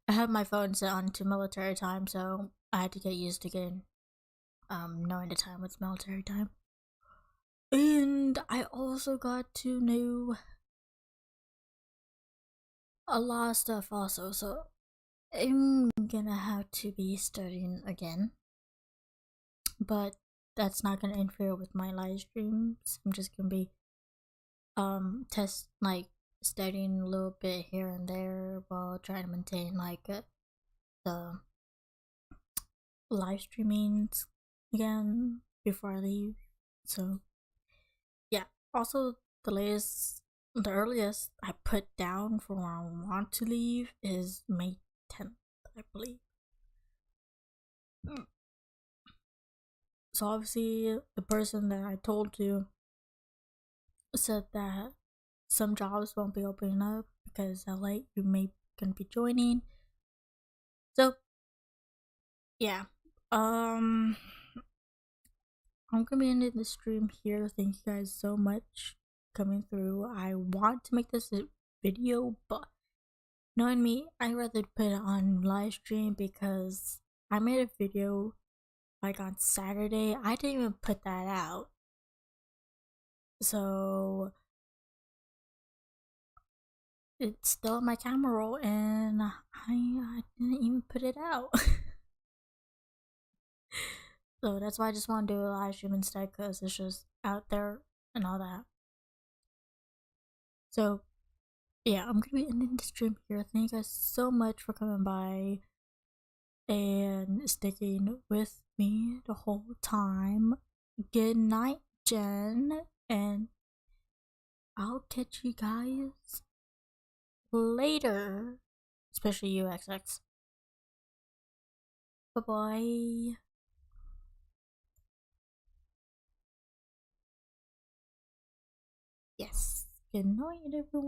I have my phone set on to military time, so I had to get used to getting knowing the time with military time. And I also got to know a lot of stuff also, so I'm gonna have to be studying again. But that's not gonna interfere with my live streams. I'm just gonna be test like studying a little bit here and there while trying to maintain like the live streamings again before I leave. So yeah. Also, the earliest I put down for when I want to leave is May 10th, I believe. So obviously, the person that I told to said that some jobs won't be opening up because LA you may gonna be joining. So yeah, I'm gonna be ending the stream here. Thank you guys so much coming through. I want to make this a video, but knowing me, I'd rather put it on live stream because I made a video like on Saturday. I didn't even put that out. So it's still on my camera roll and I didn't even put it out. So that's why I just want to do a live stream instead because it's just out there and all that. So yeah, I'm gonna be ending the stream here. Thank you guys so much for coming by and sticking with me the whole time. Good night, Jen, and I'll catch you guys later. Especially you, XX. Bye bye. Yes. Good night, everyone.